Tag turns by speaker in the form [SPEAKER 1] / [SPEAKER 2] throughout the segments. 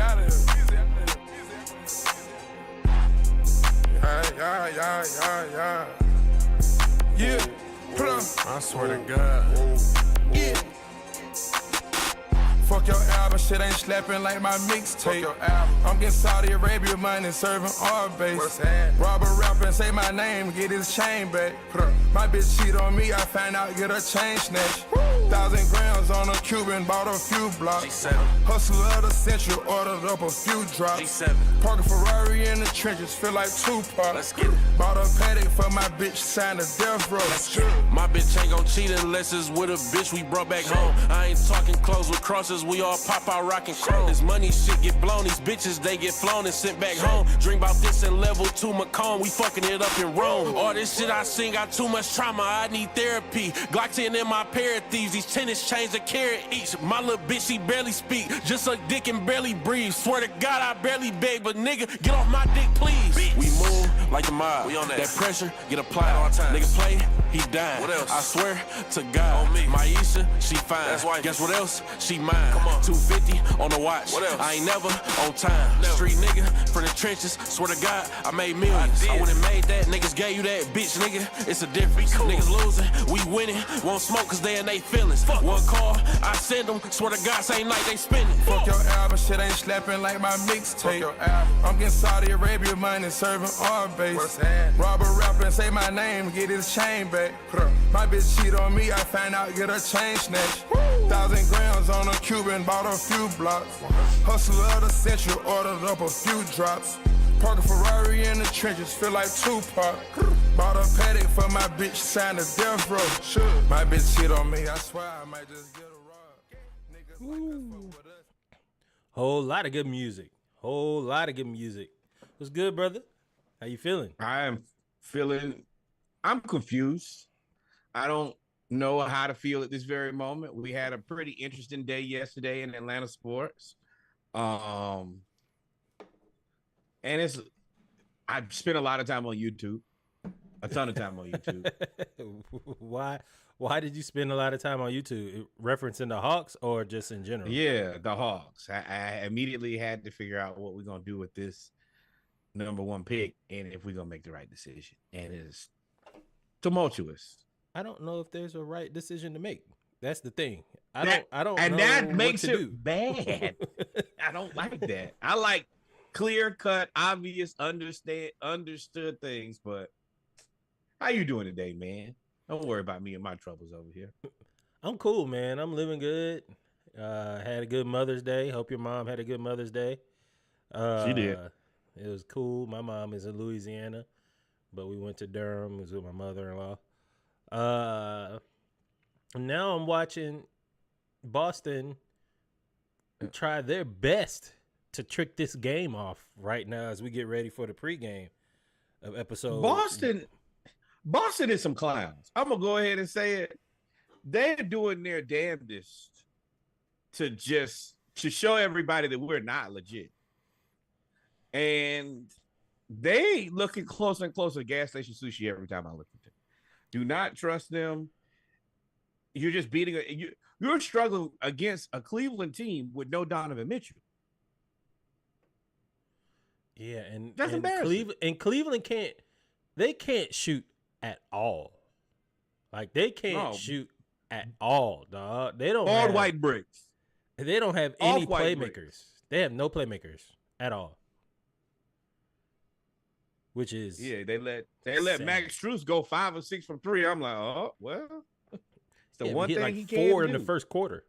[SPEAKER 1] out of here. Yeah, put on. I swear to God. Yeah. Fuck your album, shit ain't slapping like my mixtape. I'm getting Saudi Arabia money, serving our base. Rob a rapper and say my name, get his chain back. My bitch cheat on me, I find out, get her chain snatched. 1,000 grams on a Cuban, bought a few blocks. Hustle of the century, ordered up a few drops. Park a Ferrari in the trenches, feel like Tupac.
[SPEAKER 2] Let's get it.
[SPEAKER 1] Bought a paddock for my bitch, signed a death row.
[SPEAKER 2] My bitch ain't gon' cheat unless it's with a bitch we brought back home. I ain't talking clothes with crosses, we all pop out rockin' chrome. This money shit get blown, these bitches they get flown and sent back home. Drink about this in level 2 Macomb, we fucking it up in Rome. All this shit I seen got too much trauma, I need therapy. Glock 10 in my pair of thieves, these tennis chains a carat each. My little bitch, she barely speak, just suck dick and barely breathe. Swear to God, I barely beg, but nigga, get off my dick, please. We move like the mob, we on that pressure, get applied all time. Nigga play, he dying. What else? I swear to God, on me. Maisha, she fine. That's why. Guess what else? She mine. Come on. 250 on the watch. What else? I ain't never on time. Never. Street nigga from the trenches. Swear to God, I made millions. I wouldn't made that. Niggas gave you that, bitch, nigga. It's a difference. Cool. Niggas losing, we winning. Won't smoke cause they in they feelings. Fuck. One call, I send them. Swear to God, same night they spending.
[SPEAKER 1] Fuck your album, shit ain't slapping like my mixtape. I'm getting Saudi Arabia money, serving our base. Rob a rapper and say my name, get his chain back. My bitch cheat on me, I find out, get her chain snatched. 1,000 grams on a Cuban, bought a few blocks. Hustle of the century, ordered up a few drops. Park a Ferrari in the trenches, feel like Tupac. Bought a paddock for my bitch, signed a death row. My bitch cheat on me, I swear I might just get a rod.
[SPEAKER 3] Whole lot of good music. Whole lot of good music. What's good, brother? How you feeling?
[SPEAKER 4] I'm confused. I don't know how to feel at this very moment. We had a pretty interesting day yesterday in Atlanta sports. And I spent a lot of time on YouTube. A ton of time on YouTube.
[SPEAKER 3] Why did you spend a lot of time on YouTube? Referencing the Hawks or just in general?
[SPEAKER 4] Yeah, the Hawks. I immediately had to figure out what we're gonna do with this number 1 pick and if we're gonna make the right decision. And it's tumultuous.
[SPEAKER 3] I don't know if there's a right decision to make. That's the thing. I don't
[SPEAKER 4] and
[SPEAKER 3] know
[SPEAKER 4] that makes
[SPEAKER 3] what to
[SPEAKER 4] it
[SPEAKER 3] do.
[SPEAKER 4] bad. I don't like that. I like clear cut, obvious, understood things, but how you doing today, man? Don't worry about me and my troubles over here.
[SPEAKER 3] I'm cool, man. I'm living good. Had a good Mother's Day. Hope your mom had a good Mother's Day.
[SPEAKER 4] She did.
[SPEAKER 3] It was cool. My mom is in Louisiana, but we went to Durham. It was with my mother-in-law. Now I'm watching Boston try their best to trick this game off right now as we get ready for the pregame of episode.
[SPEAKER 4] Boston is some clowns. I'm gonna go ahead and say it. They're doing their damnedest to show everybody that we're not legit. And they looking closer and closer to gas station sushi every time I look at them. Do not trust them. You're just you're struggling against a Cleveland team with no Donovan Mitchell.
[SPEAKER 3] Yeah, and
[SPEAKER 4] that's embarrassing.
[SPEAKER 3] Cleveland can't shoot at all. Like they can't shoot at all, dog. They don't
[SPEAKER 4] all
[SPEAKER 3] have
[SPEAKER 4] white bricks.
[SPEAKER 3] They don't have any playmakers. They have no playmakers at all. Which is
[SPEAKER 4] they let Max Strus go 5 or 6 from 3. I'm like, oh well. It's the one thing he can't
[SPEAKER 3] 4
[SPEAKER 4] do.
[SPEAKER 3] in the first quarter.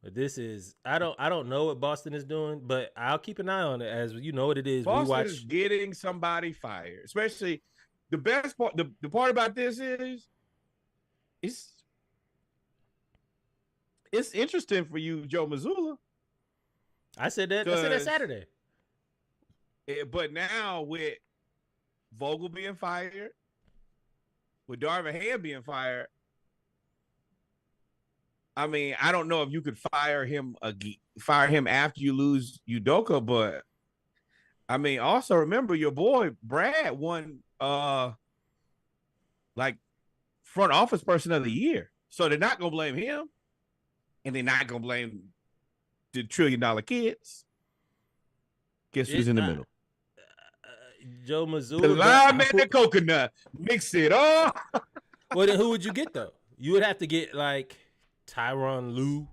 [SPEAKER 3] But this is I don't know what Boston is doing, but I'll keep an eye on it as you know what it is.
[SPEAKER 4] Boston is getting somebody fired. Especially the best part. The part about this is it's interesting for you, Joe Mazzulla.
[SPEAKER 3] I said that Saturday.
[SPEAKER 4] But now with Vogel being fired, with Darvin Ham being fired, I mean, I don't know if you could fire him after you lose Udoka, but I mean, also remember your boy Brad won like front office person of the year. So they're not gonna blame him, and they're not gonna blame the $1 trillion kids. Guess who's in the middle?
[SPEAKER 3] Joe Mazzulla.
[SPEAKER 4] The lime and the coconut. Mix it up.
[SPEAKER 3] Well, then who would you get though? You would have to get like Tyronn Lue.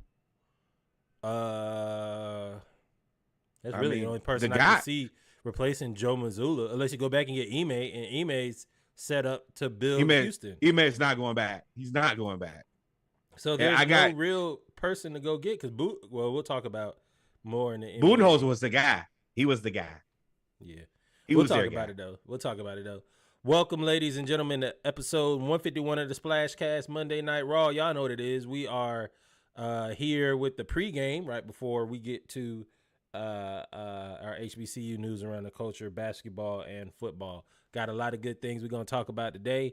[SPEAKER 3] That's really the only person I can see replacing Joe Mazzulla, unless you go back and get Ime, and Ime's set up to build Houston.
[SPEAKER 4] Ime's not going back. He's not going back.
[SPEAKER 3] So there's no real person to go get because we'll talk about more in the
[SPEAKER 4] Budenholzer was the guy. He was the guy.
[SPEAKER 3] Yeah. We'll talk about it though. Welcome, ladies and gentlemen, to episode 151 of the Splash Cast Monday Night Raw. Y'all know what it is. We are here with the pregame right before we get to our HBCU news around the culture, basketball and football. Got a lot of good things we're going to talk about today.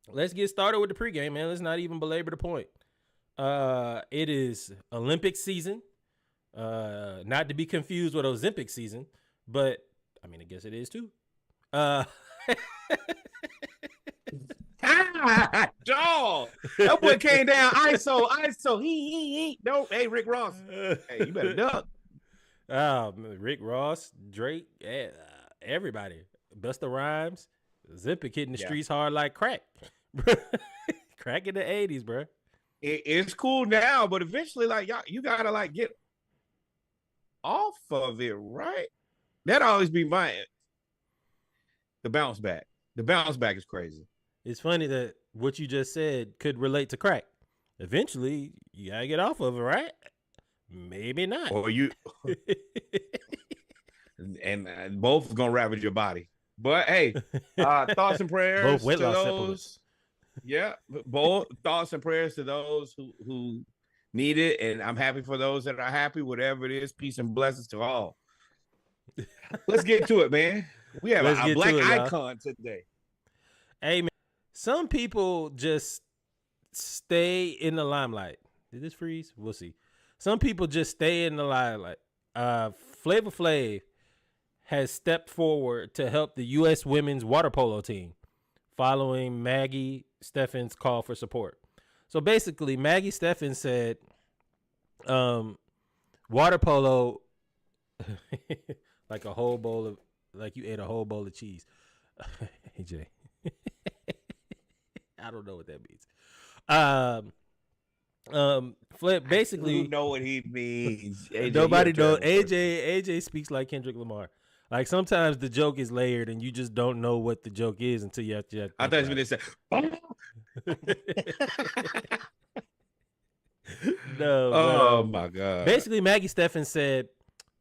[SPEAKER 3] Let's get started with the pregame, man. Let's not even belabor the point. It is Olympic season. Not to be confused with Ozempic season, but I mean, I guess it is too.
[SPEAKER 4] Dog, that boy came down. ISO. He. No, hey, Rick Ross. Hey, you better duck.
[SPEAKER 3] Rick Ross, Drake, everybody. Busta Rhymes, Ozempic hitting the streets hard like crack. Crack in the 80s, bro.
[SPEAKER 4] It's cool now, but eventually, like you gotta like get off of it, right? That always be the bounce back. The bounce back is crazy.
[SPEAKER 3] It's funny that what you just said could relate to crack. Eventually, you gotta get off of it, right? Maybe not.
[SPEAKER 4] Or you, and both gonna ravage your body. But hey, thoughts and prayers
[SPEAKER 3] both weight
[SPEAKER 4] to
[SPEAKER 3] loss
[SPEAKER 4] those.
[SPEAKER 3] supplements.
[SPEAKER 4] Yeah, both thoughts and prayers to those who need it, and I'm happy for those that are happy. Whatever it is, peace and blessings to all. Let's get to it, man. We have a black icon today.
[SPEAKER 3] Hey, man, some people just stay in the limelight. Did this freeze? We'll see. Some people just stay in the limelight. Flavor Flav has stepped forward to help the U.S. women's water polo team following Maggie Steffens' call for support. So basically, Maggie Steffens said, water polo, like a whole bowl of, like you ate a whole bowl of cheese. AJ. I don't know what that means. Flip, basically.
[SPEAKER 4] You know what he means. AJ,
[SPEAKER 3] nobody knows. AJ speaks like Kendrick Lamar. Like sometimes the joke is layered and you just don't know what the joke is until you have to.
[SPEAKER 4] I thought you were going to say,
[SPEAKER 3] no.
[SPEAKER 4] Oh my God.
[SPEAKER 3] Basically, Maggie Steffens said,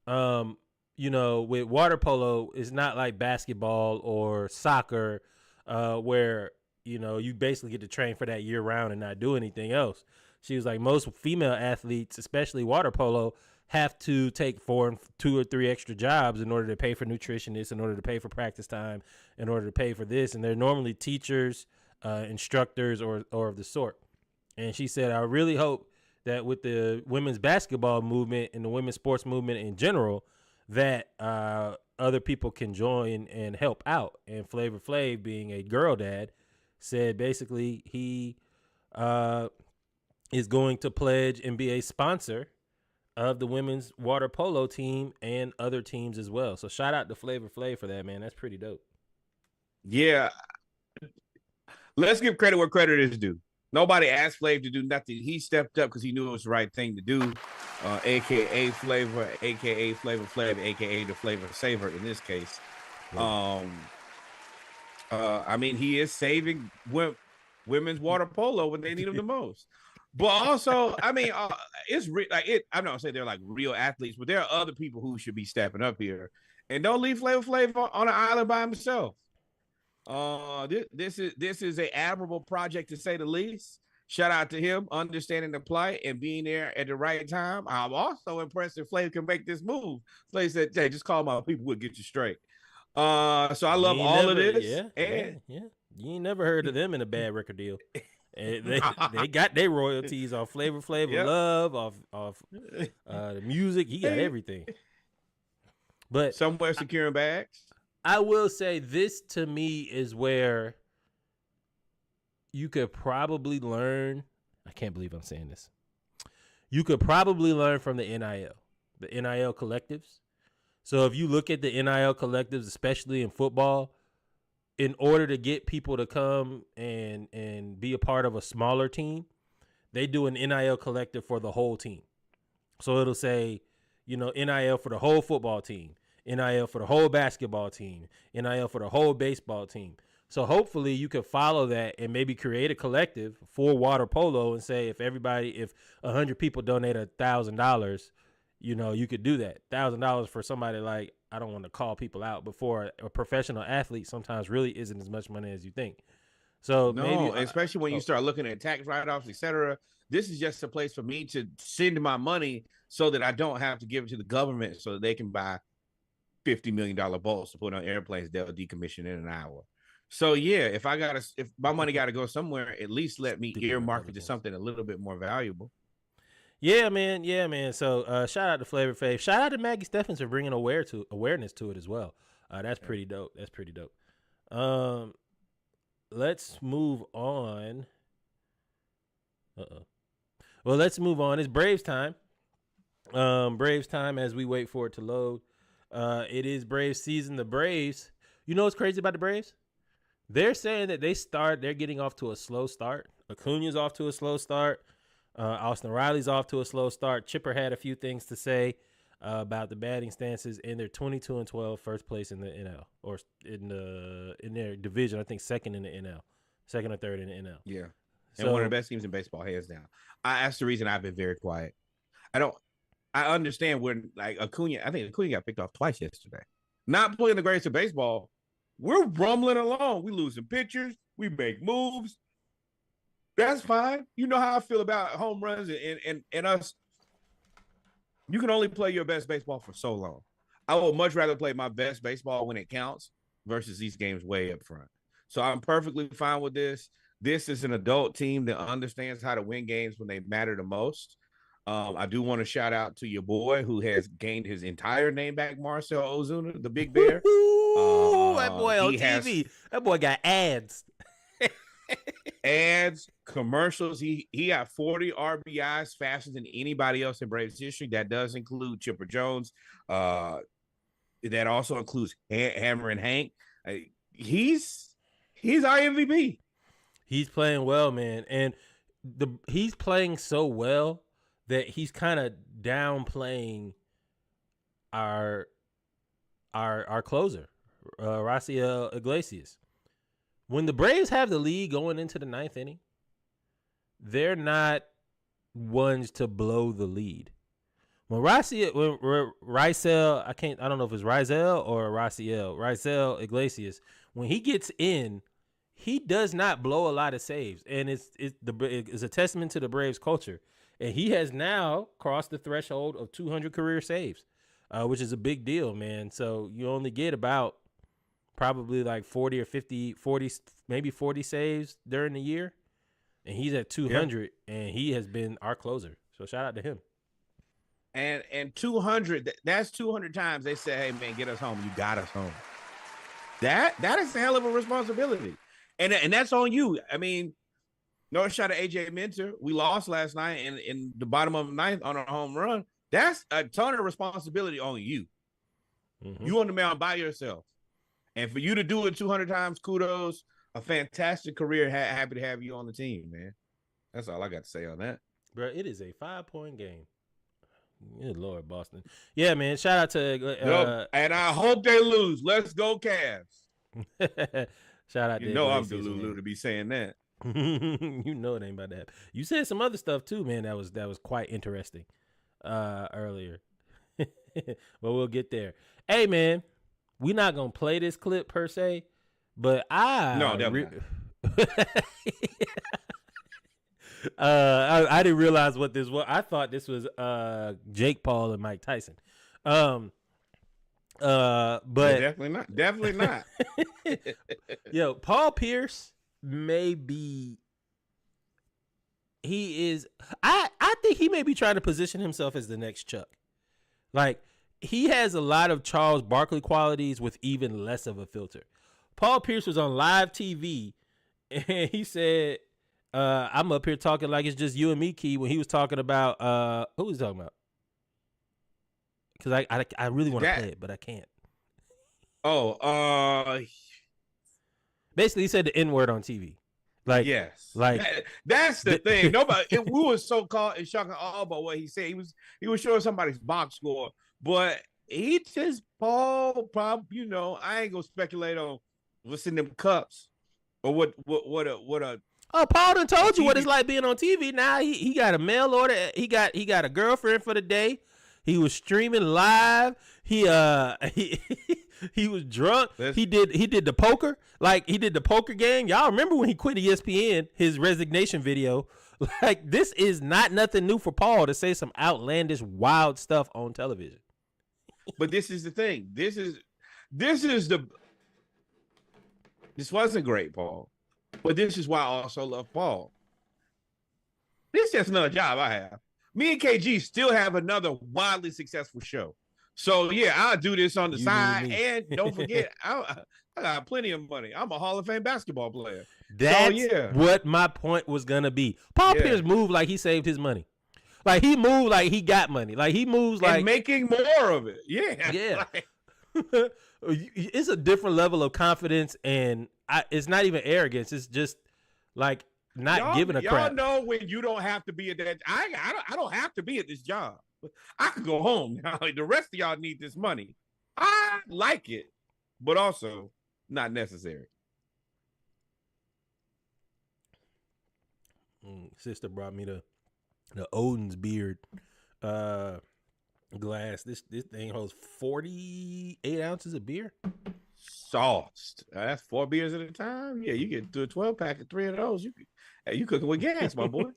[SPEAKER 3] with water polo, it's not like basketball or soccer, where, you basically get to train for that year round and not do anything else. She was like, most female athletes, especially water polo, have to take 2 or 3 extra jobs in order to pay for nutritionists, in order to pay for practice time, in order to pay for this. And they're normally teachers, instructors, or of the sort. And she said, I really hope that with the women's basketball movement and the women's sports movement in general, that other people can join and help out. And Flavor Flav, being a girl dad, said basically he is going to pledge and be a sponsor of the women's water polo team and other teams as well. So shout out to Flavor Flav for that, man. That's pretty dope.
[SPEAKER 4] Yeah. Let's give credit where credit is due. Nobody asked Flav to do nothing. He stepped up because he knew it was the right thing to do. AKA Flavor, AKA Flavor Flav, AKA the Flavor Saver in this case. I mean, he is saving women's water polo when they need him the most. But also, I mean, I'm not saying they're like real athletes, but there are other people who should be stepping up here. And don't leave Flavor Flav on an island by himself. This is an admirable project to say the least. Shout out to him understanding the plight and being there at the right time. I'm also impressed that Flav can make this move. Flav said, "Hey, just call my people. We'll get you straight." So I love all of this.
[SPEAKER 3] Yeah. You ain't never heard of them in a bad record deal. They got their royalties off Flavor Flav, Love, off the music. He got everything. But
[SPEAKER 4] somewhere securing bags.
[SPEAKER 3] I will say this to me is where you could probably learn. I can't believe I'm saying this. you could probably learn from the NIL collectives. So if you look at the NIL collectives, especially in football, in order to get people to come and be a part of a smaller team, they do an NIL collective for the whole team. So it'll say, NIL for the whole football team, NIL for the whole basketball team, NIL for the whole baseball team. So hopefully you can follow that and maybe create a collective for water polo and say if 100 people donate $1,000, you could do that. $1,000 for somebody like, I don't want to call people out, but for a professional athlete sometimes really isn't as much money as you think. So maybe,
[SPEAKER 4] especially when you start looking at tax write-offs, etc. This is just a place for me to send my money so that I don't have to give it to the government so that they can buy $50 million bolts to put on airplanes they'll decommission in an hour. So yeah, if my money got to go somewhere, at least let me earmark it to something a little bit more valuable.
[SPEAKER 3] Yeah, man. So shout out to Flavor Fave. Shout out to Maggie Steffens for bringing awareness to it as well. That's pretty dope. Let's move on. Well, let's move on. It's Braves time. Braves time as we wait for it to load. It is Braves season. The Braves. You know what's crazy about the Braves? They're saying that they're getting off to a slow start. Acuna's off to a slow start. Austin Riley's off to a slow start. Chipper had a few things to say about the batting stances, and they're 22-12, first place in the NL, or in their division. I think second in the NL, second or third in the NL.
[SPEAKER 4] Yeah, and one of the best teams in baseball, hands down. That's the reason I've been very quiet. I understand when Acuna. I think Acuna got picked off twice yesterday. Not playing the greatest of baseball. We're rumbling along. We losing pitchers. We make moves. That's fine. You know how I feel about home runs and us. You can only play your best baseball for so long. I would much rather play my best baseball when it counts versus these games way up front. So I'm perfectly fine with this. This is an adult team that understands how to win games when they matter the most. I do want to shout out to your boy who has gained his entire name back, Marcell Ozuna, the Big Bear.
[SPEAKER 3] That boy on TV. That boy got ads.
[SPEAKER 4] Ads, commercials. He got 40 RBIs faster than anybody else in Braves history. That does include Chipper Jones. That also includes Hammer and Hank. He's our MVP.
[SPEAKER 3] He's playing well, man, and he's playing so well that he's kind of downplaying our closer, Raisel Iglesias. When the Braves have the lead going into the ninth inning, they're not ones to blow the lead. When Raisel, I don't know if it's Raisel or Raisel Iglesias, when he gets in, he does not blow a lot of saves, and it's a testament to the Braves culture. And he has now crossed the threshold of 200 career saves, which is a big deal, man. So you only get about probably like 40 or 50, 40, maybe 40 saves during the year. And he's at 200, and he has been our closer. So shout out to him.
[SPEAKER 4] And 200, that's 200 times they say, hey, man, get us home. You got us home. That is a hell of a responsibility. And that's on you. I mean, no shot at AJ Minter. We lost last night in the bottom of the ninth on a home run. That's a ton of responsibility on you. Mm-hmm. You on the mound by yourself. And for you to do it 200 times, kudos. A fantastic career. Happy to have you on the team, man. That's all I got to say on that.
[SPEAKER 3] Bro, it is a 5-point game. Good Lord, Boston. Yeah, man. Shout out to
[SPEAKER 4] and I hope they lose. Let's go, Cavs.
[SPEAKER 3] Shout out to
[SPEAKER 4] I'm Delulu to be saying that.
[SPEAKER 3] You know it ain't about that. You said some other stuff too, man. That was quite interesting earlier. But we'll get there. Hey, man, we're not gonna play this clip per se, but I didn't realize what this was. I thought this was Jake Paul and Mike Tyson. But
[SPEAKER 4] definitely not.
[SPEAKER 3] Yo, Paul Pierce he is I think he may be trying to position himself as the next Chuck. Like, he has a lot of Charles Barkley qualities with even less of a filter. Paul Pierce was on live TV and he said I'm up here talking like it's just you and me, Key, when he was talking about who was he talking about? Because I really want to play it, but I can't. Basically, he said the N word on TV. Like,
[SPEAKER 4] yes,
[SPEAKER 3] like
[SPEAKER 4] that's the thing. Nobody, we were so caught in shock and awe about what he said. He was showing somebody's box score, but he just Paul. You know, I ain't gonna speculate on what's in them cups or what a.
[SPEAKER 3] Oh, Paul done told you what it's like being on TV. Now he got a mail order. He got a girlfriend for the day. He was streaming live. He was drunk. He did the poker. Like, he did the poker game. Y'all remember when he quit ESPN, his resignation video? Like, this is not nothing new for Paul to say some outlandish, wild stuff on television.
[SPEAKER 4] But this is the thing. This wasn't great, Paul. But this is why I also love Paul. This is just another job I have. Me and KG still have another wildly successful show. So, yeah, I'll do this on the side. And don't forget, I got plenty of money. I'm a Hall of Fame basketball player.
[SPEAKER 3] That's what my point was going to be. Paul Pierce moved like he saved his money. Like, he moved like he got money. Like, he moves like...
[SPEAKER 4] And making more of it. Yeah.
[SPEAKER 3] Yeah. It's a different level of confidence, and it's not even arrogance. It's just, like, not giving a crap.
[SPEAKER 4] Y'all know when you don't have to be at that... I don't have to be at this job. I could go home now. The rest of y'all need this money. I like it, but also not necessary.
[SPEAKER 3] Sister brought me the Odin's beard glass. This thing holds 48 ounces of beer.
[SPEAKER 4] Sauced. That's 4 beers at a time. Yeah, you get to a 12-pack of 3 of those. You cooking with gas, my boy.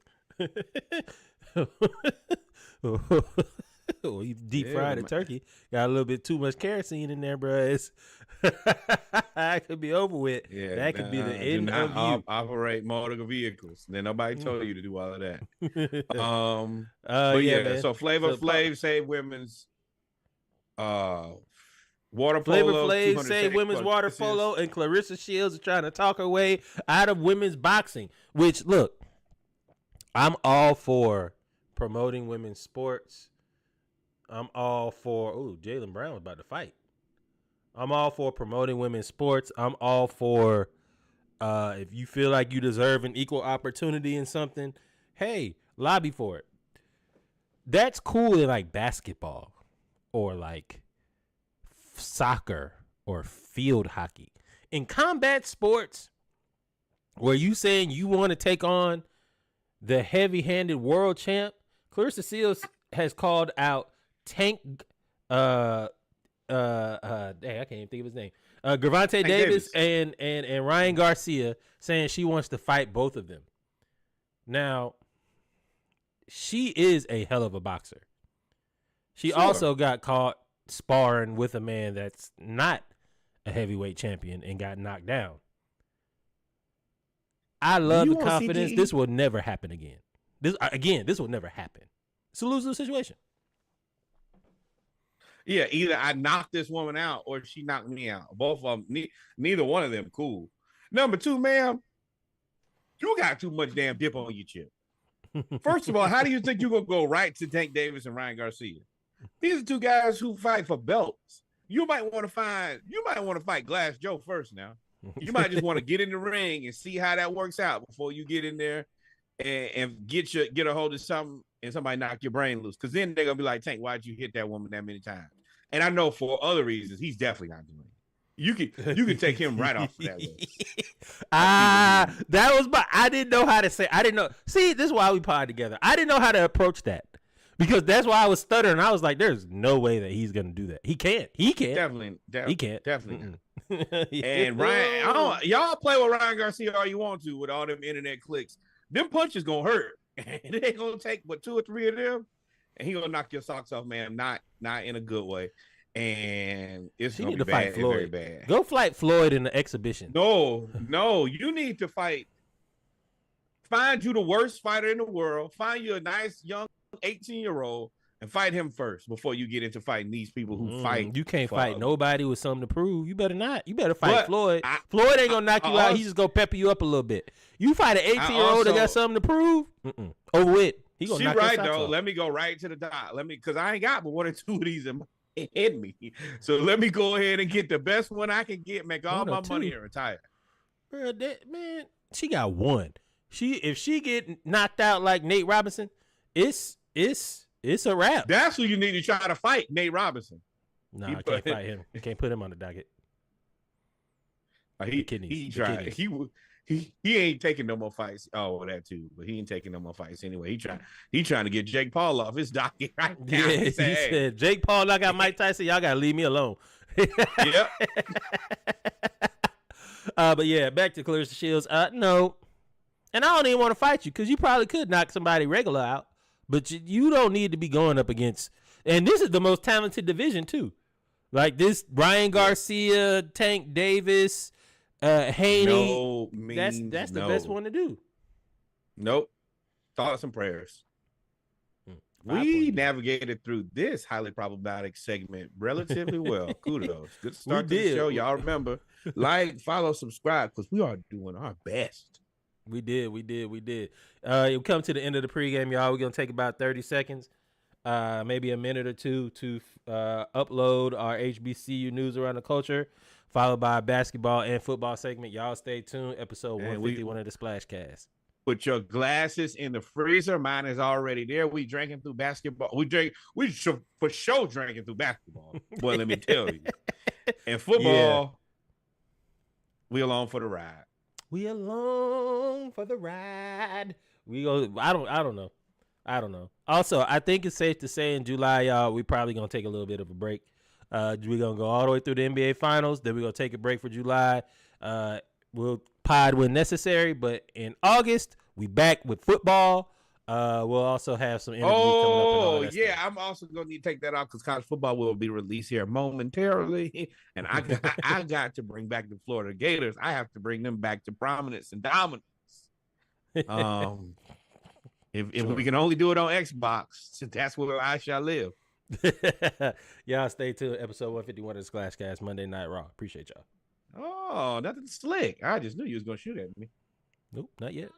[SPEAKER 3] Well, you deep fried a turkey. Got a little bit too much kerosene in there, bro. That could be over with. Yeah, that could be the end of you.
[SPEAKER 4] Operate motor vehicles. Then nobody told you to do all of that.
[SPEAKER 3] Man.
[SPEAKER 4] So Flavor Flav saved women's water polo.
[SPEAKER 3] Flavor Flav saved women's water polo, and Clarissa Shields is trying to talk her way out of women's boxing. Which, look, I'm all for promoting women's sports. I'm all for... Ooh, Jaylen Brown was about to fight. I'm all for promoting women's sports. I'm all for if you feel like you deserve an equal opportunity in something, hey, lobby for it. That's cool in like basketball or like soccer or field hockey. In combat sports, where you saying you want to take on the heavy-handed world champ, Clarissa Shields has called out Tank dang, I can't even think of his name. Gervonta Davis and Ryan Garcia, saying she wants to fight both of them. Now, she is a hell of a boxer. She also got caught sparring with a man that's not a heavyweight champion and got knocked down. I love the confidence. This will never happen again. This will never happen. It's a lose-lose situation.
[SPEAKER 4] Yeah, either I knocked this woman out or she knocked me out. Both of them, neither one of them cool. Number 2, ma'am, you got too much damn dip on your chip. First of all, how do you think you're going to go right to Tank Davis and Ryan Garcia? These are 2 guys who fight for belts. You might want to fight Glass Joe first now. You might just want to get in the ring and see how that works out before you get in there and get a hold of something and somebody knock your brain loose. Because then they're going to be like, Tank, why'd you hit that woman that many times? And I know for other reasons, he's definitely not doing it. You could take him right off of that list.
[SPEAKER 3] That was I didn't know how to say. I didn't know. See, this is why we pod together. I didn't know how to approach that because that's why I was stuttering. I was like, "There's no way that he's gonna do that. He can't. He can't.
[SPEAKER 4] Definitely.
[SPEAKER 3] He can't.
[SPEAKER 4] Definitely." And Ryan, y'all play with Ryan Garcia all you want to with all them internet clicks. Them punches gonna hurt. And it ain't gonna take but 2 or 3 of them, and he gonna knock your socks off, man. Not in a good way. And it's gonna be bad, very bad.
[SPEAKER 3] Go fight Floyd in the exhibition.
[SPEAKER 4] No, you need to fight. Find you the worst fighter in the world. Find you a nice young 18-year-old. and fight him first before you get into fighting these people who fight.
[SPEAKER 3] You can't
[SPEAKER 4] for
[SPEAKER 3] fight
[SPEAKER 4] others.
[SPEAKER 3] nobody with something to prove. You better not. You better fight
[SPEAKER 4] But
[SPEAKER 3] Floyd. Floyd ain't gonna knock you out. He just gonna pepper you up a little bit. You fight an 18-year-old that got something to prove. Over with. He gonna knock
[SPEAKER 4] right
[SPEAKER 3] your socks
[SPEAKER 4] though.
[SPEAKER 3] off.
[SPEAKER 4] Let me go right to the dot. Because I ain't got but 1 or 2 of these in my head me. So let me go ahead and get the best one I can get, make all
[SPEAKER 3] 1 or
[SPEAKER 4] my
[SPEAKER 3] 2.
[SPEAKER 4] money and retire.
[SPEAKER 3] Bro, man, she got 1. If she get knocked out like Nate Robinson, it's a wrap.
[SPEAKER 4] That's who you need to try to fight, Nate Robinson.
[SPEAKER 3] No, I can't fight him. You can't put him on the docket.
[SPEAKER 4] He ain't taking no more fights. Oh, that too, but he ain't taking no more fights anyway. He trying to get Jake Paul off his docket right now.
[SPEAKER 3] Yeah, he said Jake Paul knock out Mike Tyson. Y'all gotta leave me alone.
[SPEAKER 4] Yep.
[SPEAKER 3] But yeah, back to Clarissa Shields. No, and I don't even want to fight you because you probably could knock somebody regular out, but you don't need to be going up against. And this is the most talented division too. Like this, Ryan Garcia, Tank Davis, Haney.
[SPEAKER 4] No,
[SPEAKER 3] that's the best one to do.
[SPEAKER 4] Nope. Thoughts and prayers. We navigated through this highly problematic segment relatively well. Kudos. Good start to the show. Y'all remember, like, follow, subscribe, because we are doing our best.
[SPEAKER 3] We did. We come to the end of the pregame, y'all. We're going to take about 30 seconds, maybe a minute or two to upload our HBCU news around the culture, followed by a basketball and football segment. Y'all stay tuned. Episode 151 of the Splash Cast.
[SPEAKER 4] Put your glasses in the freezer. Mine is already there. We drinking through basketball. We should for sure drinking through basketball. Well, let me tell you. And football, we along for the ride.
[SPEAKER 3] We along for the ride. We go. I don't know. Also, I think it's safe to say in July, y'all, we probably gonna take a little bit of a break. We're gonna go all the way through the NBA Finals. Then we're gonna take a break for July. We'll pod when necessary, but in August we back with football. We'll also have some interviews coming up. And all that stuff.
[SPEAKER 4] I'm also gonna need to take that off because college football will be released here momentarily, and I got to bring back the Florida Gators. I have to bring them back to prominence and dominance. If we can only do it on Xbox, that's where I shall live.
[SPEAKER 3] Y'all stay tuned. Episode 151 of the Splash Cast, Monday Night Raw. Appreciate y'all.
[SPEAKER 4] Oh, nothing slick. I just knew you was gonna shoot at me.
[SPEAKER 3] Nope, not yet.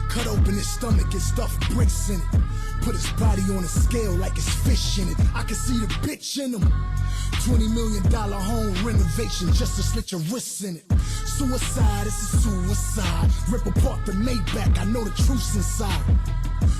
[SPEAKER 5] Cut open his stomach and stuff bricks in it. Put his body on a scale like it's fish in it. I can see the bitch in him. $20 million home renovation just to slit your wrists in it. Suicide, it's a suicide. Rip apart the Maybach, I know the truth's inside.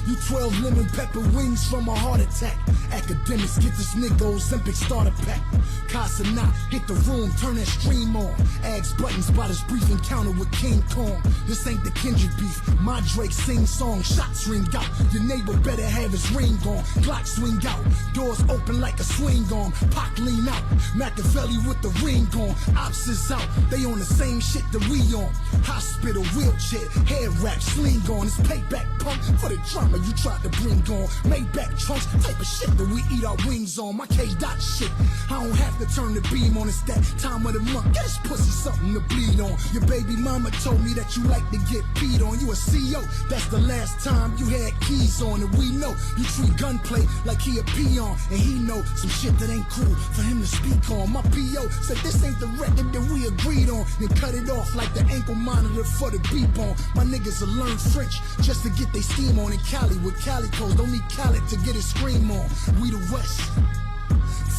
[SPEAKER 5] You 12 lemon pepper wings from a heart attack. Academics get this nigga Ozempic starter pack. Casa not hit the room, turn that stream on. Ags buttons by this brief encounter with King Kong. This ain't the Kendrick beef. My Drake sing song, shots ring out. Your neighbor better have his ring on. Glock swing out, doors open like a swing on. Pac lean out, Machiavelli with the ring on. Ops is out, they on the same shit that we on. Hospital, wheelchair, hair wrap, sling on. It's payback punk for the drama you tried to bring on. Maybach trunks, type of shit that we eat our wings on. My K-Dot shit, I don't have to turn the beam on. It's that time of the month, get this pussy something to bleed on. Your baby mama told me that you like to get peed on. You a CEO, that's the last time you had keys on. And we know you treat gunplay like he a peon. And he know some shit that ain't cool for him to speak on. My P.O. said this ain't the record that we agreed on. Then cut it off like the ankle monitor for the beep on. My niggas will learn French just to get they steam on. In Cali with calicos, don't need Cali to get his scream on. We the West,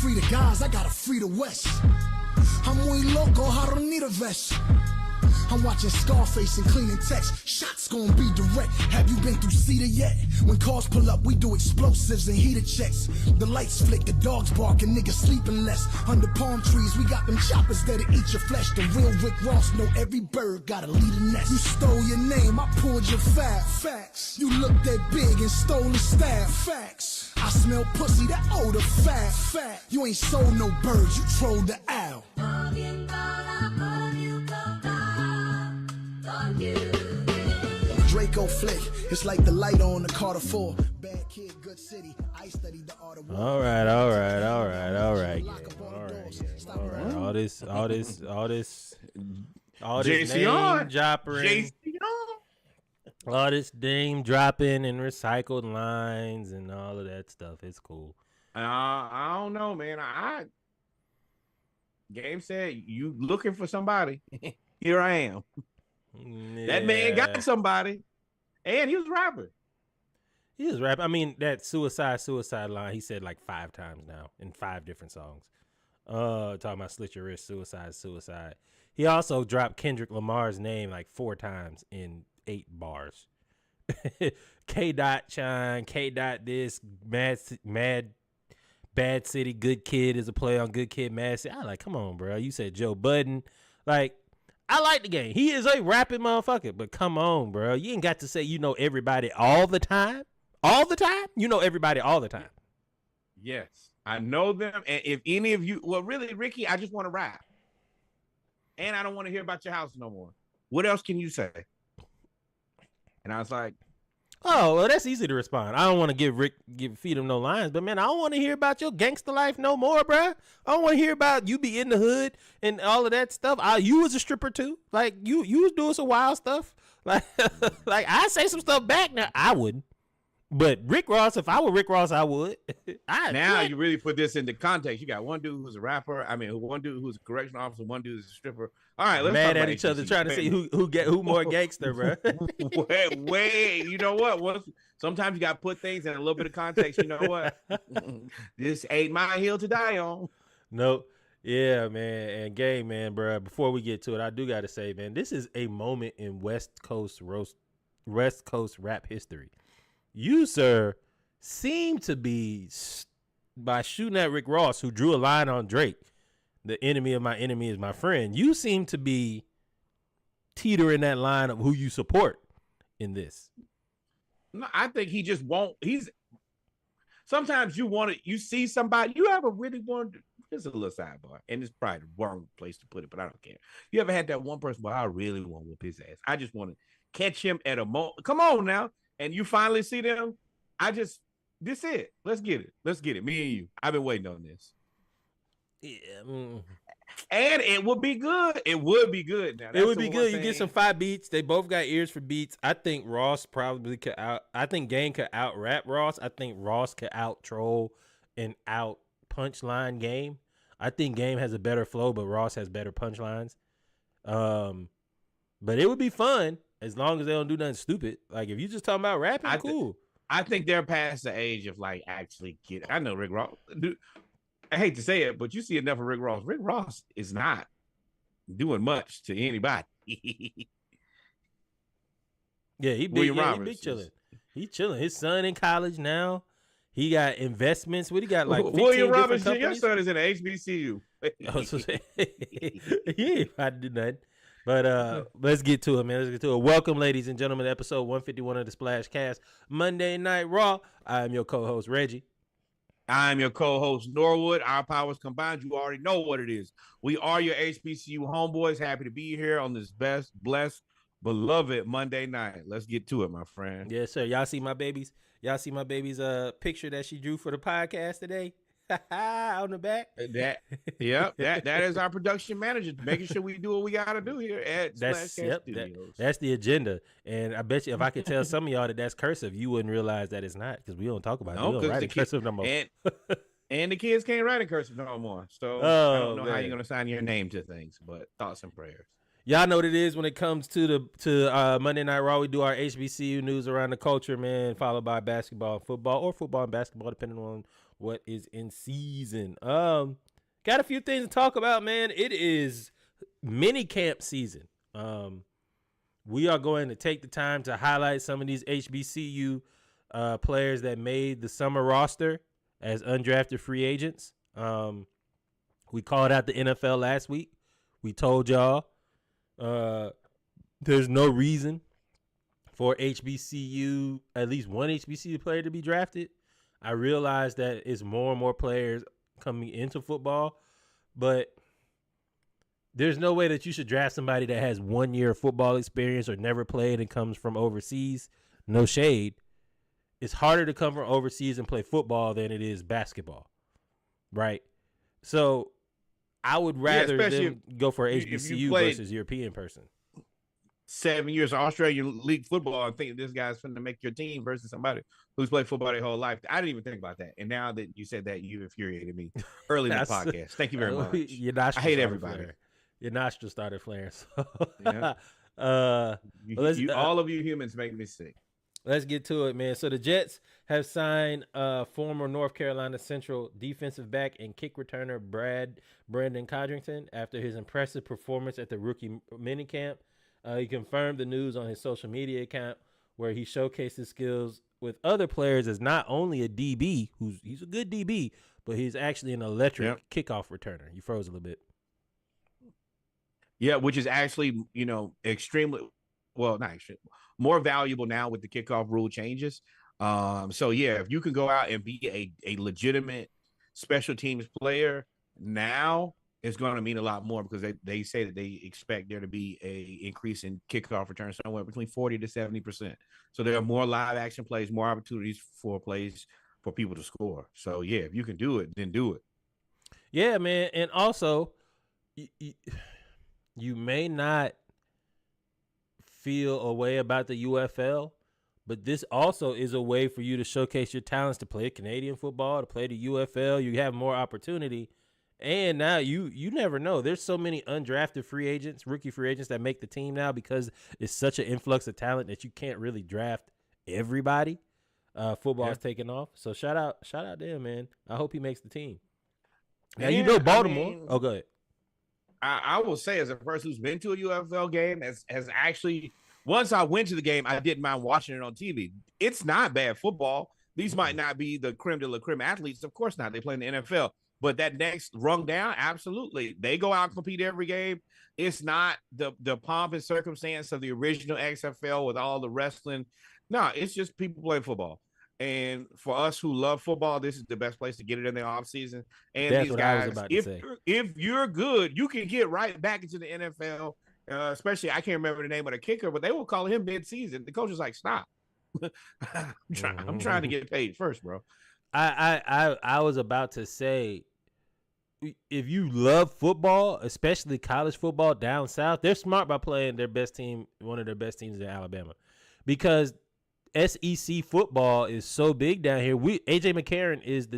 [SPEAKER 5] free the guys, I gotta free the West. I'm muy loco, I don't need a vest. I'm watching Scarface and cleaning text. Shots gon' be direct. Have you been through Cedar yet? When cars pull up, we do explosives and heater checks. The lights flick, the dogs bark, and niggas sleeping less. Under palm trees, we got them choppers that'll eat your flesh. The real Rick Ross know every bird gotta lead a nest. You stole your name, I pulled your fat. Facts. You looked that big and stole the staff. Facts. I smell pussy, that odor fat. Fact. You ain't sold no birds, you trolled the owl. Drake Psycho flick. It's like the light on the Carter 4. Bad kid, good city. I studied the art of war.
[SPEAKER 3] All right. All this name dropping. All this name dropping and recycled lines and all of that stuff. It's cool.
[SPEAKER 4] I don't know, man. Game said you looking for somebody. Here I am.
[SPEAKER 3] Yeah.
[SPEAKER 4] That man got somebody, and he was a rapper.
[SPEAKER 3] He was rapping. I mean, that suicide line, he said like 5 times now in 5 different songs. Talking about slit your wrist, suicide. He also dropped Kendrick Lamar's name like 4 times in 8 bars. K. Shine, K. This, Mad Bad City, Good Kid is a play on Good Kid, Mad City. I like, come on, bro. You said Joe Budden. Like, I like the game. He is a rapping motherfucker, but come on, bro. You ain't got to say you know everybody all the time. All the time? You know everybody all the time.
[SPEAKER 4] Yes, I know them. And if any of you, well, really, Ricky, I just want to rap. And I don't want to hear about your house no more. What else can you say? And I was like,
[SPEAKER 3] oh, well, that's easy to respond. I don't want to feed him no lines, but man, I don't want to hear about your gangster life no more, bro. I don't want to hear about you be in the hood and all of that stuff. You was a stripper too. Like you was doing some wild stuff. Like, like I say some stuff back now. I wouldn't. But Rick Ross, if I were Rick Ross, I would.
[SPEAKER 4] You really put this into context. You got one dude who's a rapper. I mean, one dude who's a correctional officer. One dude who's a stripper. All right, let's
[SPEAKER 3] mad
[SPEAKER 4] talk
[SPEAKER 3] at each other, trying to see who more gangster, bro.
[SPEAKER 4] wait, you know what? Sometimes you got to put things in a little bit of context. You know what? This ain't my hill to die on.
[SPEAKER 3] Nope. Yeah, man, and game, man, bro. Before we get to it, I do got to say, man, this is a moment in West Coast rap history. You, sir, seem to be, by shooting at Rick Ross, who drew a line on Drake, the enemy of my enemy is my friend. You seem to be teetering that line of who you support in this.
[SPEAKER 4] No, I think he just won't. Sometimes you see somebody, you ever really want to, this is a little sidebar, and it's probably the wrong place to put it, but I don't care. You ever had that one person, well, I really want to whoop his ass. I just want to catch him at a moment. Come on now. And you finally see them. This it. Let's get it. Me and you. I've been waiting on this.
[SPEAKER 3] Yeah.
[SPEAKER 4] And it would be good. It would be good. Now,
[SPEAKER 3] it would be good. You get some 5 beats. They both got ears for beats. I think Ross probably could I think Game could out rap Ross. I think Ross could out troll and out punchline Game. I think Game has a better flow, but Ross has better punchlines. But it would be fun. As long as they don't do nothing stupid. Like, if you just talking about rapping, cool.
[SPEAKER 4] I think they're past the age of, like, actually I know Rick Ross. Dude, I hate to say it, but you see enough of Rick Ross. Rick Ross is not doing much to anybody.
[SPEAKER 3] Yeah, he big chilling. He chilling. His son in college now. He got investments. What he got, like 15
[SPEAKER 4] William
[SPEAKER 3] different
[SPEAKER 4] Robinson,
[SPEAKER 3] companies?
[SPEAKER 4] your son is in HBCU.
[SPEAKER 3] He ain't about to do nothing. But let's get to it, man. Welcome, ladies and gentlemen, to episode 151 of the Splash Cast, Monday Night Raw. I am your co-host, Reggie.
[SPEAKER 4] I'm your co-host, Norwood. Our powers combined. You already know what it is. We are your HBCU homeboys. Happy to be here on this best, blessed, beloved Monday night. Let's get to it, my friend.
[SPEAKER 3] Yes, sir. Y'all see my baby's picture that she drew for the podcast today? On the back.
[SPEAKER 4] That is our production manager, making sure we do what we gotta do here at Studios.
[SPEAKER 3] That's the agenda. And I bet you if I could tell some of y'all that that's cursive, you wouldn't realize that it's not, because we don't talk about it. We don't write in cursive no more.
[SPEAKER 4] And the kids can't write in cursive no more. So I don't know how you're gonna sign your name to things, but thoughts and prayers.
[SPEAKER 3] Y'all know what it is when it comes to Monday Night Raw. We do our HBCU news around the culture, man, followed by basketball and football, or football and basketball, depending on what is in season. Got a few things to talk about, man. It is mini camp season. We are going to take the time to highlight some of these HBCU players that made the summer roster as undrafted free agents. We called out the NFL last week. We told y'all there's no reason for HBCU, at least one HBCU player to be drafted. I realize that it's more and more players coming into football, but There's no way that you should draft somebody that has 1 year of football experience or never played and comes from overseas. No shade. It's harder to come from overseas and play football than it is basketball, right? So I would rather them go for HBCU versus European person.
[SPEAKER 4] 7 years of Australian League football and think this guy's going to make your team versus somebody who's played football their whole life. I didn't even think about that. And now that you said that, you infuriated me early in the podcast. Thank you very much. I hate everybody.
[SPEAKER 3] Flaring. Your nostrils started flaring. So
[SPEAKER 4] yeah. All of you humans make me sick.
[SPEAKER 3] Let's get to it, man. So the Jets have signed former North Carolina Central defensive back and kick returner Brandon Codrington after his impressive performance at the rookie minicamp. He confirmed the news on his social media account where he showcased his skills with other players as not only a DB, he's a good DB, but he's actually an electric kickoff returner. You froze a little bit.
[SPEAKER 4] Yeah, which is actually, extremely, well, not extremely, more valuable now with the kickoff rule changes. So, yeah, if you can go out and be a legitimate special teams player now, it's going to mean a lot more because they say that they expect there to be a increase in kickoff returns somewhere between 40 to 70%. So there are more live action plays, more opportunities for plays for people to score. So, yeah, if you can do it, then do it.
[SPEAKER 3] Yeah, man. And also, you may not feel a way about the UFL, but this also is a way for you to showcase your talents to play Canadian football, to play the UFL. You have more opportunity. And now you never know. There's so many undrafted free agents, rookie free agents that make the team now because it's such an influx of talent that you can't really draft everybody. Football is taking off. So shout out to him, man. I hope he makes the team. Now, Baltimore. Go ahead.
[SPEAKER 4] I will say, as a person who's been to a UFL game, has actually, once I went to the game, I didn't mind watching it on TV. It's not bad football. These might not be the creme de la creme athletes. Of course not. They play in the NFL. But that next rung down, absolutely. They go out and compete every game. It's not the pomp and circumstance of the original XFL with all the wrestling. No, it's just people playing football. And for us who love football, this is the best place to get it in the offseason. And
[SPEAKER 3] that's
[SPEAKER 4] these
[SPEAKER 3] what
[SPEAKER 4] guys,
[SPEAKER 3] I was about to say.
[SPEAKER 4] If you're good, you can get right back into the NFL. Especially, I can't remember the name of the kicker, but they will call him mid-season. The coach is like, stop. I'm trying to get paid first, bro.
[SPEAKER 3] I was about to say, if you love football, especially college football down south, they're smart by playing their best team, one of their best teams in Alabama, because SEC football is so big down here. AJ McCarron is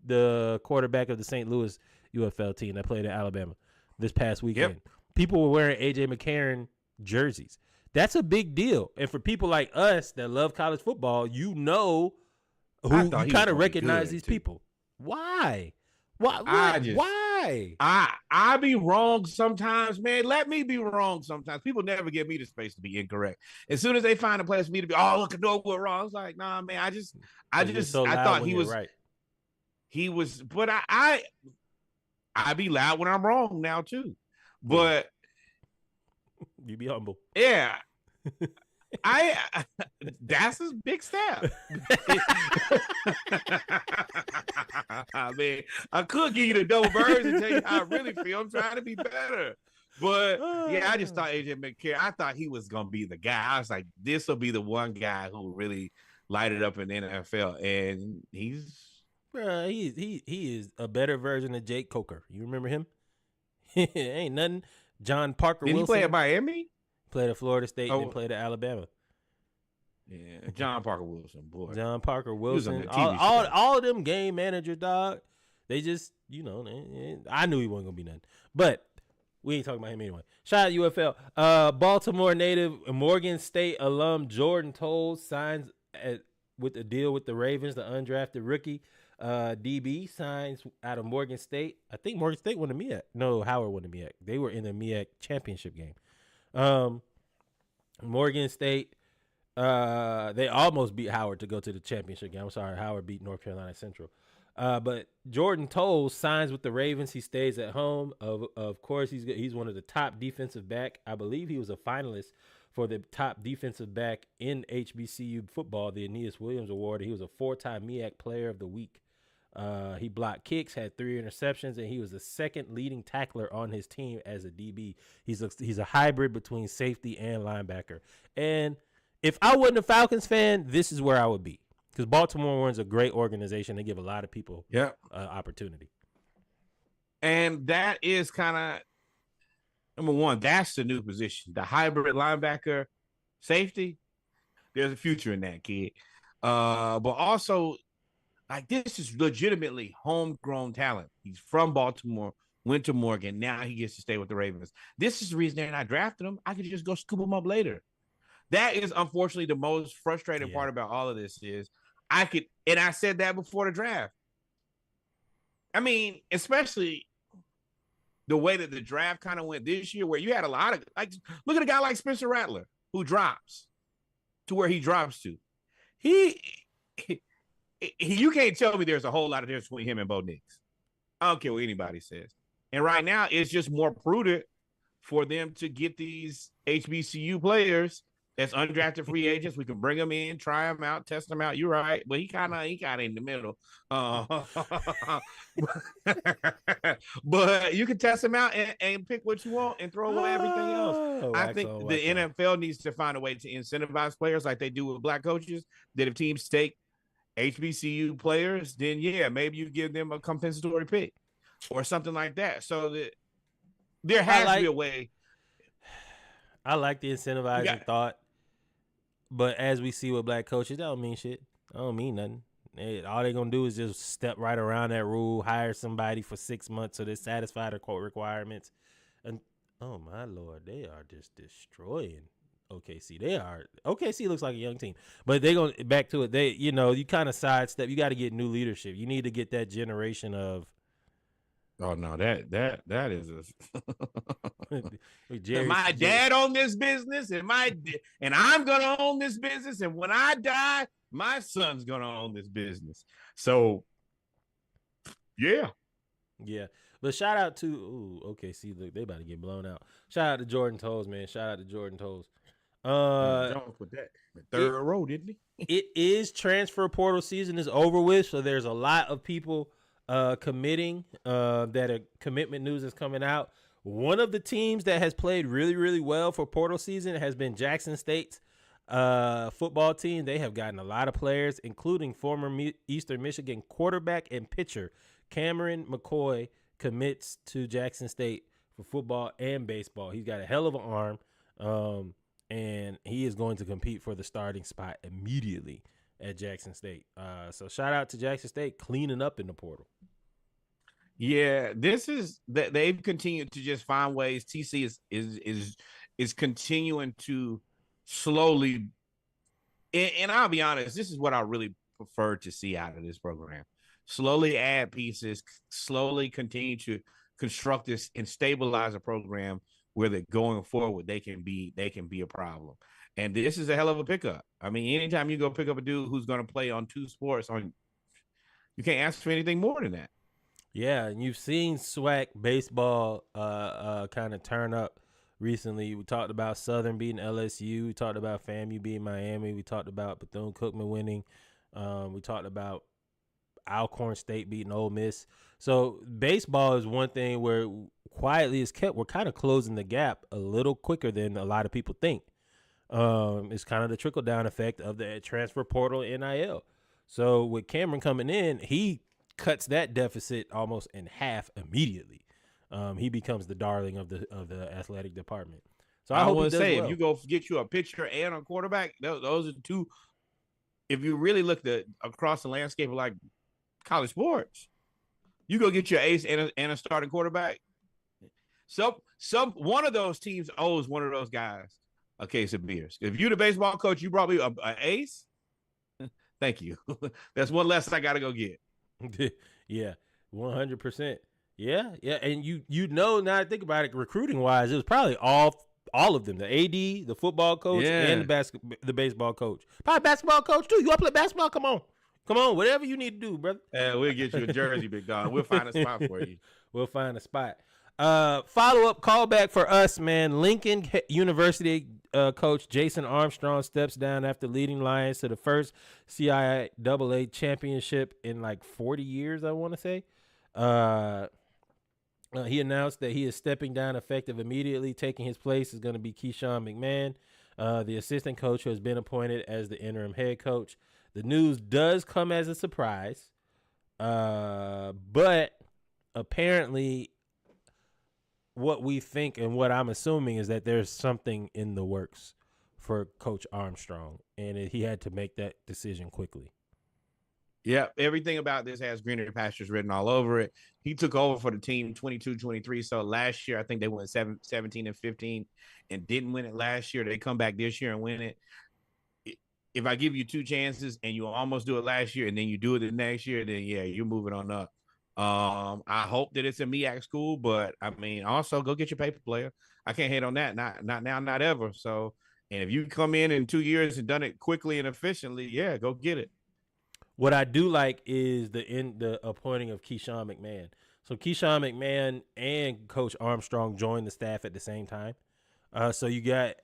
[SPEAKER 3] the quarterback of the St. Louis UFL team that played at Alabama this past weekend. Yep. People were wearing AJ McCarron jerseys. That's a big deal. And for people like us that love college football, you kind of recognize these people. Why? Why?
[SPEAKER 4] I be wrong sometimes, man. Let me be wrong sometimes. People never give me the space to be incorrect. As soon as they find a place for me to be, look, no, we're wrong. I was like, nah, man. I thought he was right. He was, but I be loud when I'm wrong now too. But
[SPEAKER 3] you be humble.
[SPEAKER 4] Yeah. That's his big step. I mean, I could give you the double birds and tell you how I really feel. I'm trying to be better. But yeah, I just thought AJ McCarron, I thought he was gonna be the guy. I was like, this will be the one guy who really lighted up in the NFL. And he
[SPEAKER 3] is a better version of Jake Coker. You remember him? Ain't nothing. John Parker
[SPEAKER 4] Did
[SPEAKER 3] Wilson.
[SPEAKER 4] He play at Miami?
[SPEAKER 3] Played at Florida State and played at Alabama.
[SPEAKER 4] Yeah, John Parker Wilson, boy.
[SPEAKER 3] John Parker Wilson. All of them game managers, dog. They just, I knew he wasn't going to be nothing. But we ain't talking about him anyway. Shout out UFL. Baltimore native Morgan State alum Jordan Toles signs with a deal with the Ravens, the undrafted rookie. DB signs out of Morgan State. I think Morgan State won the MEAC. No, Howard won the MEAC. They were in the MEAC championship game. Morgan State, they almost beat Howard to go to the championship game. I'm sorry, Howard beat North Carolina Central. But Jordan Toles signs with the Ravens. He stays at home. Of course, he's one of the top defensive back. I believe he was a finalist for the top defensive back in HBCU football, the Aeneas Williams Award. He was a 4-time MEAC Player of the Week. He blocked kicks, had 3 interceptions, and he was the second leading tackler on his team as a DB. He's a hybrid between safety and linebacker. And if I wasn't a Falcons fan, this is where I would be, because Baltimore runs a great organization. They give a lot of people opportunity.
[SPEAKER 4] And that is kind of number one. That's the new position, the hybrid linebacker safety. There's a future in that, kid. But also, like, this is legitimately homegrown talent. He's from Baltimore, went to Morgan. Now he gets to stay with the Ravens. This is the reason they're not drafting him. I could just go scoop him up later. That is unfortunately the most frustrating part about all of this is and I said that before the draft. I mean, especially the way that the draft kind of went this year, where you had a lot of, like, look at a guy like Spencer Rattler, who drops to where he drops to. You can't tell me there's a whole lot of difference between him and Bo Nix. I don't care what anybody says. And right now, it's just more prudent for them to get these HBCU players as undrafted free agents. We can bring them in, try them out, test them out. You're right, but he kind of in the middle. But you can test them out and pick what you want and throw away everything else. I think the NFL needs to find a way to incentivize players like they do with black coaches, that if teams take HBCU players, then maybe you give them a compensatory pick or something like that. So that there has to be a way.
[SPEAKER 3] I like the incentivizing thought, but as we see with black coaches, that don't mean shit. That don't mean nothing. All they're gonna do is just step right around that rule, hire somebody for 6 months so they satisfy their quote requirements, and oh my Lord, they are just destroying OKC. OKC looks like a young team, but they going back to it. You kind of sidestep. You got to get new leadership. You need to get that generation of.
[SPEAKER 4] Oh no, that is
[SPEAKER 3] a.
[SPEAKER 4] My dad owned this business, and I'm gonna own this business, and when I die, my son's gonna own this business. So, yeah.
[SPEAKER 3] But shout out to OKC. Look, they about to get blown out. Shout out to Jordan Toes, man. Shout out to Jordan Toes.
[SPEAKER 4] Jones with that third row, didn't he?
[SPEAKER 3] It is transfer portal season is over with, so there's a lot of people committing. Commitment news is coming out. One of the teams that has played really, really well for portal season has been Jackson State's football team. They have gotten a lot of players, including former Eastern Michigan quarterback and pitcher Cameron McCoy commits to Jackson State for football and baseball. He's got a hell of an arm. And he is going to compete for the starting spot immediately at Jackson State. So shout out to Jackson State cleaning up in the portal.
[SPEAKER 4] Yeah, this is that they've continued to just find ways. TC is continuing to slowly, and I'll be honest, this is what I really prefer to see out of this program. Slowly add pieces, slowly continue to construct this and stabilize a program where they're going forward, they can be a problem. And this is a hell of a pickup. I mean, anytime you go pick up a dude who's going to play on 2 sports, you can't ask for anything more than that.
[SPEAKER 3] Yeah, and you've seen SWAC baseball kind of turn up recently. We talked about Southern beating LSU. We talked about FAMU beating Miami. We talked about Bethune-Cookman winning. We talked about Alcorn State beating Ole Miss. So baseball is one thing where quietly is kept. We're kind of closing the gap a little quicker than a lot of people think. It's kind of the trickle down effect of the transfer portal NIL. So with Cameron coming in, he cuts that deficit almost in half immediately. He becomes the darling of the athletic department. So I would say
[SPEAKER 4] if you go get you a pitcher and a quarterback, those are 2. If you really look across the landscape of like college sports, you go get your ace and a starting quarterback. One of those teams owes one of those guys a case of beers. If you're the baseball coach, you brought me an ace. Thank you. That's one less I got to go get.
[SPEAKER 3] Yeah, 100%. Yeah, and you know, now I think about it, recruiting wise, it was probably all of them: the AD, the football coach, and the baseball coach. Probably basketball coach too. You want to play basketball? Come on, whatever you need to do, brother.
[SPEAKER 4] We'll get you a jersey, big dog. We'll find a spot for you.
[SPEAKER 3] We'll find a spot. Follow-up callback for us, man. Lincoln University coach Jason Armstrong steps down after leading Lions to the first CIAA championship in like 40 years, I want to say. He announced that he is stepping down effective immediately. Taking his place is going to be Keyshawn McMahon, the assistant coach who has been appointed as the interim head coach. The news does come as a surprise, but apparently what we think and what I'm assuming is that there's something in the works for Coach Armstrong, and he had to make that decision quickly.
[SPEAKER 4] Yeah, everything about this has greener pastures written all over it. He took over for the team 22-23. So last year, I think they went 17-15 and didn't win it last year. They come back this year and win it. If I give you two chances and you almost do it last year and then you do it the next year, then yeah, you're moving on up. I hope that it's a MEAC school, but I mean, also go get your paper, player. I can't hate on that. Not now, not ever. So, and if you come in 2 years and done it quickly and efficiently, yeah, go get it.
[SPEAKER 3] What I do like is the appointing of Keyshawn McMahon. So Keyshawn McMahon and Coach Armstrong joined the staff at the same time. So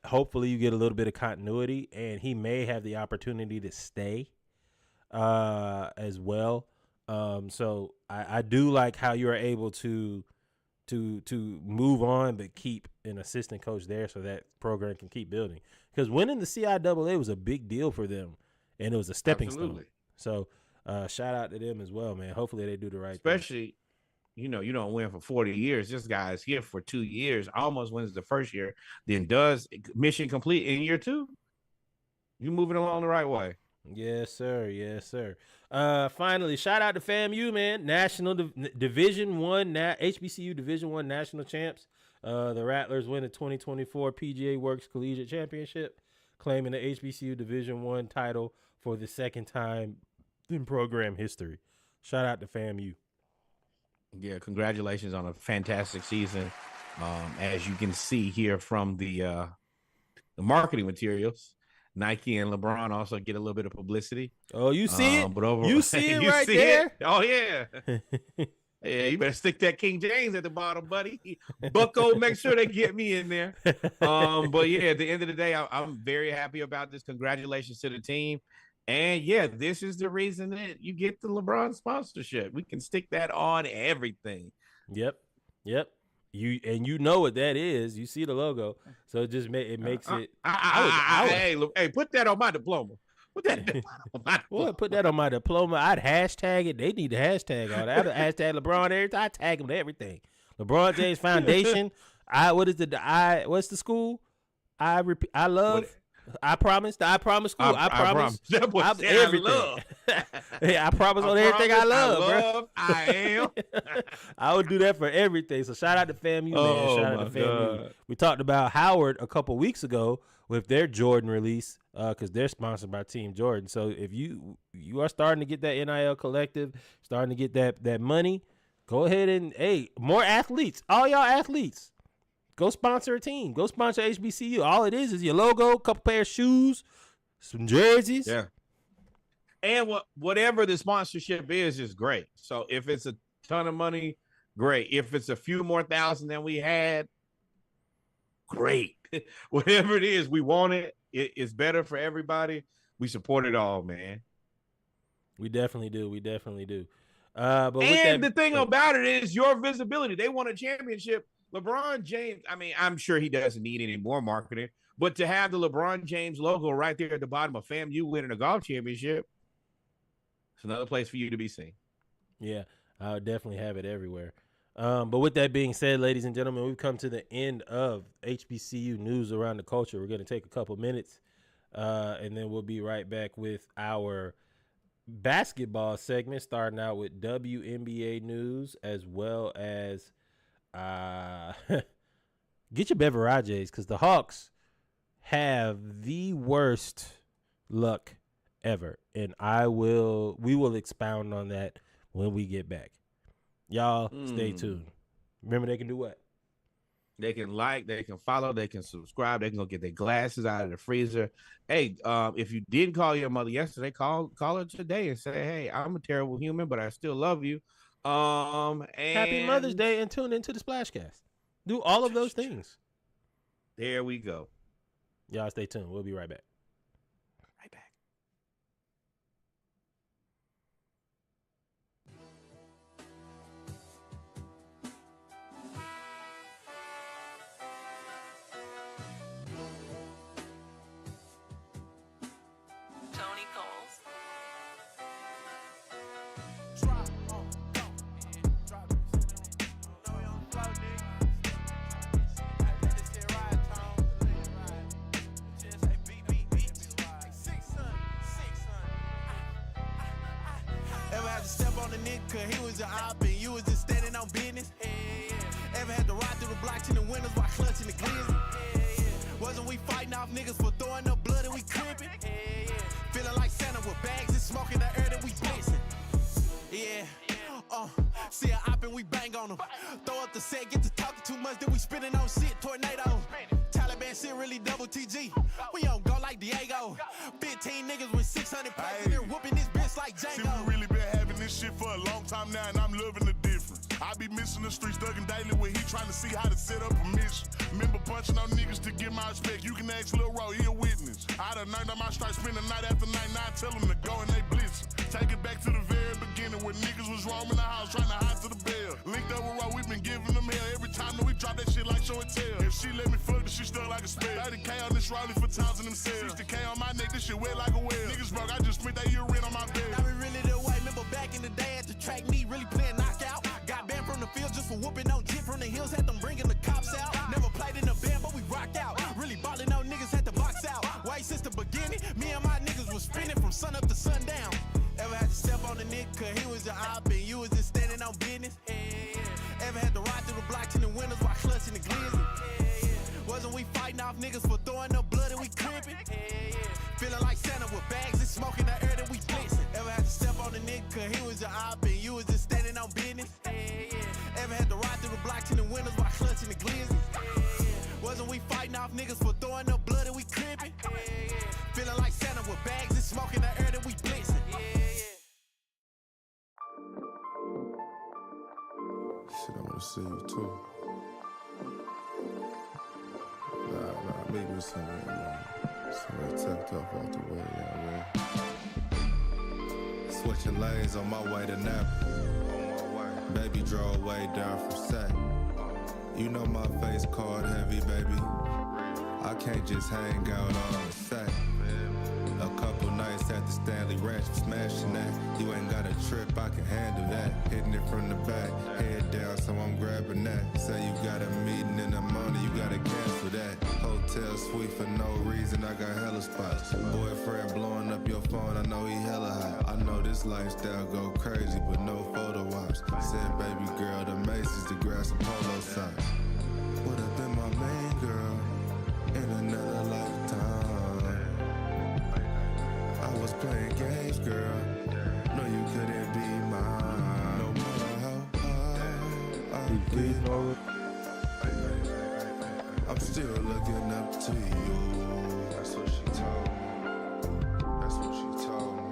[SPEAKER 3] hopefully you get a little bit of continuity, and he may have the opportunity to stay as well. So I do like how you're able to move on but keep an assistant coach there so that program can keep building. Because winning the CIAA was a big deal for them, and it was a stepping stone. So shout out to them as well, man. Hopefully they do the right thing.
[SPEAKER 4] Especially, you don't win for 40 years. This guy's here for 2 years, almost wins the first year, then does mission complete in year 2. You're moving along the right way.
[SPEAKER 3] Yes, sir. Yes, sir. Finally, shout out to FAMU, man. National Division One, HBCU Division One national champs. The Rattlers win the 2024 PGA Works Collegiate Championship, claiming the HBCU Division One title for the second time in program history. Shout out to FAMU.
[SPEAKER 4] Yeah, congratulations on a fantastic season. As you can see here from the marketing materials, Nike and LeBron also get a little bit of publicity.
[SPEAKER 3] Oh, you see it?
[SPEAKER 4] But overall,
[SPEAKER 3] you see it right there?
[SPEAKER 4] It? Oh, yeah. Yeah, you better stick that King James at the bottom, buddy. Bucko, make sure they get me in there. But, yeah, at the end of the day, I'm very happy about this. Congratulations to the team. And, yeah, this is the reason that you get the LeBron sponsorship. We can stick that on everything.
[SPEAKER 3] Yep. You know what that is. You see the logo, so it just makes it.
[SPEAKER 4] Hey, put that on my diploma. Put that on my diploma.
[SPEAKER 3] Well, put that on my diploma. I'd hashtag it. They need to hashtag all that. I'd hashtag LeBron every time. I tag him to everything. LeBron James Foundation. What's the school? I love. I promise. I promise school. I promise. Everything. Yeah, I promise on everything I love, bro.
[SPEAKER 4] I am.
[SPEAKER 3] I would do that for everything. So shout out to FAMU, man. Shout out to FAMU. God. We talked about Howard a couple weeks ago with their Jordan release because they're sponsored by Team Jordan. So if you are starting to get that NIL collective, starting to get that money, go ahead and more athletes. All y'all athletes. Go sponsor a team. Go sponsor HBCU. All it is your logo, a couple pair of shoes, some jerseys.
[SPEAKER 4] Yeah. And whatever the sponsorship is great. So if it's a ton of money, great. If it's a few more thousand than we had, great. Whatever it is, we want it. It's better for everybody. We support it all, man.
[SPEAKER 3] We definitely do. But
[SPEAKER 4] the thing about it is your visibility. They won a championship. LeBron James, I mean, I'm sure he doesn't need any more marketing, but to have the LeBron James logo right there at the bottom of FAMU winning a golf championship, it's another place for you to be seen.
[SPEAKER 3] Yeah, I would definitely have it everywhere. But with that being said, ladies and gentlemen, we've come to the end of HBCU news around the culture. We're going to take a couple minutes, and then we'll be right back with our basketball segment, starting out with WNBA news as well as get your beverages because the Hawks have the worst luck ever, and we will expound on that when we get back. Y'all stay tuned. Remember, they can do what?
[SPEAKER 4] They can like, they can follow, they can subscribe, they can go get their glasses out of the freezer. Hey, if you didn't call your mother yesterday, call her today and say, hey, I'm a terrible human, but I still love you.
[SPEAKER 3] And Happy Mother's Day, and tune into the Splashcast. Do all of those things.
[SPEAKER 4] There we go.
[SPEAKER 3] Y'all stay tuned. We'll be right back.
[SPEAKER 4] Right back.
[SPEAKER 6] Tony Coles.
[SPEAKER 7] Ever had to step on a nigga cause he was your op and you was just standing on business? Ever had to ride through the blocks in the windows while clutching the glizzy? Wasn't we fighting off niggas for throwing up blood and we crippin'? Feeling like Santa with bags and smoke in the air that we blitzing. Yeah. See a op and we bang on them. Throw up the set, get to talking too much, then we spinning on shit, tornadoes. Taliban shit really double TG. We don't go like Diego. 15 niggas with 600 pounds and they're whooping this bitch like
[SPEAKER 8] See,
[SPEAKER 7] Django.
[SPEAKER 8] we really been having this shit for a long time now, and I'm loving the difference. I be missing the streets, thugging daily with he trying to see how to set up a mission. Remember punching on niggas to get my respect. You can ask Lil Ro, he a witness. I done earned on my stripes, spend the night after night. Now I tell them to go and they blitzing. Take it back to the very beginning when niggas was roaming the house trying to hide to the bell. Linked up with Ro, we been giving them hell every time that we drop that shit like show and tell. If she let me fuck, then she stuck like a spell. 30K on this Raleigh for times in themselves. 60K on my neck, this shit wet like a well. Niggas broke, I just spent that year rent on my bed.
[SPEAKER 7] Now we really the way. Remember back in the day at the track meet, really playing knockout. Got banned from the field just for whooping on jit from the hills. Had them bringing the cops out. Never played in a band, but we rocked out. Really ballin' on niggas, had to box out. Way since the beginning, me and my niggas was spinning from sun up to sundown. Ever had to step on a nigga cause he was your op and you was just standing on business? Ever had to ride through the blocks in the windows while clutching the glizzy? Wasn't we fighting off niggas for throwing up blood and we crippin'? Feeling like Santa with bags and smoke in the air that we blitzing. Ever had to step on a nigga cause he was your op and you was just standing on business? Ever had to ride through the blocks in the windows while clutching the glizzy? Wasn't we fighting off niggas for throwing up blood and we crippin'? Feeling like Santa with bags and smoke in the air that we blitzing.
[SPEAKER 9] Shit, I wanna see you too. Nah, maybe somebody tucked off out the way, yeah, man. Switching lanes on my way to Napa. Baby drove way down from Sac. You know my face card heavy, baby. I can't just hang out on the sack. A couple nights at the Stanley Ranch, smashing that. You ain't got a trip, I can handle that. Hitting it from the back, head down, so I'm grabbing that. Say you got a meeting in the morning, you gotta cancel that. Hotel suite for no reason, I got hella spots. Boyfriend blowing up your phone, I know he hella hot. I know this lifestyle go crazy, but no photo ops. Send baby girl to Macy's to grab some polo socks. Would have been my main girl in another lifetime. I was playing games, girl. No, you couldn't be mine. No matter how hard I get, I'm still looking up to you. That's what she told me. That's what she told me.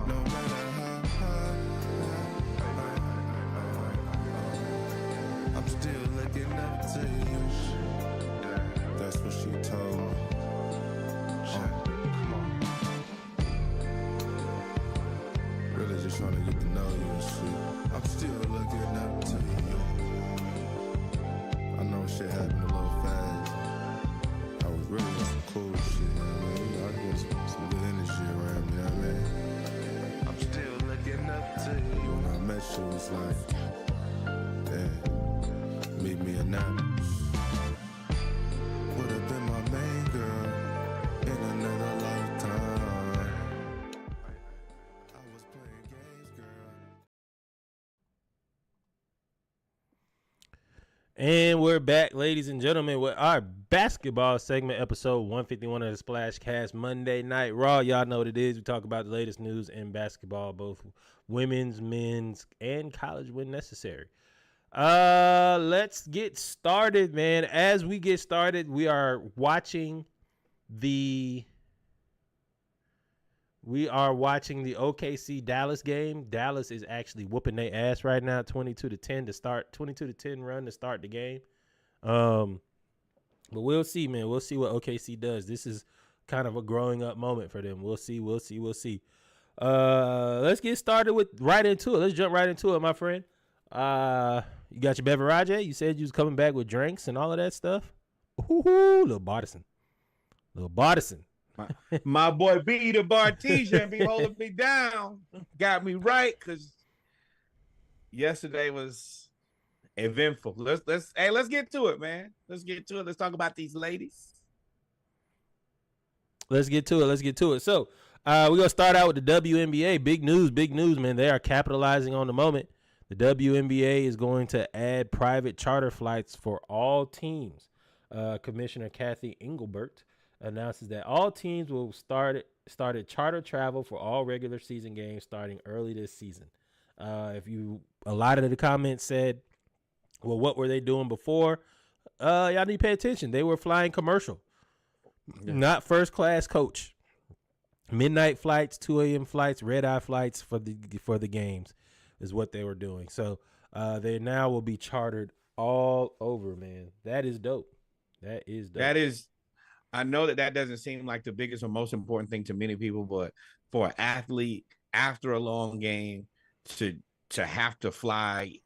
[SPEAKER 9] No matter how high, I'm still looking up to you. That's what she told me. Really just trying to get to know you and shit. I'm still looking up to you. I know shit happened a little fast. I was really on some cool shit, you know what I mean? I got some good energy around me, you know what I mean? I'm still looking up to you. When I met you, it was like, damn, meet me in Napa. Would have been my main girl in another lifetime. I was playing games, girl.
[SPEAKER 3] And we're back, ladies and gentlemen, with our basketball segment, episode 151 of the Splash Cast Monday Night Raw. Y'all know what it is. We talk about the latest news in basketball, both women's, men's, and college when necessary. Let's get started, man. As we get started, we are watching the OKC Dallas game. Dallas is actually whooping their ass right now, 22-10 to start, 22-10 run to start the game. But we'll see, man. We'll see what OKC does. This is kind of a growing up moment for them. We'll see. Let's get started with right into it. Let's jump right into it, my friend. You got your beverage? You said you was coming back with drinks and all of that stuff. Ooh, little Bartison.
[SPEAKER 4] My boy B, the Bartesian, be holding me down. Got me right, because yesterday was eventful. Let's get to it, man. Let's get to it. Let's talk about these ladies.
[SPEAKER 3] Let's get to it. So we're going to start out with the WNBA. Big news, man. They are capitalizing on the moment. The WNBA is going to add private charter flights for all teams. Commissioner Kathy Engelbert announces that all teams will started charter travel for all regular season games starting early this season. A lot of the comments said, well, what were they doing before? Y'all need to pay attention. They were flying commercial, not first class coach. Midnight flights, 2 a.m. flights, red eye flights for the games is what they were doing. So they now will be chartered all over, man. That is dope.
[SPEAKER 4] I know that doesn't seem like the biggest or most important thing to many people, but for an athlete after a long game to have to fly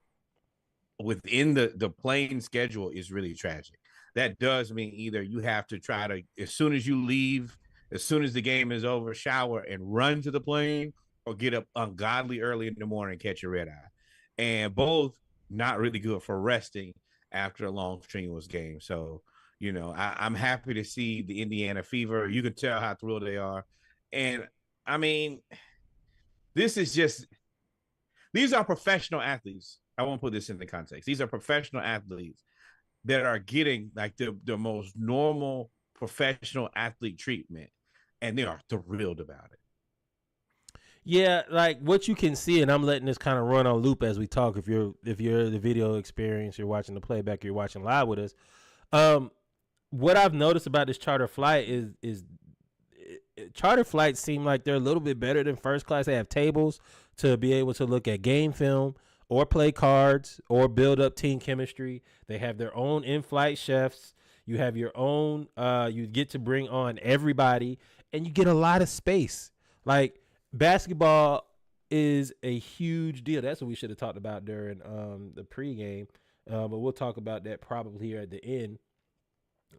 [SPEAKER 4] within the plane schedule is really tragic. That does mean either you have to try to, as soon as you leave, as soon as the game is over, shower and run to the plane, or get up ungodly early in the morning and catch a red eye. And both not really good for resting after a long strenuous game. So, I'm happy to see the Indiana Fever. You can tell how thrilled they are. And I mean, these are professional athletes. I won't put this in the context. These are professional athletes that are getting like the most normal professional athlete treatment, and they are thrilled about it.
[SPEAKER 3] Yeah, like what you can see, and I'm letting this kind of run on loop as we talk. If you're the video experience, you're watching the playback, you're watching live with us. What I've noticed about this charter flight is charter flights seem like they're a little bit better than first class. They have tables to be able to look at game film or play cards or build up team chemistry. They have their own in-flight chefs. You have your own, you get to bring on everybody, and you get a lot of space. Like, basketball is a huge deal. That's what we should have talked about during the pregame, but we'll talk about that probably here at the end.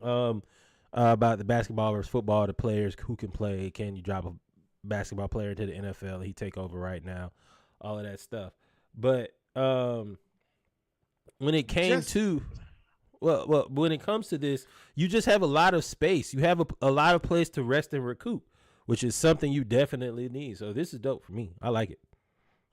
[SPEAKER 3] About the basketball versus football, the players who can play. Can you drop a basketball player into the NFL? He take over right now, all of that stuff. But when it came to when it comes to this, you just have a lot of space. You have a lot of place to rest and recoup, which is something you definitely need. So this is dope for me. I like it.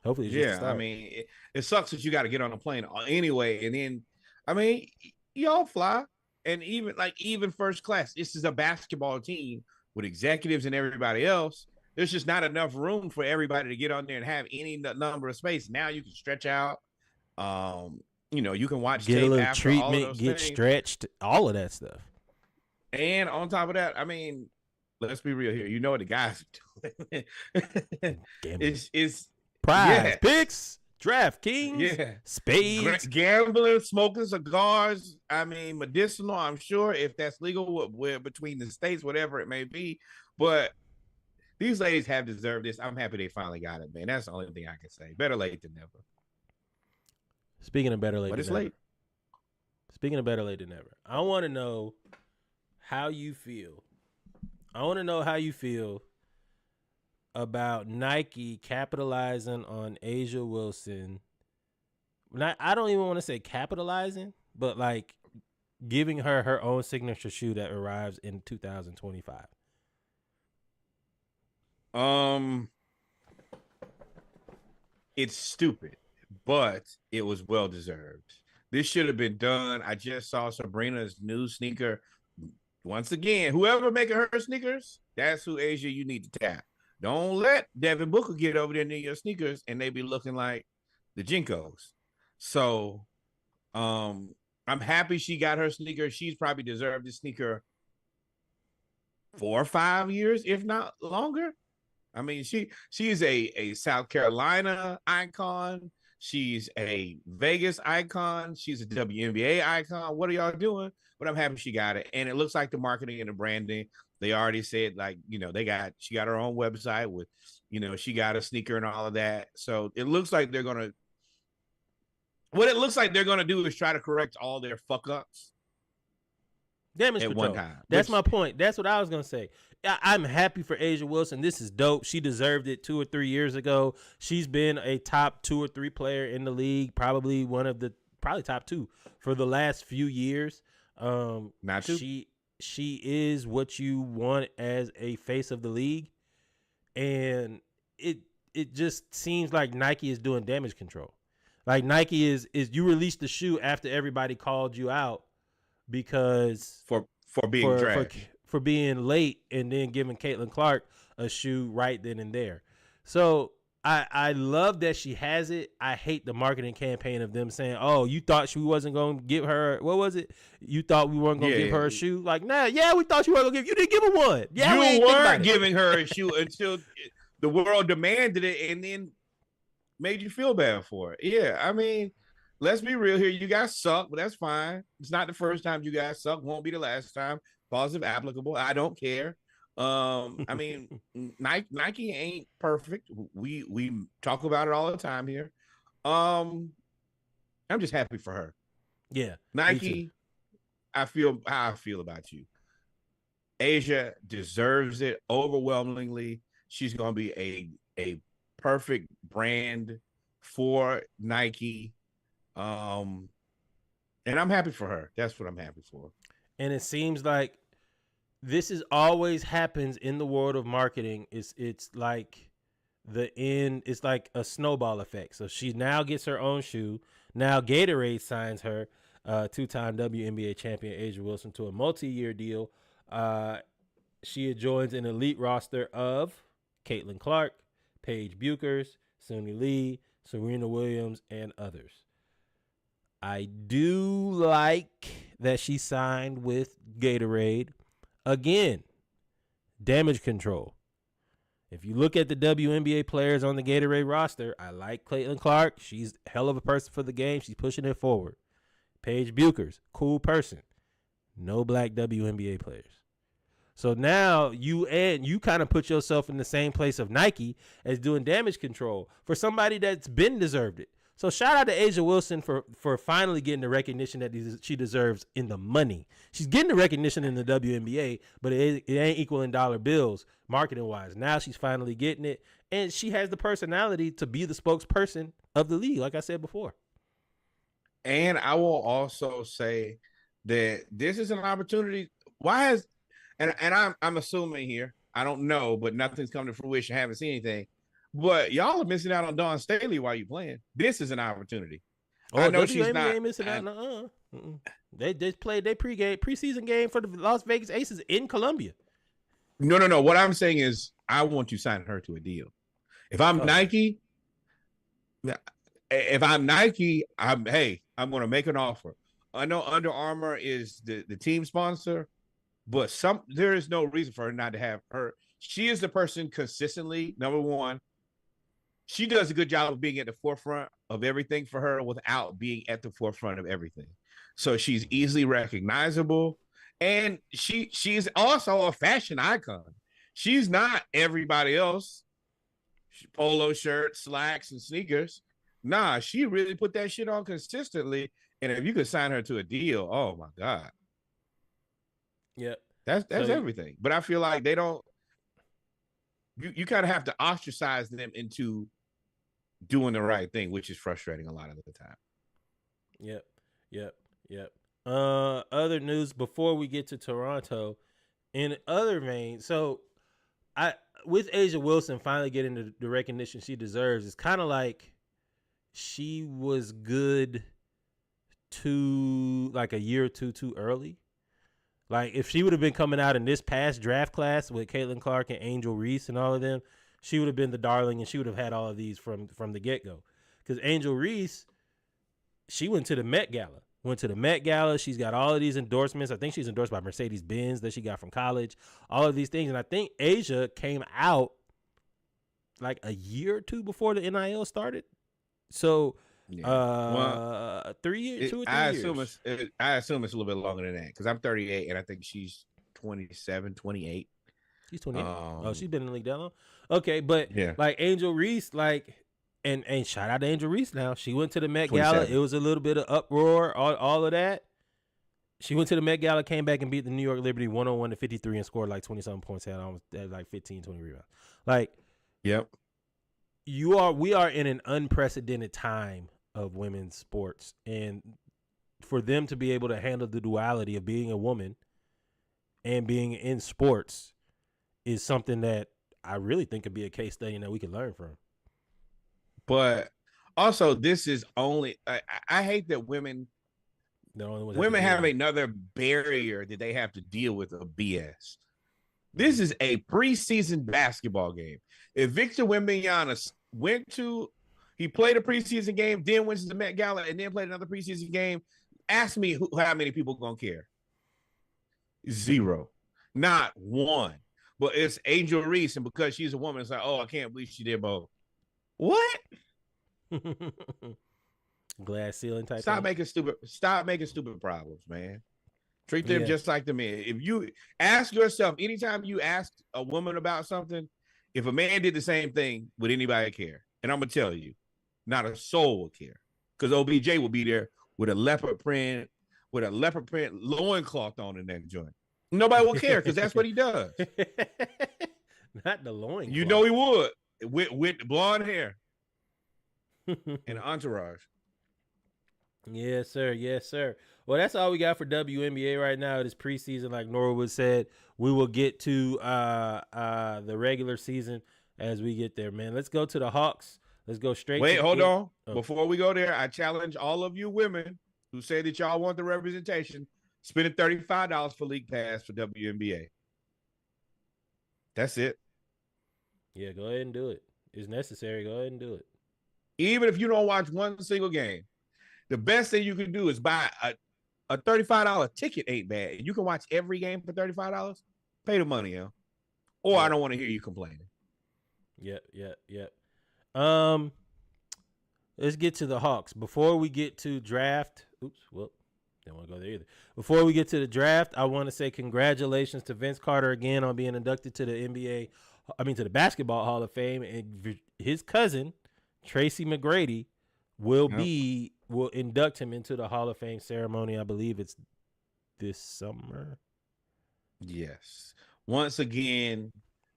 [SPEAKER 3] Hopefully, it's just a start.
[SPEAKER 4] I mean, it sucks that you got to get on a plane anyway, and then, I mean, y'all fly, and even first class. This is a basketball team with executives and everybody else. There's just not enough room for everybody to get on there and have any number of space. Now you can stretch out. You can watch,
[SPEAKER 3] get
[SPEAKER 4] tape
[SPEAKER 3] a little
[SPEAKER 4] after
[SPEAKER 3] treatment,
[SPEAKER 4] all of
[SPEAKER 3] get
[SPEAKER 4] things.
[SPEAKER 3] stretched, all of that stuff.
[SPEAKER 4] And on top of that, I mean, let's be real here. You know what the guys are doing? It's
[SPEAKER 3] prize picks, DraftKings, spades,
[SPEAKER 4] gambling, smoking cigars. I mean, medicinal. I'm sure if that's legal, between the states, whatever it may be. But these ladies have deserved this. I'm happy they finally got it, man. That's the only thing I can say. Better late than never.
[SPEAKER 3] Speaking of better late,
[SPEAKER 4] but it's
[SPEAKER 3] than never.
[SPEAKER 4] late.
[SPEAKER 3] Speaking of better late than never, I want to know how you feel. About Nike capitalizing on Asia Wilson. I don't even want to say capitalizing, but like giving her own signature shoe that arrives in 2025.
[SPEAKER 4] It's stupid, but it was well deserved. This should have been done. I just saw Sabrina's new sneaker. Once again, whoever making her sneakers, that's who Asia you need to tap. Don't let Devin Booker get over there near your sneakers and they be looking like the Jinkos. So I'm happy she got her sneaker. She's probably deserved this sneaker 4 or 5 years, if not longer. I mean, she is a South Carolina icon. She's a Vegas icon. She's a WNBA icon. What are y'all doing? But I'm happy she got it. And it looks like the marketing and the branding, they already said, like, she got her own website with, she got a sneaker and all of that. So it looks like they're going to do is try to correct all their fuck ups.
[SPEAKER 3] Damage
[SPEAKER 4] at
[SPEAKER 3] control.
[SPEAKER 4] one time.
[SPEAKER 3] That's my point. That's what I was gonna say. I'm happy for A'ja Wilson. This is dope. She deserved it 2 or 3 years ago. She's been a top 2 or 3 player in the league, probably top 2 for the last few years.
[SPEAKER 4] Not two.
[SPEAKER 3] She is what you want as a face of the league, and it just seems like Nike is doing damage control. Like Nike is you released the shoe after everybody called you out because
[SPEAKER 4] for being trash.
[SPEAKER 3] For being late, and then giving Caitlin Clark a shoe right then and there. So I love that she has it. I hate the marketing campaign of them saying, "Oh, you thought she wasn't going to give her, what was it? You thought we weren't going to give her a shoe?" Like, nah, yeah, we thought you weren't going to give. You didn't give her one. Yeah,
[SPEAKER 4] you weren't giving her a shoe until the world demanded it, and then made you feel bad for it. Yeah, I mean, let's be real here. You guys suck, but that's fine. It's not the first time you guys suck. Won't be the last time. Positive applicable. I don't care. I mean, Nike ain't perfect. We talk about it all the time here. I'm just happy for her.
[SPEAKER 3] Yeah,
[SPEAKER 4] Nike. I feel how I feel about you. A'ja deserves it overwhelmingly. She's gonna be a perfect brand for Nike. And I'm happy for her. That's what I'm happy for.
[SPEAKER 3] And it seems like this is always happens in the world of marketing. It's like the end. It's like a snowball effect. So she now gets her own shoe. Now Gatorade signs her, 2-time WNBA champion A'ja Wilson, to a multi-year deal. She joins an elite roster of Caitlin Clark, Paige Buchers, Suni Lee, Serena Williams, and others. I do like that she signed with Gatorade. Again, damage control. If you look at the WNBA players on the Gatorade roster, I like Caitlin Clark. She's a hell of a person for the game. She's pushing it forward. Paige Buchers, cool person. No black WNBA players. So now you kind of put yourself in the same place of Nike as doing damage control for somebody that's been deserved it. So shout out to A'ja Wilson for finally getting the recognition that she deserves in the money. She's getting the recognition in the WNBA, but it ain't equaling dollar bills marketing wise. Now she's finally getting it, and she has the personality to be the spokesperson of the league, like I said before.
[SPEAKER 4] And I will also say that this is an opportunity. I'm assuming here, I don't know, but nothing's come to fruition. I haven't seen anything. But y'all are missing out on Dawn Staley while you playing. This is an opportunity. I know she's not
[SPEAKER 3] missing out. They played their preseason game for the Las Vegas Aces in Colombia.
[SPEAKER 4] No. What I'm saying is, I want you to sign her to a deal. If I'm Nike, I'm going to make an offer. I know Under Armour is the team sponsor, but there is no reason for her not to have her. She is the person consistently, number one. She does a good job of being at the forefront of everything for her without being at the forefront of everything. So she's easily recognizable. And she's also a fashion icon. She's not everybody else. Polo shirts, slacks, and sneakers. Nah, she really put that shit on consistently. And if you could sign her to a deal, oh my God.
[SPEAKER 3] Yep.
[SPEAKER 4] That's everything. But I feel like they don't. You kind of have to ostracize them into doing the right thing, which is frustrating a lot of the time.
[SPEAKER 3] Yep. Other news before we get to Toronto, in other veins, so with A'ja Wilson finally getting the recognition she deserves, it's kind of like she was good like a year or two too early. Like, if she would have been coming out in this past draft class with Caitlin Clark and Angel Reese and all of them, she would have been the darling, and she would have had all of these from the get-go. Because Angel Reese, she went to the Met Gala. She's got all of these endorsements. I think she's endorsed by Mercedes-Benz that she got from college. All of these things. And I think A'ja came out like a year or two before the NIL started. So
[SPEAKER 4] Yeah.
[SPEAKER 3] 3 years, 2 or 3
[SPEAKER 4] I
[SPEAKER 3] years.
[SPEAKER 4] I assume it's a little bit longer than that because I'm 38 and I think she's 27, 28.
[SPEAKER 3] She's 28. She's been in the league that long. Okay, but
[SPEAKER 4] Yeah.
[SPEAKER 3] like Angel Reese, like, and shout out to Angel Reese now. She went to the Met
[SPEAKER 4] 27.
[SPEAKER 3] Gala. It was a little bit of uproar, all of that. She went to the Met Gala, came back and beat the New York Liberty 101-53 and scored like 20-something points, had like 15, 20 rebounds. Like,
[SPEAKER 4] Yep.
[SPEAKER 3] we are in an unprecedented time of women's sports, and for them to be able to handle the duality of being a woman and being in sports is something that I really think could be a case study and that we can learn from.
[SPEAKER 4] But also, this is only I hate that women have another barrier that they have to deal with of BS. This is a preseason basketball game. If Victor Wembanyama he played a preseason game, then went to the Met Gala, and then played another preseason game, ask me how many people gonna care. 0, not one. But it's Angel Reese, and because she's a woman, it's like, oh, I can't believe she did both. What?
[SPEAKER 3] Glass ceiling type.
[SPEAKER 4] Stop making stupid problems, man. Treat them just like the men. If you ask yourself, anytime you ask a woman about something, if a man did the same thing, would anybody care? And I'm gonna tell you, not a soul will care, because OBJ will be there with a leopard print loincloth on in that joint. Nobody will care because that's what he does.
[SPEAKER 3] Not the loincloth.
[SPEAKER 4] You know he would with blonde hair and entourage.
[SPEAKER 3] Yes, sir. Yes, sir. Well, that's all we got for WNBA right now. It is preseason, like Norwood said. We will get to the regular season as we get there, man. Let's go to the Hawks. Let's go straight.
[SPEAKER 4] Wait, hold on.
[SPEAKER 3] Oh.
[SPEAKER 4] Before we go there, I challenge all of you women who say that y'all want the representation, spending $35 for League Pass for WNBA. That's it.
[SPEAKER 3] Yeah, go ahead and do it. It's necessary. Go ahead and do it.
[SPEAKER 4] Even if you don't watch one single game, the best thing you can do is buy a $35 ticket. Ain't bad. You can watch every game for $35. Pay the money, yo. Or I don't want to hear you complaining.
[SPEAKER 3] Yep. Let's get to the Hawks. Before we get to draft, don't want to go there either. Before we get to the draft, I want to say congratulations to Vince Carter again on being inducted to the to the Basketball Hall of Fame, and his cousin, Tracy McGrady, will induct him into the Hall of Fame ceremony. I believe it's this summer.
[SPEAKER 4] Yes. Once again,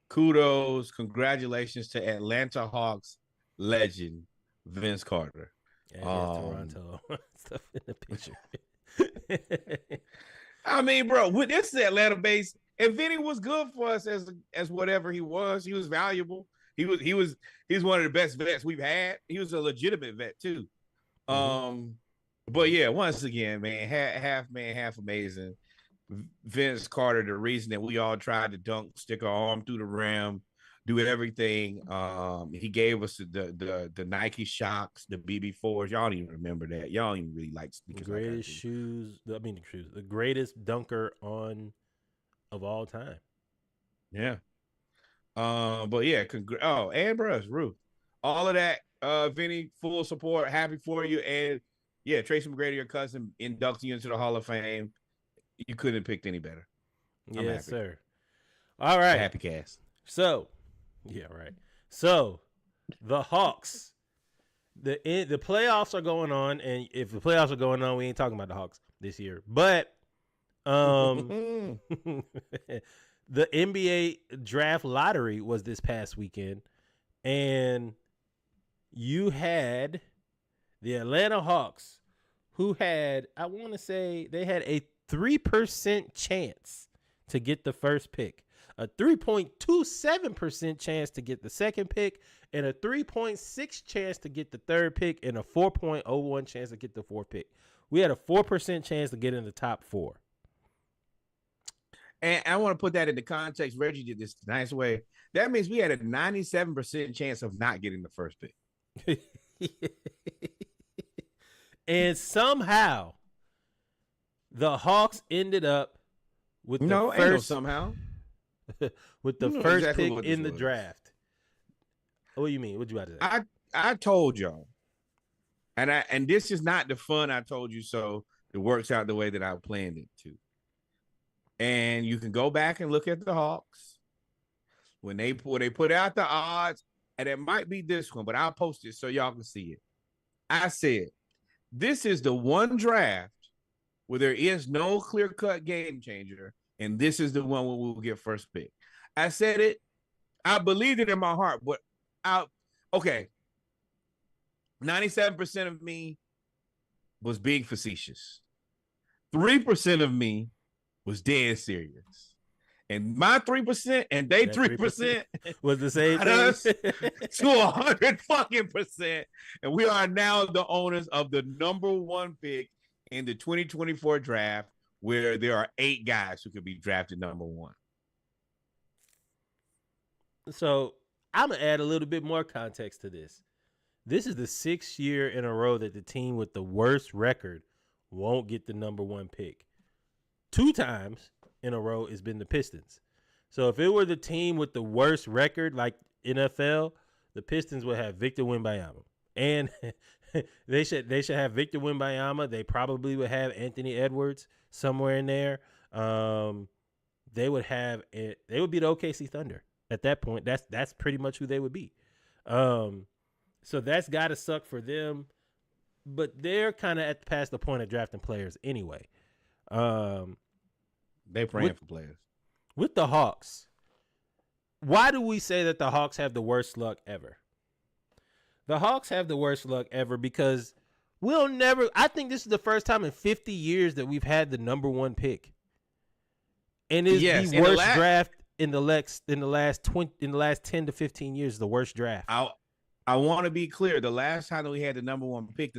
[SPEAKER 4] kudos, congratulations to Atlanta Hawks legend Vince Carter.
[SPEAKER 3] Yeah, Toronto stuff in the picture.
[SPEAKER 4] I mean, bro, this is Atlanta base, and Vinny was good for us as whatever he was. He was valuable. He's one of the best vets we've had. He was a legitimate vet too. But yeah, once again, man, half man, half amazing. Vince Carter, the reason that we all tried to dunk, stick our arm through the rim, do everything. He gave us the Nike Shocks, the BB4s. Y'all don't even remember that. Y'all don't even really like sneakers.
[SPEAKER 3] The greatest dunker of all time.
[SPEAKER 4] Yeah. But yeah, and bruh, Ruth. All of that, Vinny, full support, happy for you. And yeah, Tracy McGrady, your cousin, inducts you into the Hall of Fame. You couldn't have picked any better.
[SPEAKER 3] Yes, sir. All right.
[SPEAKER 4] Happy cast.
[SPEAKER 3] So, yeah, right. So, the Hawks, the playoffs are going on, and if the playoffs are going on, we ain't talking about the Hawks this year. But the NBA draft lottery was this past weekend, and you had the Atlanta Hawks, who had, I want to say, they had a 3% chance to get the first pick, a 3.27% chance to get the second pick, and a 3.6 chance to get the third pick, and a 4.01 chance to get the fourth pick. We had a 4% chance to get in the top 4.
[SPEAKER 4] And I want to put that into context. Reggie did this the nice way. That means we had a 97% chance of not getting the first pick.
[SPEAKER 3] And somehow the Hawks ended up with the first
[SPEAKER 4] somehow
[SPEAKER 3] with the first pick in the draft. What do you mean? What you about to say?
[SPEAKER 4] I told y'all And this is not the fun I told you so. It works out the way that I planned it to. And you can go back and look at the Hawks when they put out the odds, and it might be this one, but I'll post it so y'all can see it. I said, this is the one draft where there is no clear-cut game changer, and this is the one where we'll get first pick. I said it. I believed it in my heart, but okay. 97% of me was being facetious. 3% of me was dead serious. And my 3% and they 3%
[SPEAKER 3] was the same
[SPEAKER 4] us
[SPEAKER 3] thing.
[SPEAKER 4] to 100 fucking percent. And we are now the owners of the number one pick in the 2024 draft, where there are 8 guys who could be drafted number one.
[SPEAKER 3] So I'm going to add a little bit more context to this. This is the 6th year in a row that the team with the worst record won't get the number one pick. 2 times in a row has been the Pistons. So if it were the team with the worst record, like NFL, the Pistons would have Victor Wembanyama. And they should have Victor Wembanyama. They probably would have Anthony Edwards somewhere in there. They would be the OKC Thunder at that point. That's pretty much who they would be. So that's got to suck for them. But they're kind of past the point of drafting players anyway.
[SPEAKER 4] They praying for players.
[SPEAKER 3] With the Hawks, why do we say that the Hawks have the worst luck ever? The Hawks have the worst luck ever because I think this is the first time in 50 years that we've had the number one pick. And it's the worst draft in the last 10 to 15 years, the worst draft.
[SPEAKER 4] I want to be clear. The last time that we had the number one pick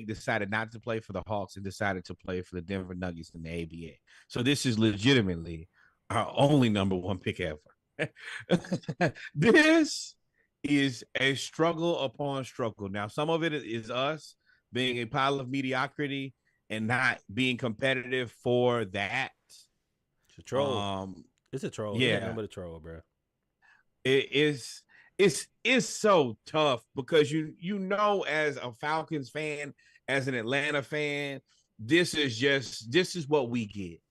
[SPEAKER 4] decided not to play for the Hawks and decided to play for the Denver Nuggets in the ABA. So this is legitimately our only number one pick ever. This is a struggle upon struggle. Now, some of it is us being a pile of mediocrity and not being competitive for that.
[SPEAKER 3] It's a troll. It's a troll.
[SPEAKER 4] Yeah.
[SPEAKER 3] Nothing but a troll, bro.
[SPEAKER 4] It is. It's so tough because you know, as a Falcons fan, as an Atlanta fan, this is what we get.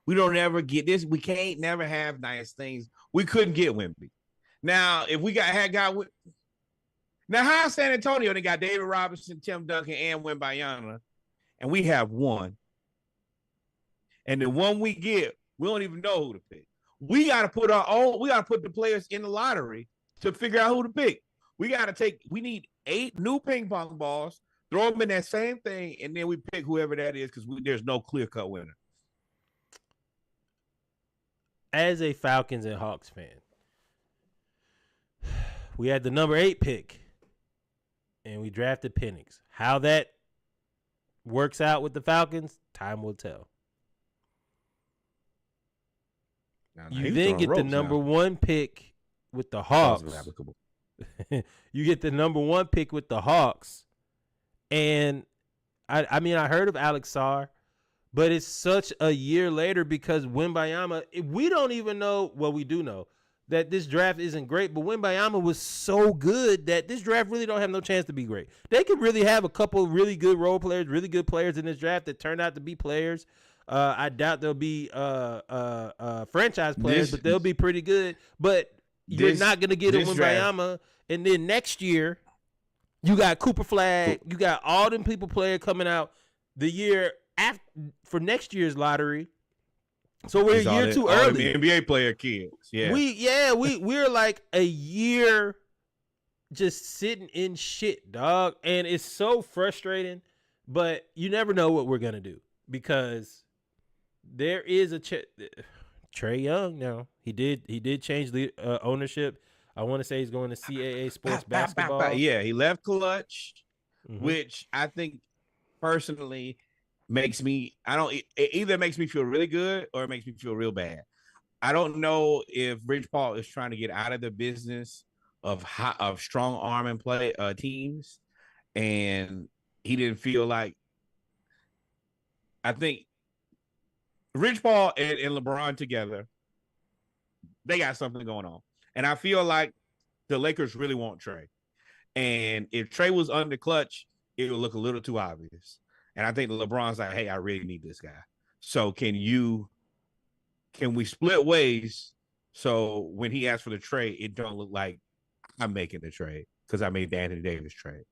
[SPEAKER 4] We don't ever get this. We can't never have nice things. We couldn't get Wemby. Now, if we had got now, how San Antonio, they got David Robinson, Tim Duncan, and Wembanyama, and we have one. And the one we get, we don't even know who to pick. We got to put the players in the lottery to figure out who to pick. We need 8 new ping pong balls, throw them in that same thing, and then we pick whoever that is because there's no clear-cut winner.
[SPEAKER 3] As a Falcons and Hawks fan, we had the number 8 pick, and we drafted Penix. How that works out with the Falcons, time will tell. You then get the number 1 pick with the Hawks. You get the number 1 pick with the Hawks. And I mean, I heard of Alex Sarr, but it's such a year later because Wembanyama, we don't even know, well, we do know that this draft isn't great, but Wembanyama was so good that this draft really don't have no chance to be great. They could really have a couple really good role players, really good players in this draft that turn out to be players. I doubt they'll be franchise players, but they'll be pretty good. But you're not going to get a Wembanyama. And then next year, you got Cooper Flag. You got all them people player coming out the year after for next year's lottery. So we're a year too early.
[SPEAKER 4] NBA player kids. Yeah.
[SPEAKER 3] We're like a year just sitting in shit, dog. And it's so frustrating, but you never know what we're going to do because there is a Trae Young now. He did change the ownership. I want to say he's going to CAA Sports Basketball.
[SPEAKER 4] Yeah, he left Clutch, which I think personally makes me it either makes me feel really good or it makes me feel real bad. I don't know if Rich Paul is trying to get out of the business of strong arm and play teams, and he didn't feel like. I think Rich Paul and LeBron together, they got something going on. And I feel like the Lakers really want Trae. And if Trae was under Clutch, it will look a little too obvious. And I think LeBron's like, hey, I really need this guy. So can we split ways so when he asks for the trade, it don't look like I'm making the trade because I made the Anthony Davis trade.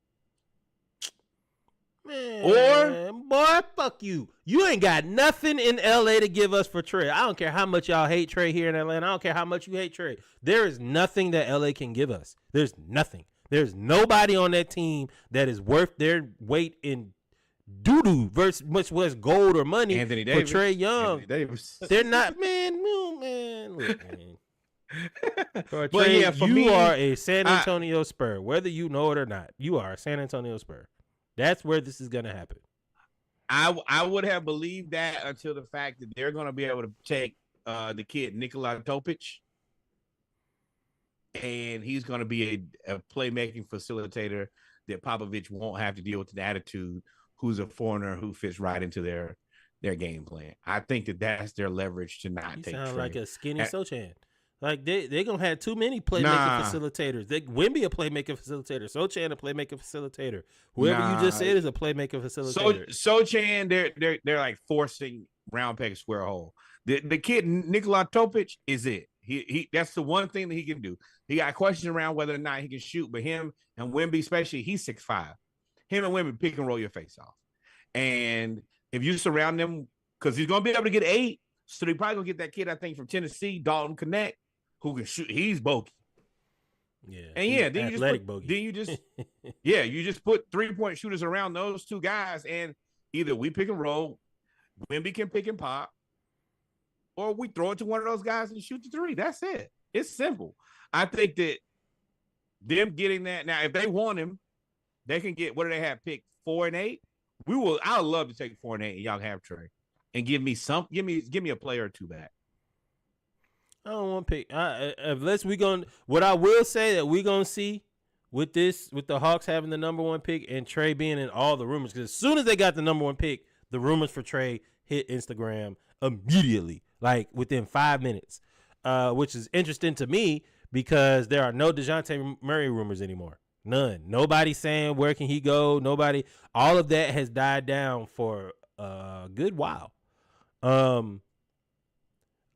[SPEAKER 3] Man, boy, fuck you. You ain't got nothing in LA to give us for Trey. I don't care how much y'all hate Trey here in Atlanta. I don't care how much you hate Trey. There is nothing that LA can give us. There's nothing. There's nobody on that team that is worth their weight in doo-doo versus much less gold or money
[SPEAKER 4] Anthony Davis.
[SPEAKER 3] for Trey Young.
[SPEAKER 4] Anthony Davis.
[SPEAKER 3] They're not, man. Look, man. For
[SPEAKER 4] But
[SPEAKER 3] Trey,
[SPEAKER 4] yeah, for
[SPEAKER 3] you
[SPEAKER 4] me,
[SPEAKER 3] are a San Antonio Spur, whether you know it or not. You are a San Antonio Spur. That's where this is going to happen.
[SPEAKER 4] I would have believed that until the fact that they're going to be able to take the kid Nikola Topic, and he's going to be a playmaking facilitator that Popovich won't have to deal with the attitude, who's a foreigner who fits right into their game plan. I think that's their leverage to not take
[SPEAKER 3] sound
[SPEAKER 4] Trey.
[SPEAKER 3] like a skinny Sochan. Like they're going to have too many playmaking facilitators. Wemby a playmaker facilitator. Sochan a playmaker facilitator. Whoever you just said is a playmaker facilitator.
[SPEAKER 4] Sochan, they're like forcing round peg square hole. The kid Nikola Topic is it. He that's the one thing that he can do. He got questions around whether or not he can shoot, but him and Wemby, especially, he's 6'5". Him and Wemby pick and roll your face off. And if you surround them, because he's gonna be able to get 8, so they probably gonna get that kid, I think, from Tennessee, Dalton Connect, who can shoot. He's bulky.
[SPEAKER 3] Yeah.
[SPEAKER 4] And then you just put 3-point shooters around those two guys, and either we pick and roll, Wemby can pick and pop, or we throw it to one of those guys and shoot the 3. That's it. It's simple. I think that them getting that now, if they want him, they can get, what do they have, pick 4 and 8? I would love to take 4 and 8 and y'all have Trey and give me a player or two back.
[SPEAKER 3] I don't want to pick. Unless what I will say that we're going to see with the Hawks having the number 1 pick and Trey being in all the rumors, because as soon as they got the number 1 pick, the rumors for Trey hit Instagram immediately, like within 5 minutes, which is interesting to me because there are no DeJounte Murray rumors anymore. None. Nobody saying where can he go. Nobody. All of that has died down for a good while.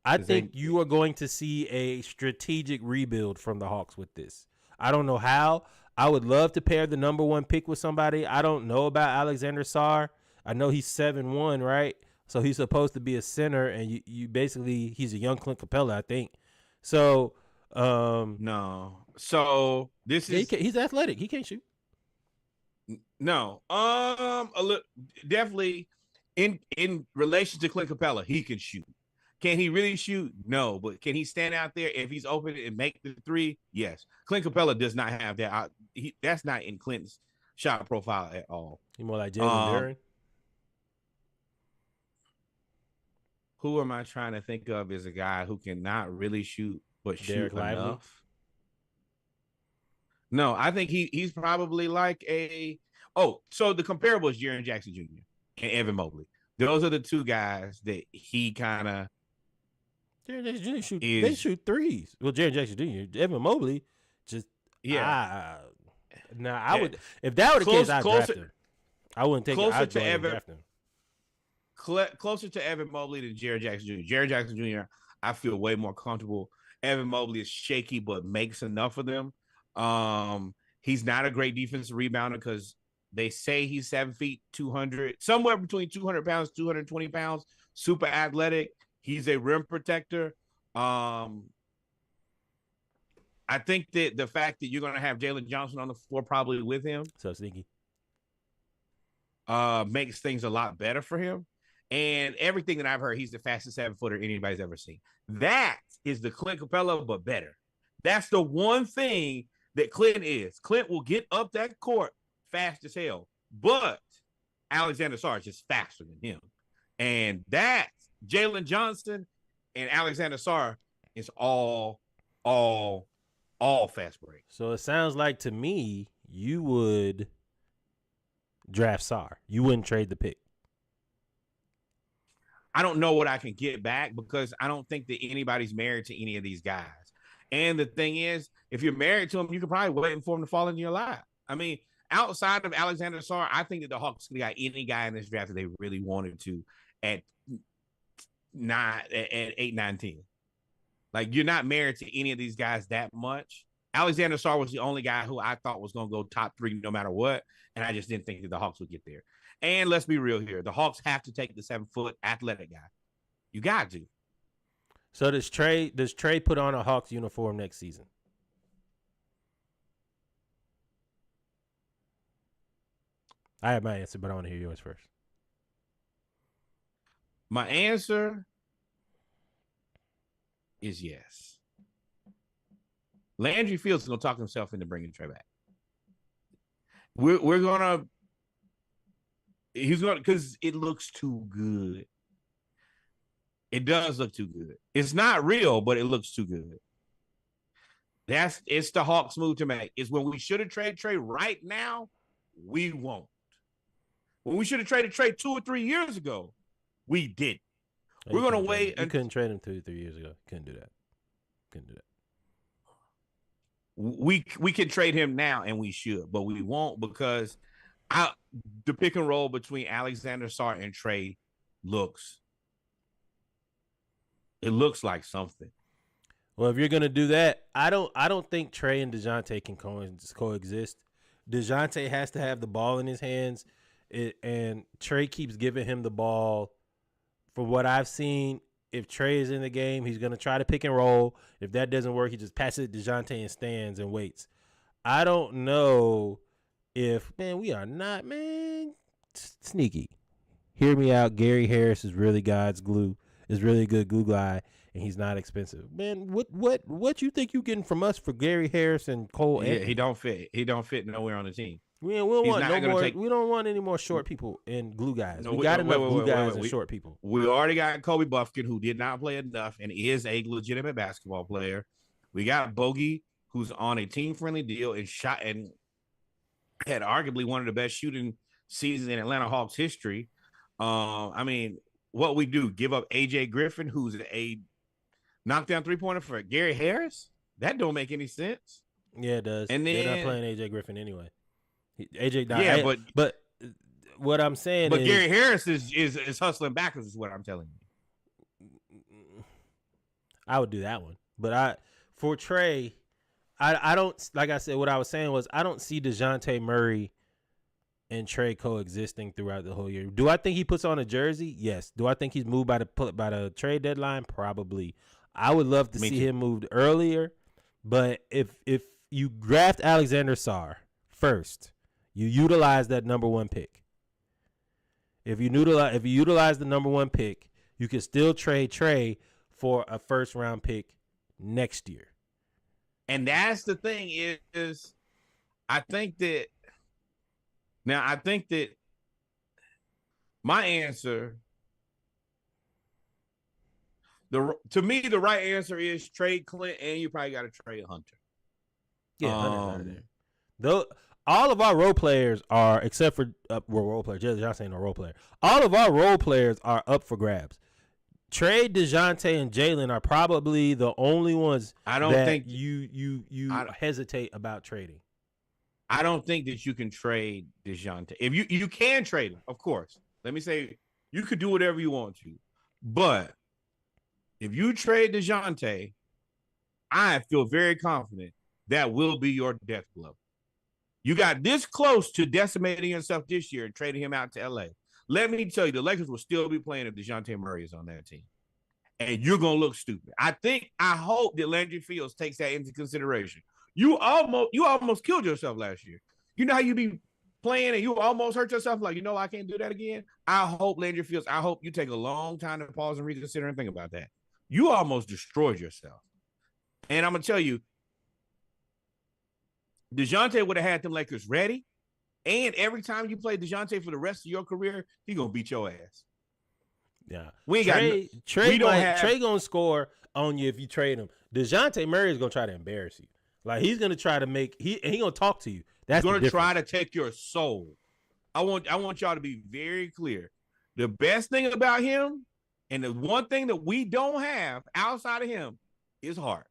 [SPEAKER 3] I think you are going to see a strategic rebuild from the Hawks with this. I don't know how. I would love to pair the number 1 pick with somebody. I don't know about Alexander Sarr. I know he's 7'1", right? So he's supposed to be a center, and you basically, he's a young Clint Capella, I think. So
[SPEAKER 4] no. So this is
[SPEAKER 3] he's athletic. He can't shoot.
[SPEAKER 4] No. Definitely in relation to Clint Capella, he can shoot. Can he really shoot? No, but can he stand out there if he's open and make the 3? Yes. Clint Capella does not have that. That's not in Clint's shot profile at all.
[SPEAKER 3] He's more like Jalen Barron.
[SPEAKER 4] Who am I trying to think of as a guy who cannot really shoot but shoot enough? No, I think he's probably like so the comparable is Jaren Jackson Jr. and Evan Mobley. Those are the two guys that he kind of
[SPEAKER 3] Jaren Jackson Jr. They shoot threes. Well, Jaren Jackson Jr., Evan Mobley, just I would, if that were the case, I'd draft him. I wouldn't take
[SPEAKER 4] closer
[SPEAKER 3] it.
[SPEAKER 4] to Evan. Closer to Evan Mobley than Jaren Jackson Jr. Jaren Jackson Jr., I feel way more comfortable. Evan Mobley is shaky, but makes enough of them. He's not a great defensive rebounder because they say he's 7 feet, 200, somewhere between 200 pounds, 220 pounds, super athletic. He's a rim protector. I think that the fact that you're going to have Jalen Johnson on the floor probably with him.
[SPEAKER 3] So sneaky.
[SPEAKER 4] Makes things a lot better for him. And everything that I've heard, he's the fastest 7-footer anybody's ever seen. That is the Clint Capella, but better. That's the one thing that Clint is. Clint will get up that court fast as hell, but Alexander Sarr is just faster than him. And that's Jalen Johnson and Alexander Sarr is all fast break.
[SPEAKER 3] So it sounds like to me you would draft Sarr. You wouldn't trade the pick.
[SPEAKER 4] I don't know what I can get back because I don't think that anybody's married to any of these guys. And the thing is, if you're married to them, you could probably wait for them to fall into your lap. I mean, outside of Alexander Sarr, I think that the Hawks could have got any guy in this draft that they really wanted to at 8, 9, 10. Like, you're not married to any of these guys that much. Alexander Sarr was the only guy who I thought was going to go top 3 no matter what, and I just didn't think that the Hawks would get there. And let's be real here. The Hawks have to take the 7-foot athletic guy. You got to.
[SPEAKER 3] So does Trey put on a Hawks uniform next season? I have my answer, but I want to hear yours first.
[SPEAKER 4] My answer is yes. Landry Fields is going to talk himself into bringing Trey back. We're going to – he's going to – because it looks too good. It does look too good. It's not real, but it looks too good. It's the Hawks' move to make. It's when we should have traded Trey right now, we won't. When we should have traded Trey 2 or 3 years ago, we did. We're going to wait.
[SPEAKER 3] You couldn't trade him 2 or 3 years ago. Couldn't do that.
[SPEAKER 4] We can trade him now, and we should, but we won't because the pick and roll between Alexander Sarr and Trey looks like something.
[SPEAKER 3] Well, if you're gonna do that, I don't think Trey and DeJounte can coexist. DeJounte has to have the ball in his hands, and Trey keeps giving him the ball. From what I've seen, if Trey is in the game, he's gonna try to pick and roll. If that doesn't work, he just passes it to DeJounte and stands and waits. I don't know if we are not sneaky. Hear me out. Gary Harris is really God's glue. Is really good glue guy, and he's not expensive. Man, what you think you getting from us for Gary Harris and Cole?
[SPEAKER 4] Yeah, he don't fit. He don't fit nowhere on the team.
[SPEAKER 3] We don't want any more short people and glue guys. We got enough glue guys and short people.
[SPEAKER 4] We already got Kobe Buffkin, who did not play enough and is a legitimate basketball player. We got Bogey, who's on a team-friendly deal and shot and had arguably one of the best shooting seasons in Atlanta Hawks history. I mean, what we do, give up AJ Griffin, who's a knockdown 3-pointer for Gary Harris? That don't make any sense.
[SPEAKER 3] Yeah, it does.
[SPEAKER 4] And
[SPEAKER 3] they're not playing AJ Griffin anyway. AJ died.
[SPEAKER 4] Yeah,
[SPEAKER 3] but what I'm saying is,
[SPEAKER 4] Gary Harris is hustling backwards, is what I'm telling you.
[SPEAKER 3] I would do that one, but for Trey, I don't, like I said. What I was saying was I don't see DeJounte Murray and Trey coexisting throughout the whole year. Do I think he puts on a jersey? Yes. Do I think he's moved by the trade deadline? Probably. I would love to see him moved earlier, but if you draft Alexander Sarr first, you utilize that number 1 pick. If you utilize the number 1 pick, you can still trade Trey for a first-round pick next year.
[SPEAKER 4] And that's the thing is I think that my answer, to me, the right answer is trade Clint, and you probably got to trade Hunter.
[SPEAKER 3] Yeah, Hunter. Though all of our role players are, except for role players. Josh ain't no role player. All of our role players are up for grabs. Trey, DeJounte, and Jalen are probably the only ones you hesitate about trading.
[SPEAKER 4] I don't think that you can trade DeJounte. If you can trade him, of course. Let me say, you could do whatever you want to. But if you trade DeJounte, I feel very confident that will be your death blow. You got this close to decimating yourself this year and trading him out to LA. Let me tell you, the Lakers will still be playing if DeJounte Murray is on that team. And you're going to look stupid. I hope that Landry Fields takes that into consideration. You almost killed yourself last year. You know how you be playing and you almost hurt yourself? Like, I can't do that again. I hope Landry Fields, I hope you take a long time to pause and reconsider and think about that. You almost destroyed yourself. And I'm going to tell you, DeJounte would have had them Lakers ready. And every time you play DeJounte for the rest of your career, he going to beat your ass.
[SPEAKER 3] Yeah.
[SPEAKER 4] Trey
[SPEAKER 3] going to score on you if you trade him. DeJounte Murray is going to try to embarrass you. Like, he's going to try to he going to talk to you. That's
[SPEAKER 4] going to try to take your soul. I want y'all to be very clear. The best thing about him, and the one thing that we don't have outside of him, is heart.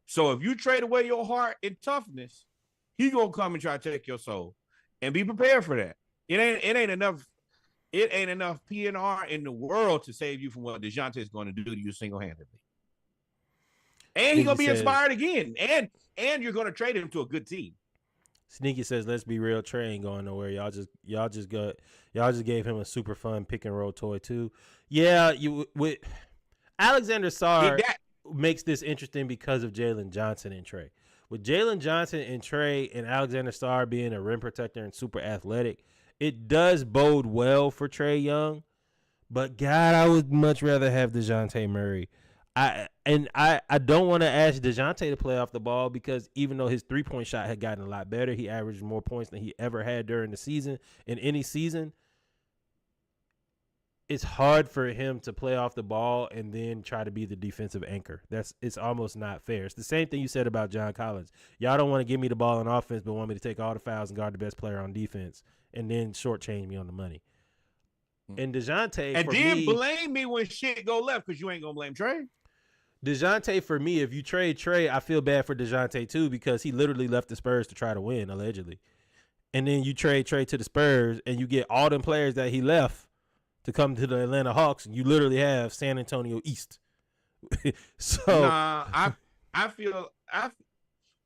[SPEAKER 4] So if you trade away your heart and toughness, he gonna come and try to take your soul, and be prepared for that. It ain't enough. It ain't enough PNR in the world to save you from what DeJounte is going to do to you single handedly. And he's gonna be inspired again, and you're gonna trade him to a good team.
[SPEAKER 3] Sneaky says, "Let's be real. Trey ain't going nowhere. Y'all just gave him a super fun pick and roll toy too. Yeah, with Alexander Sarr makes this interesting because of Jalen Johnson and Trey. With Jalen Johnson and Trey and Alexander Sarr being a rim protector and super athletic, it does bode well for Trae Young. But God, I would much rather have DeJounte Murray. I don't want to ask DeJounte to play off the ball because even though his 3-point shot had gotten a lot better, he averaged more points than he ever had during the season. In any season, it's hard for him to play off the ball and then try to be the defensive anchor. It's almost not fair. It's the same thing you said about John Collins. Y'all don't want to give me the ball on offense, but want me to take all the fouls and guard the best player on defense and then shortchange me on the money. And DeJounte,
[SPEAKER 4] and then blame me when shit go left because you ain't gonna blame Trey.
[SPEAKER 3] DeJounte, for me, if you trade Trey, I feel bad for DeJounte too because he literally left the Spurs to try to win, allegedly. And then you trade Trey to the Spurs and you get all them players that he left to come to the Atlanta Hawks, and you literally have San Antonio East.
[SPEAKER 4] I feel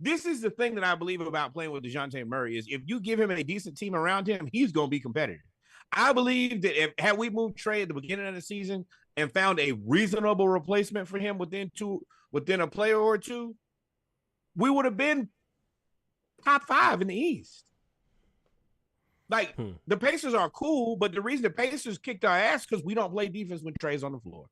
[SPEAKER 4] this is the thing that I believe about playing with DeJounte Murray is if you give him a decent team around him, he's gonna be competitive. I believe that had we moved Trey at the beginning of the season and found a reasonable replacement for him within a player or two, we would have been top 5 in the East. Like, the Pacers are cool, but the reason the Pacers kicked our ass because we don't play defense when Trey's on the floor.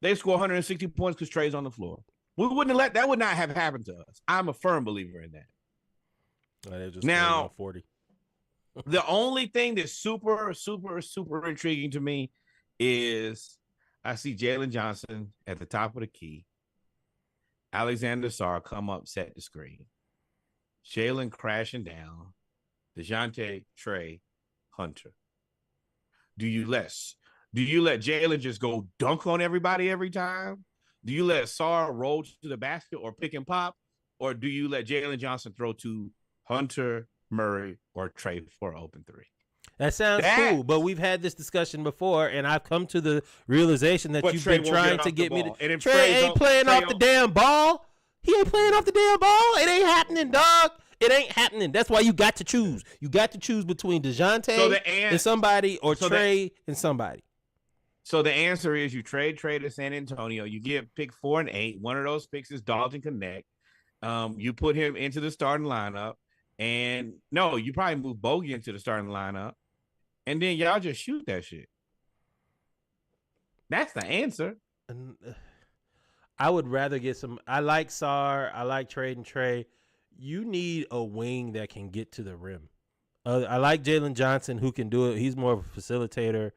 [SPEAKER 4] They score 160 points because Trey's on the floor. We wouldn't have that would not have happened to us. I'm a firm believer in that. Now,
[SPEAKER 3] 40.
[SPEAKER 4] The only thing that's super, super, super intriguing to me is I see Jalen Johnson at the top of the key. Alexander Sarr come up, set the screen. Jalen crashing down. DeJounte, Trey, Hunter. Do you let Jalen just go dunk on everybody every time? Do you let Sarr roll to the basket or pick and pop? Or do you let Jalen Johnson throw to Hunter, Murray, or Trey for an open 3?
[SPEAKER 3] That sounds cool, but we've had this discussion before, and I've come to the realization that you've been trying to get me to. Trey ain't playing off the damn ball. He ain't playing off the damn ball. It ain't happening, dog. It ain't happening. That's why you got to choose. You got to choose between DeJounte and somebody or Trey and somebody.
[SPEAKER 4] So the answer is you trade to San Antonio. You get pick 4 and 8. One of those picks is Dalton Connect. You put him into the starting lineup. And no, you probably move Bogey into the starting lineup. And then y'all just shoot that shit. That's the answer.
[SPEAKER 3] I would rather get some. I like Sarr. I like trading Trey. You need a wing that can get to the rim. I like Jalen Johnson who can do it. He's more of a facilitator.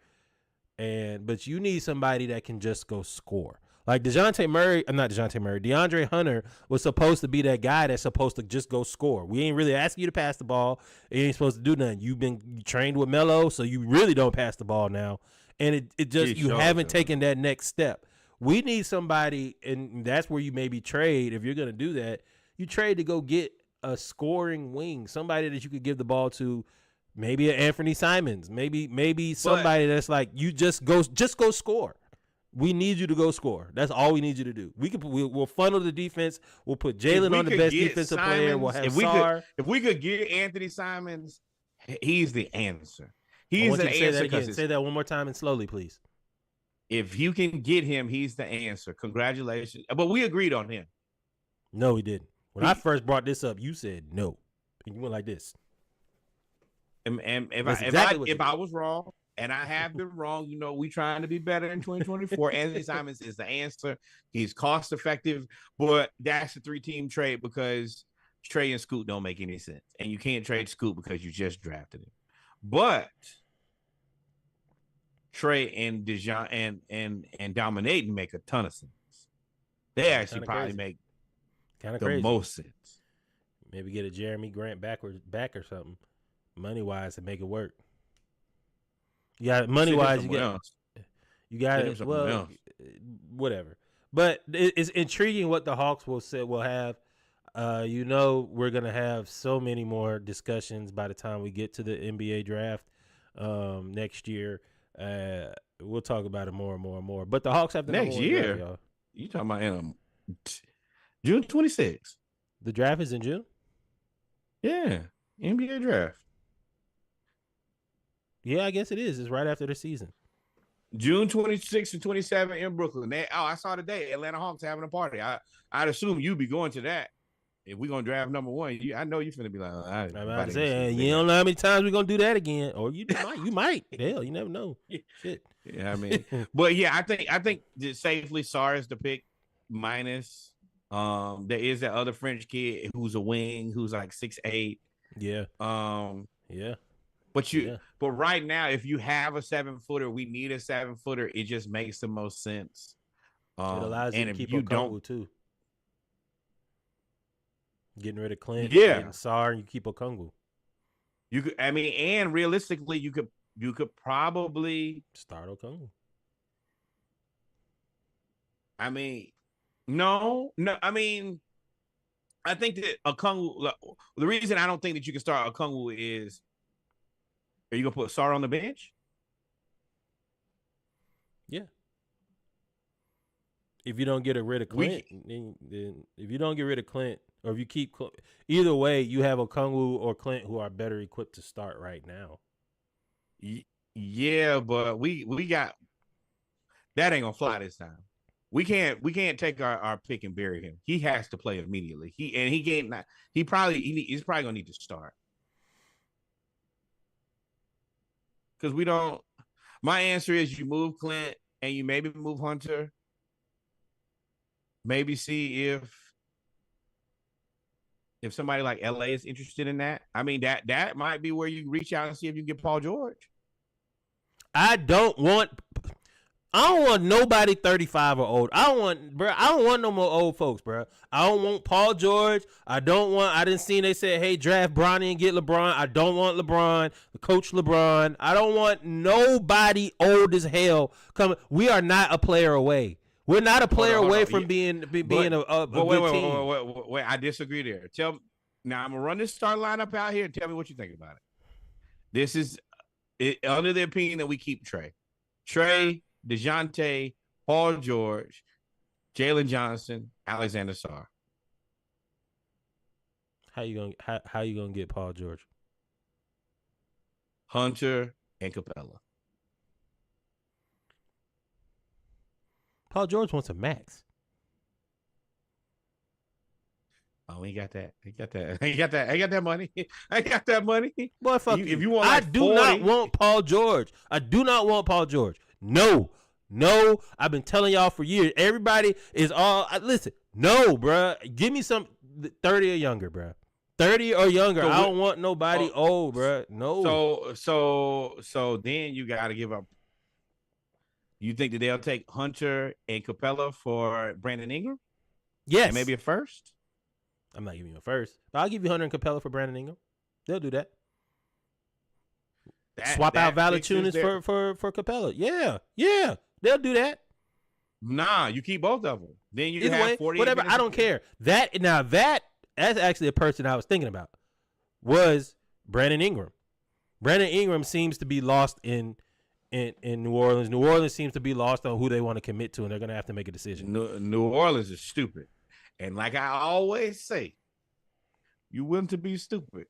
[SPEAKER 3] But you need somebody that can just go score. Like DeAndre Hunter was supposed to be that guy that's supposed to just go score. We ain't really asking you to pass the ball. You ain't supposed to do nothing. You've been trained with Melo, so you really don't pass the ball now. And you haven't taken that next step. We need somebody, and that's where you maybe trade. If you're going to do that, you trade to go get a scoring wing, somebody that you could give the ball to, maybe an Anthony Simons, maybe somebody that's like, you just go score. We need you to go score. That's all we need you to do. We'll funnel the defense. We'll put Jalen on the best defensive player. We'll have Sarr.
[SPEAKER 4] If we could get Anthony Simons, he's the answer. He's the answer.
[SPEAKER 3] Say that one more time and slowly, please.
[SPEAKER 4] If you can get him, he's the answer. Congratulations. But we agreed on him.
[SPEAKER 3] No, we didn't. When I first brought this up, you said no. And you went like this.
[SPEAKER 4] And if I was wrong, and I have been wrong, we trying to be better in 2024. Anthony Simons is the answer. He's cost effective, but that's a 3-team trade because Trey and Scoot don't make any sense. And you can't trade Scoot because you just drafted him. But Trey and DeJounte and dominating make a ton of sense. They actually probably make the most sense.
[SPEAKER 3] Maybe get a Jeremy Grant back or something, money wise, to make it work. You got money wise. You got it. Well, whatever. But it's intriguing what the Hawks will have. We're gonna have so many more discussions by the time we get to the NBA draft next year. We'll talk about it more and more and more. But the Hawks have the
[SPEAKER 4] Next
[SPEAKER 3] number one
[SPEAKER 4] year?
[SPEAKER 3] draft, y'all.
[SPEAKER 4] You talking about June 26th?
[SPEAKER 3] The draft is in June.
[SPEAKER 4] Yeah, NBA draft.
[SPEAKER 3] Yeah, I guess it is. It's right after the season.
[SPEAKER 4] June 26th and 27th in Brooklyn. I saw today Atlanta Hawks having a party. I'd assume you'd be going to that. If we're gonna draft number one, I know you're finna be like,
[SPEAKER 3] I'm about to say, you don't know how many times we're gonna do that again, or you might. Hell, you never know. Shit.
[SPEAKER 4] Yeah, I mean, but yeah, I think that safely Sarr is the pick minus. There is that other French kid who's a wing who's like 6'8".
[SPEAKER 3] Yeah. Yeah.
[SPEAKER 4] But right now, if you have a 7-footer, we need a 7-footer. It just makes the most sense.
[SPEAKER 3] It allows you to keep Okongwu too. Getting rid of Clint, getting Sarr, and you keep Okongwu.
[SPEAKER 4] You could, and realistically, you could probably
[SPEAKER 3] start Okongwu.
[SPEAKER 4] No. I think that Okongwu. The reason I don't think that you can start Okongwu is, are you gonna put Sarr on the bench?
[SPEAKER 3] Yeah. If you don't get rid of Clint, then if you don't get rid of Clint, or if you keep either way, you have Okongwu or Clint who are better equipped to start right now.
[SPEAKER 4] Yeah, but we got that ain't gonna fly this time. We can't take our pick and bury him. He has to play immediately. He's probably gonna need to start. Because we don't. My answer is you move Clint and you maybe move Hunter. Maybe see if somebody like LA is interested in that. That might be where you reach out and see if you can get Paul George.
[SPEAKER 3] I don't want nobody 35 or old. I don't want no more old folks, bro. I don't want Paul George. I didn't see they said, hey, draft Bronny and get LeBron. I don't want LeBron, Coach LeBron. I don't want nobody old as hell coming. We are not a player away. We're not a player away from being a good team.
[SPEAKER 4] Wait, I disagree there. Now I'm gonna run this start lineup out here and tell me what you think about it. This is under the opinion that we keep Trey, DeJounte, Paul George, Jalen Johnson, Alexander Sarr.
[SPEAKER 3] How you gonna get Paul George?
[SPEAKER 4] Hunter and Capella.
[SPEAKER 3] Paul George wants a max.
[SPEAKER 4] Oh, he got that. He got that money. I got that money.
[SPEAKER 3] Boy, fuck you.
[SPEAKER 4] If you want, like,
[SPEAKER 3] I do not want Paul George. I do not want Paul George. No. I've been telling y'all for years. Everybody is listen. No, bruh. Give me some 30 or younger, bruh. 30 or younger. I don't want nobody old, bruh. No.
[SPEAKER 4] So then you got to give up. You think that they'll take Hunter and Capella for Brandon Ingram?
[SPEAKER 3] Yes.
[SPEAKER 4] And maybe a first?
[SPEAKER 3] I'm not giving you a first. But I'll give you Hunter and Capella for Brandon Ingram. They'll do that. Swap out Valanciunas for Capella. Yeah. They'll do that.
[SPEAKER 4] Nah, you keep both of them. Then you
[SPEAKER 3] Either
[SPEAKER 4] have
[SPEAKER 3] way,
[SPEAKER 4] 40.
[SPEAKER 3] Whatever. I don't care. That's actually a person I was thinking about. Was Brandon Ingram. Brandon Ingram seems to be lost in New Orleans. New Orleans seems to be lost on who they want to commit to, and they're going to have to make a decision.
[SPEAKER 4] New Orleans is stupid. And like I always say, you willing to be stupid,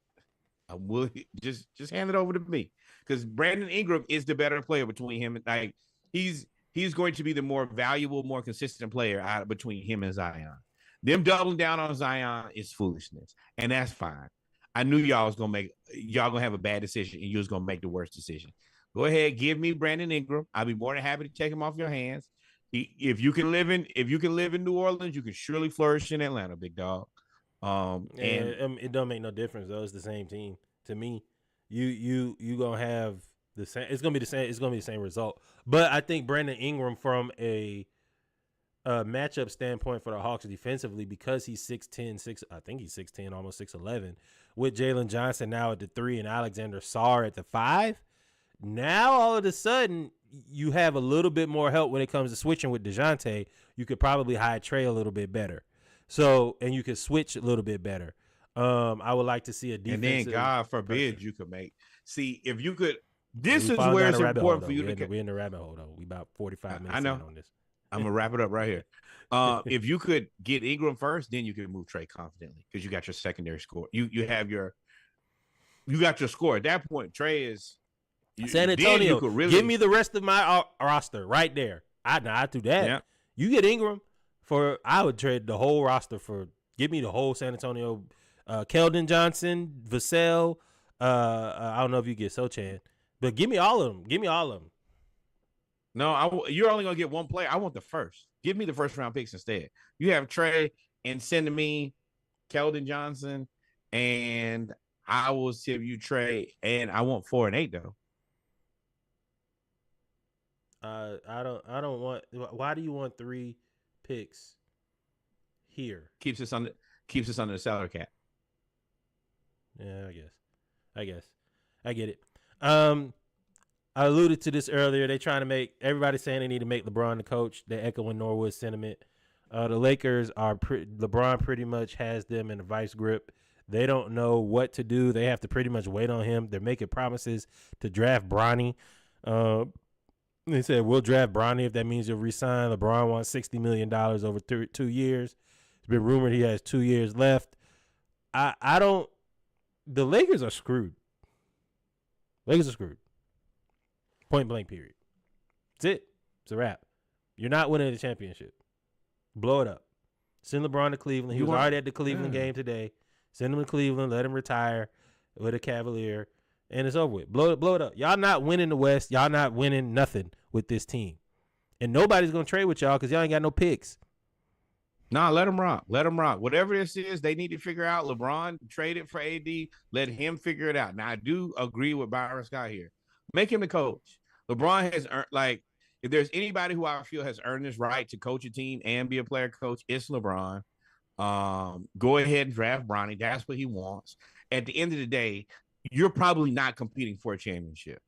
[SPEAKER 4] I will just hand it over to me. Because Brandon Ingram is the better player between him. Like he's going to be the more valuable, more consistent player out between him and Zion. Them doubling down on Zion is foolishness. And that's fine. I knew y'all gonna have a bad decision and you was gonna make the worst decision. Go ahead, give me Brandon Ingram. I'll be more than happy to take him off your hands. If you can live in New Orleans, you can surely flourish in Atlanta, big dog. And
[SPEAKER 3] it don't make no difference though. It's the same team to me. You gonna have the same. It's gonna be the same. It's gonna be the same result. But I think Brandon Ingram, from a matchup standpoint for the Hawks defensively, because he's 6'10", I think he's 6'10", almost 6'11", with Jalen Johnson now at the 3 and Alexander Sarr at the 5. Now, all of a sudden, you have a little bit more help when it comes to switching with DeJounte. You could probably hide Trey a little bit better. So, and you can switch a little bit better. I would like to see a defensive.
[SPEAKER 4] And then, God forbid, you could make. See, if you could. This
[SPEAKER 3] We
[SPEAKER 4] is
[SPEAKER 3] falling
[SPEAKER 4] where
[SPEAKER 3] down
[SPEAKER 4] it's
[SPEAKER 3] the rabbit
[SPEAKER 4] important
[SPEAKER 3] hole,
[SPEAKER 4] for you
[SPEAKER 3] though.
[SPEAKER 4] to.
[SPEAKER 3] We're in the rabbit hole, though. We about 45 minutes
[SPEAKER 4] I know.
[SPEAKER 3] in on this.
[SPEAKER 4] I'm gonna wrap it up right here. If you could get Ingram first, then you can move Trey confidently because you got your secondary score. You got your score at that point. Trey is
[SPEAKER 3] San
[SPEAKER 4] then
[SPEAKER 3] Antonio.
[SPEAKER 4] you could really,
[SPEAKER 3] Give me the rest of my roster right there. I do that.
[SPEAKER 4] Yeah.
[SPEAKER 3] You get Ingram I would trade the whole roster for. Give me the whole San Antonio. Keldon Johnson, Vassell. I don't know if you get Sochan, but give me all of them. Give me all of them.
[SPEAKER 4] No, you're only gonna get one player. I want the first. Give me the first round picks instead. You have Trey and send me Keldon Johnson, and I will give you Trey, and I want 4 and 8 though.
[SPEAKER 3] I don't want. Why do you want 3 picks here?
[SPEAKER 4] Keeps us under the salary cap.
[SPEAKER 3] Yeah, I guess. I get it. I alluded to this earlier. They trying to make everybody saying they need to make LeBron the coach. They're echoing Norwood's sentiment. The Lakers are LeBron pretty much has them in a vice grip. They don't know what to do. They have to pretty much wait on him. They're making promises to draft Bronny. They said we'll draft Bronny if that means you'll resign. LeBron wants $60 million over 2 years. It's been rumored he has 2 years left. I don't. The Lakers are screwed. Lakers are screwed. Point blank, period. That's it. It's a wrap. You're not winning the championship. Blow it up. Send LeBron to Cleveland. He was already at the Cleveland game today. Send him to Cleveland. Let him retire with a Cavalier. And it's over with. Blow it up. Y'all not winning the West. Y'all not winning nothing with this team. And nobody's going to trade with y'all because y'all ain't got no picks.
[SPEAKER 4] Nah, let them rock. Let them rock. Whatever this is, they need to figure out. LeBron traded for AD. Let him figure it out. Now, I do agree with Byron Scott here. Make him the coach. LeBron has earned, if there's anybody who I feel has earned this right to coach a team and be a player coach, it's LeBron. Go ahead and draft Bronny. That's what he wants. At the end of the day, you're probably not competing for a championship.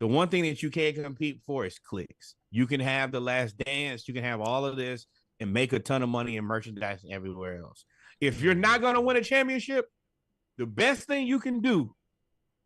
[SPEAKER 4] The one thing that you can't compete for is clicks. You can have The Last Dance. You can have all of this and make a ton of money in merchandise and everywhere else. If you're not going to win a championship, the best thing you can do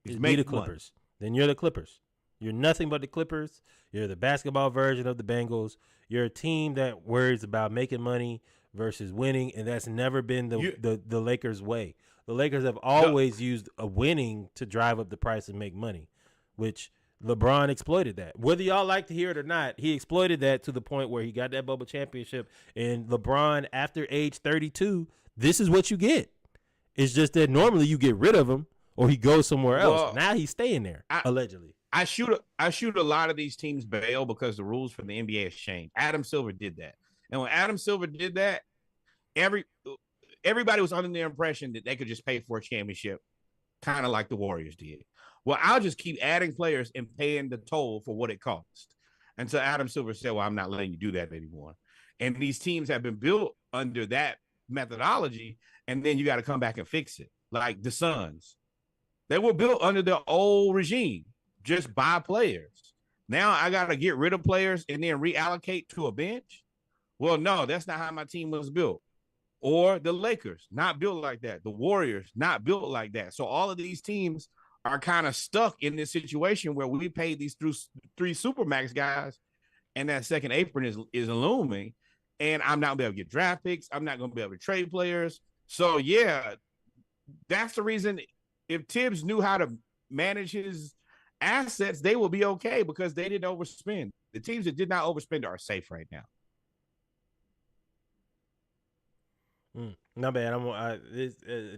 [SPEAKER 4] is make
[SPEAKER 3] the Clippers. Then you're the Clippers. You're nothing but the Clippers. You're the basketball version of the Bengals. You're a team that worries about making money versus winning, and that's never been the Lakers' way. The Lakers have always used a winning to drive up the price and make money, which LeBron exploited that. Whether y'all like to hear it or not, he exploited that to the point where he got that bubble championship. And LeBron, after age 32, this is what you get. It's just that normally you get rid of him or he goes somewhere else.
[SPEAKER 4] Well,
[SPEAKER 3] now he's staying there, allegedly.
[SPEAKER 4] I shoot a lot of these teams bail because the rules for the NBA has changed. Adam Silver did that. And when Adam Silver did that, everybody was under the impression that they could just pay for a championship, kind of like the Warriors did. Well, I'll just keep adding players and paying the toll for what it cost. And so Adam Silver said, well, I'm not letting you do that anymore. And these teams have been built under that methodology, and then you got to come back and fix it. Like the Suns. They were built under the old regime. Just buy players. Now I got to get rid of players and then reallocate to a bench? Well, no, that's not how my team was built. Or the Lakers, not built like that. The Warriors, not built like that. So all of these teams are kind of stuck in this situation where we paid these 3 Supermax guys, and that second apron is looming, and I'm not going to be able to get draft picks. I'm not going to be able to trade players. So, yeah, that's the reason if Tibbs knew how to manage his assets, they will be okay because they didn't overspend. The teams that did not overspend are safe right now.
[SPEAKER 3] Not bad.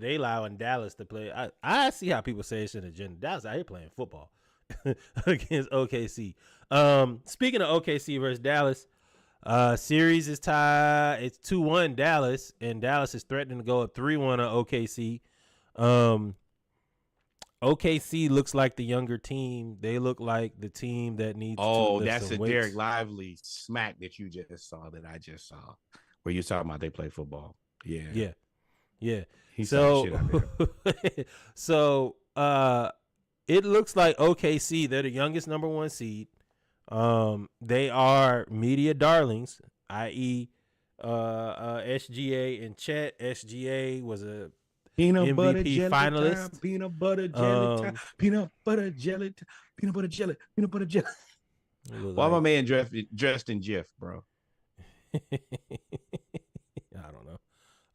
[SPEAKER 3] They allowing Dallas to play. I see how people say it's an agenda. Dallas out here playing football against OKC. Speaking of OKC versus Dallas, series is tied. It's 2-1 Dallas, and Dallas is threatening to go up 3-1 on OKC. OKC looks like the younger team. They look like the team that needs to lift
[SPEAKER 4] that's
[SPEAKER 3] some
[SPEAKER 4] a
[SPEAKER 3] weights.
[SPEAKER 4] Derek Lively smack that you just saw that I just saw where you're talking about they play football. Yeah.
[SPEAKER 3] It looks like OKC, they're the youngest number 1 seed. They are media darlings, i.e., SGA and Chet. SGA was a
[SPEAKER 4] Peanut butter
[SPEAKER 3] MVP
[SPEAKER 4] jelly
[SPEAKER 3] finalist.
[SPEAKER 4] time, peanut butter jelly time, peanut butter jelly time, peanut butter jelly, peanut butter jelly. Why my man dressed in Jeff, bro?
[SPEAKER 3] I don't know.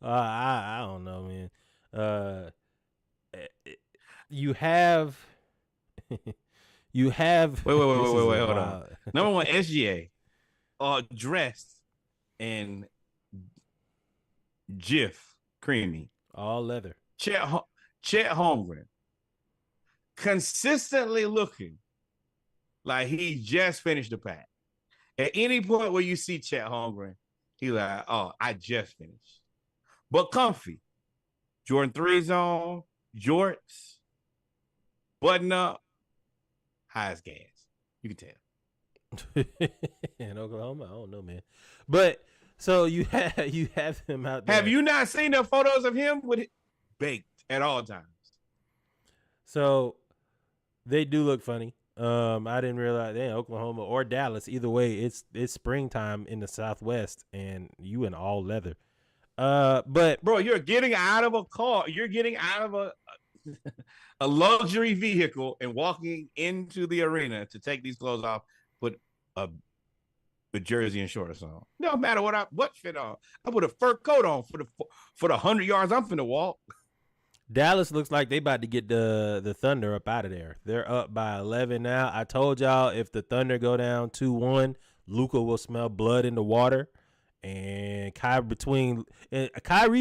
[SPEAKER 3] I don't know, man. You have
[SPEAKER 4] Wait, hold on. Number one, SGA, dressed in Jif creamy,
[SPEAKER 3] all leather.
[SPEAKER 4] Chet Holmgren, consistently looking like he just finished the pack. At any point where you see Chet Holmgren, he like, oh, I just finished. But comfy. Jordan 3's on, jorts, button up, high as gas. You can tell.
[SPEAKER 3] In Oklahoma, I don't know, man. But so you have him out there.
[SPEAKER 4] Have you not seen the photos of him with it baked at all times?
[SPEAKER 3] So they do look funny. I didn't realize they in Oklahoma or Dallas. Either way, it's springtime in the Southwest, and you in all leather. But
[SPEAKER 4] bro, you're getting out of a car. You're getting out of a luxury vehicle and walking into the arena to take these clothes off, put a jersey and shorts on. No matter what fit on. I put a fur coat on for the 100 yards I'm finna walk.
[SPEAKER 3] Dallas looks like they about to get the Thunder up out of there. They're up by 11 now. I told y'all if the Thunder go down 2-1, Luka will smell blood in the water. And Kyrie's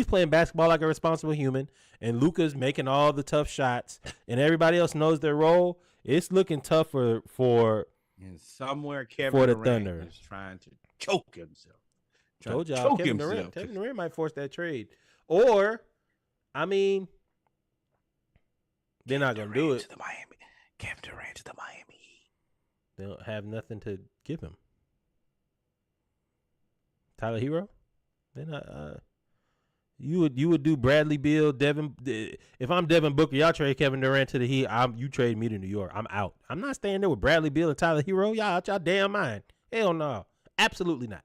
[SPEAKER 3] playing basketball like a responsible human, and Luka's making all the tough shots, and everybody else knows their role. It's looking tough for
[SPEAKER 4] and somewhere Kevin Durant Thunder is trying to choke himself.
[SPEAKER 3] Told y'all Kevin Durant might force that trade, or I mean, they're not gonna do it.
[SPEAKER 4] To the Miami. Kevin Durant to the Miami.
[SPEAKER 3] They don't have nothing to give him. Tyler Hero? They're not. You would do Bradley Beal, Devin. If I'm Devin Booker, y'all trade Kevin Durant to the Heat. You trade me to New York. I'm out. I'm not staying there with Bradley Beal and Tyler Hero. Y'all out y'all damn mind. Hell no, absolutely not.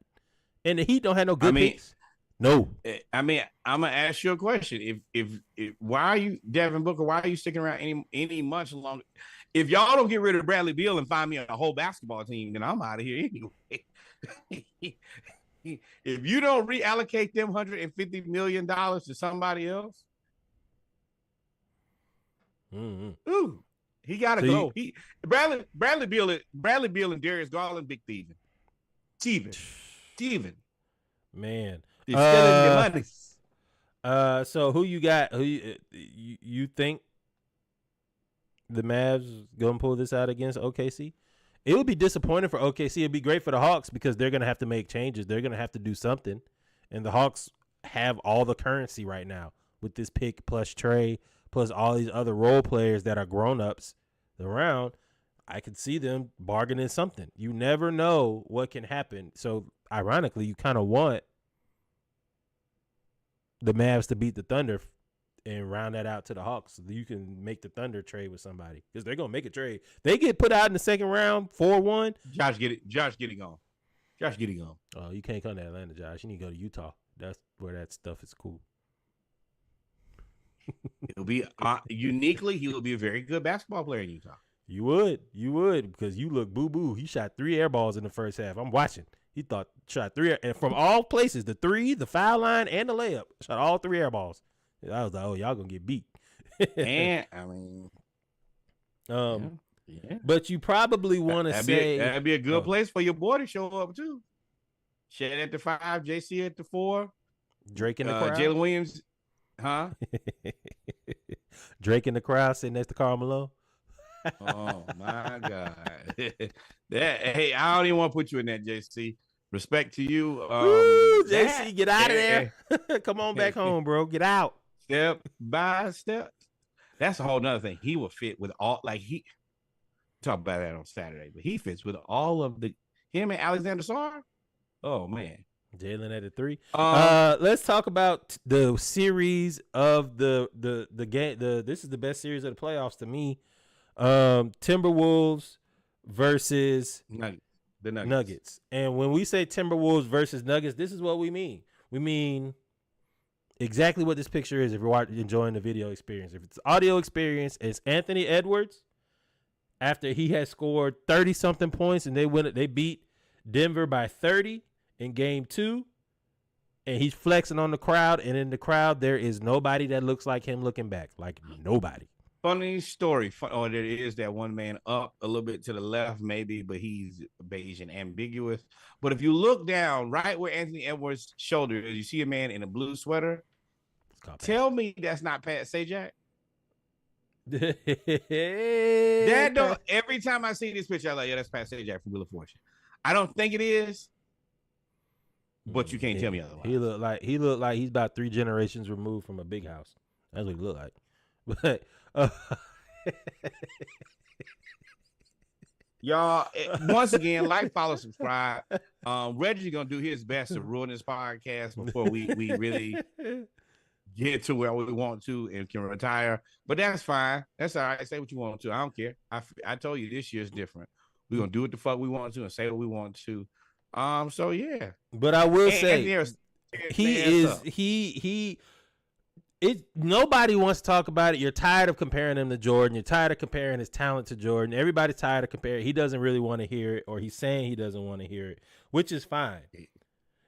[SPEAKER 3] And the Heat don't have no good picks. No.
[SPEAKER 4] I mean, I'm gonna ask you a question. If why are you Devin Booker? Why are you sticking around any much longer? If y'all don't get rid of Bradley Beal and find me a whole basketball team, then I'm out of here anyway. If you don't reallocate them $150 million to somebody else, ooh, he gotta go. Bradley Beal and Darius Garland, big thieving. Steven.
[SPEAKER 3] Man.
[SPEAKER 4] They're stealing your money.
[SPEAKER 3] So who you got? Who you think the Mavs gonna pull this out against OKC? It would be disappointing for OKC. It'd be great for the Hawks because they're going to have to make changes. They're going to have to do something. And the Hawks have all the currency right now with this pick plus Trey plus all these other role players that are grown-ups around. I could see them bargaining something. You never know what can happen. So, ironically, you kind of want the Mavs to beat the Thunder and round that out to the Hawks so you can make the Thunder trade with somebody because they're going to make a trade. They get put out in the second round, 4-1.
[SPEAKER 4] Josh getting on.
[SPEAKER 3] Oh, you can't come to Atlanta, Josh. You need to go to Utah. That's where that stuff is cool.
[SPEAKER 4] It'll be uniquely, he will be a very good basketball player in Utah.
[SPEAKER 3] You would because you look boo-boo. He shot 3 air balls in the first half. I'm watching. He shot 3 and from all places, the 3, the foul line, and the layup. Shot all 3 air balls. I was like, oh, y'all gonna get beat.
[SPEAKER 4] And I mean, yeah.
[SPEAKER 3] But you probably want to say
[SPEAKER 4] that'd be a good place for your boy to show up too. Shed at the 5, JC at the 4,
[SPEAKER 3] Drake in the crowd.
[SPEAKER 4] Jalen Williams, huh?
[SPEAKER 3] Drake in the crowd sitting next to Karl Malone.
[SPEAKER 4] Oh my God! Hey, I don't even want to put you in that, JC. Respect to you,
[SPEAKER 3] JC. Get out of there. Come on back home, bro. Get out.
[SPEAKER 4] Step by step. That's a whole nother thing. He will fit with all, like he talk about that on Saturday, but he fits with all of him and Alexander Sarr. Oh man.
[SPEAKER 3] Jalen at the 3. Let's talk about the series of the game. This is the best series of the playoffs to me. Timberwolves versus
[SPEAKER 4] the
[SPEAKER 3] Nuggets. And when we say Timberwolves versus Nuggets, this is what we mean. we mean exactly what this picture is if you're enjoying the video experience. If it's audio experience, it's Anthony Edwards after he has scored 30-something points and they beat Denver by 30 in game 2. And he's flexing on the crowd, and in the crowd, there is nobody that looks like him looking back. Like, nobody.
[SPEAKER 4] Funny story. There is that one man up a little bit to the left, maybe, but he's beige and ambiguous. But if you look down right where Anthony Edwards' shoulder is, you see a man in a blue sweater. Tell me that's not Pat Sajak. That don't. Every time I see this picture, I'm like, yeah, that's Pat Sajak from Wheel of Fortune. I don't think it is. But you can't tell me otherwise.
[SPEAKER 3] He looked like he's about 3 generations removed from a big house. That's what he looked like. But
[SPEAKER 4] y'all, once again, like, follow, subscribe. Reggie's gonna do his best to ruin this podcast before we really get to where we want to and can retire. But that's fine. That's all right. Say what you want to. I don't care. I told you this year's different. We're gonna do what the fuck we want to and say what we want to. So yeah,
[SPEAKER 3] but I will say nobody wants to talk about it. You're tired of comparing him to Jordan. You're tired of comparing his talent to Jordan. Everybody's tired of comparing. He doesn't really want to hear it, or he's saying he doesn't want to hear it, which is fine.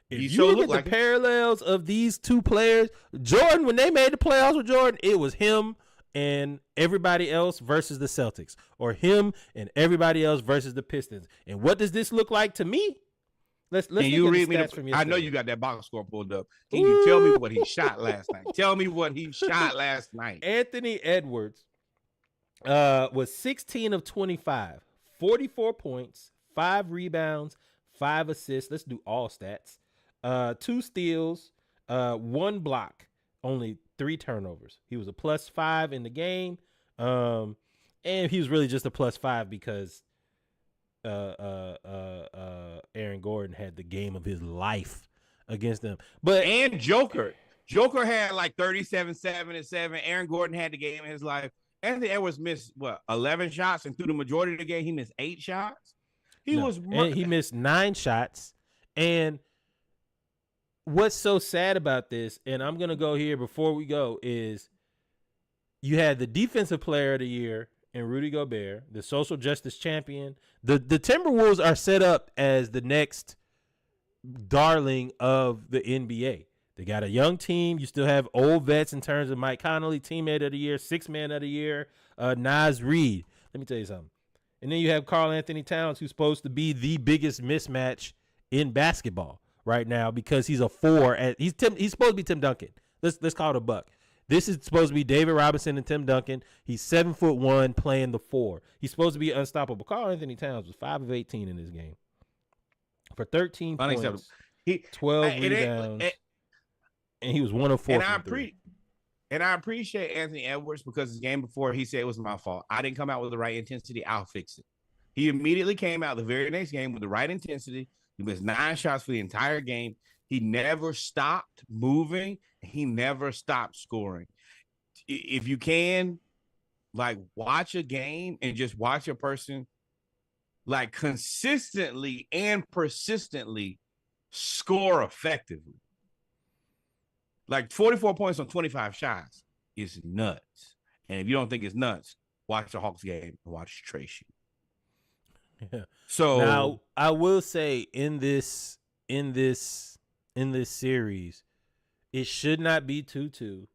[SPEAKER 3] If you look at the parallels of these two players, Jordan, when they made the playoffs with Jordan, it was him and everybody else versus the Celtics, or him and everybody else versus the Pistons. And what does this look like to me? Let's
[SPEAKER 4] Can you read me I know you got that box score pulled up. Can you tell me what he shot last night? Tell me what he shot last night.
[SPEAKER 3] Anthony Edwards was 16 of 25, 44 points, 5 rebounds, 5 assists. Let's do all stats. 2 steals, 1 block, only 3 turnovers. He was a +5 in the game. And he was really just a +5 because Aaron Gordon had the game of his life against them.
[SPEAKER 4] And Joker had like 37, 7. Aaron Gordon had the game of his life. Anthony Edwards missed 11 shots, and through the majority of the game, he missed 8 shots. He
[SPEAKER 3] missed 9 shots. And what's so sad about this, and I'm gonna go here before we go, is you had the defensive player of the year and Rudy Gobert, the social justice champion. The Timberwolves are set up as the next darling of the NBA. They got a young team. You still have old vets in terms of Mike Conley, teammate of the year, 6th man of the year, Naz Reid. Let me tell you something. And then you have Karl Anthony Towns, who's supposed to be the biggest mismatch in basketball right now because he's a 4. He's supposed to be Tim Duncan. Let's call it a buck. This is supposed to be David Robinson and Tim Duncan. He's 7'1" playing the 4. He's supposed to be unstoppable. Karl Anthony Towns was 5 of 18 in this game for 13 points, 12 rebounds, and he was 1 of 4.
[SPEAKER 4] And I appreciate Anthony Edwards because his game before he said it was my fault. I didn't come out with the right intensity. I'll fix it. He immediately came out the very next game with the right intensity. He missed 9 shots for the entire game. He never stopped moving. He never stopped scoring. If you can, like, watch a game and just watch a person, like, consistently and persistently score effectively. Like, 44 points on 25 shots is nuts. And if you don't think it's nuts, watch the Hawks game and watch Tracy.
[SPEAKER 3] Yeah.
[SPEAKER 4] So
[SPEAKER 3] now I will say in this series, it should not be 2-2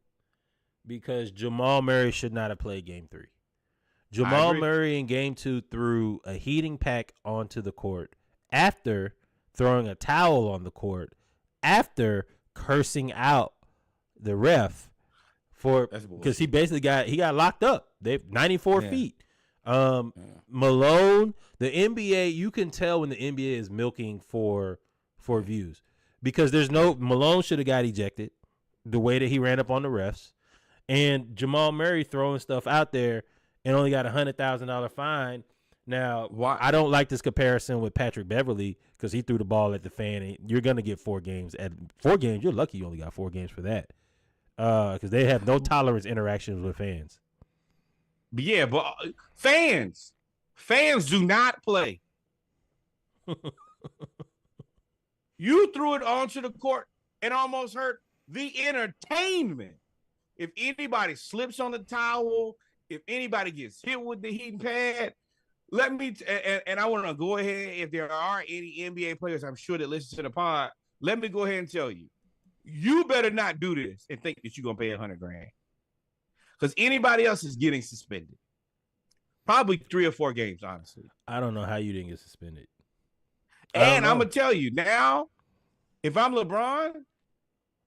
[SPEAKER 3] because Jamal Murray should not have played game 3. Jamal Murray in game 2 threw a heating pack onto the court after throwing a towel on the court, after cursing out the ref because he basically got locked up. They 94 feet. Malone, the NBA, you can tell when the NBA is milking for views. Because Malone should have got ejected the way that he ran up on the refs. And Jamal Murray throwing stuff out there and only got $100,000 fine. Now, I don't like this comparison with Patrick Beverly because he threw the ball at the fan. And you're going to get 4 games. At 4 games, you're lucky you only got 4 games for that. Because they have no tolerance interactions with fans.
[SPEAKER 4] Yeah, but fans do not play. You threw it onto the court. and almost hurt the entertainment. If anybody slips on the towel, if anybody gets hit with the heating pad, let me, and I want to go ahead, if there are any NBA players, I'm sure that listen to the pod, let me go ahead and tell you, you better not do this and think that you're going to pay $100,000. Because anybody else is getting suspended. Probably 3 or 4 games, honestly.
[SPEAKER 3] I don't know how you didn't get suspended.
[SPEAKER 4] And I'm going to tell you now, if I'm LeBron,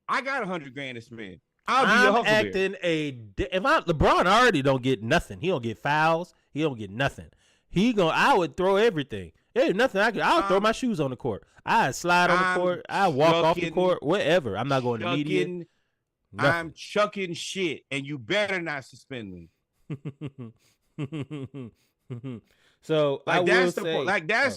[SPEAKER 4] I got $100,000 to spend.
[SPEAKER 3] I'm acting LeBron already don't get nothing. He don't get fouls. He don't get nothing. I would throw everything. There's nothing I'll throw my shoes on the court. I slide on the court. I walk off the court. Whatever. I'm not going to media.
[SPEAKER 4] I'm chucking shit, and you better not suspend me.
[SPEAKER 3] So
[SPEAKER 4] that's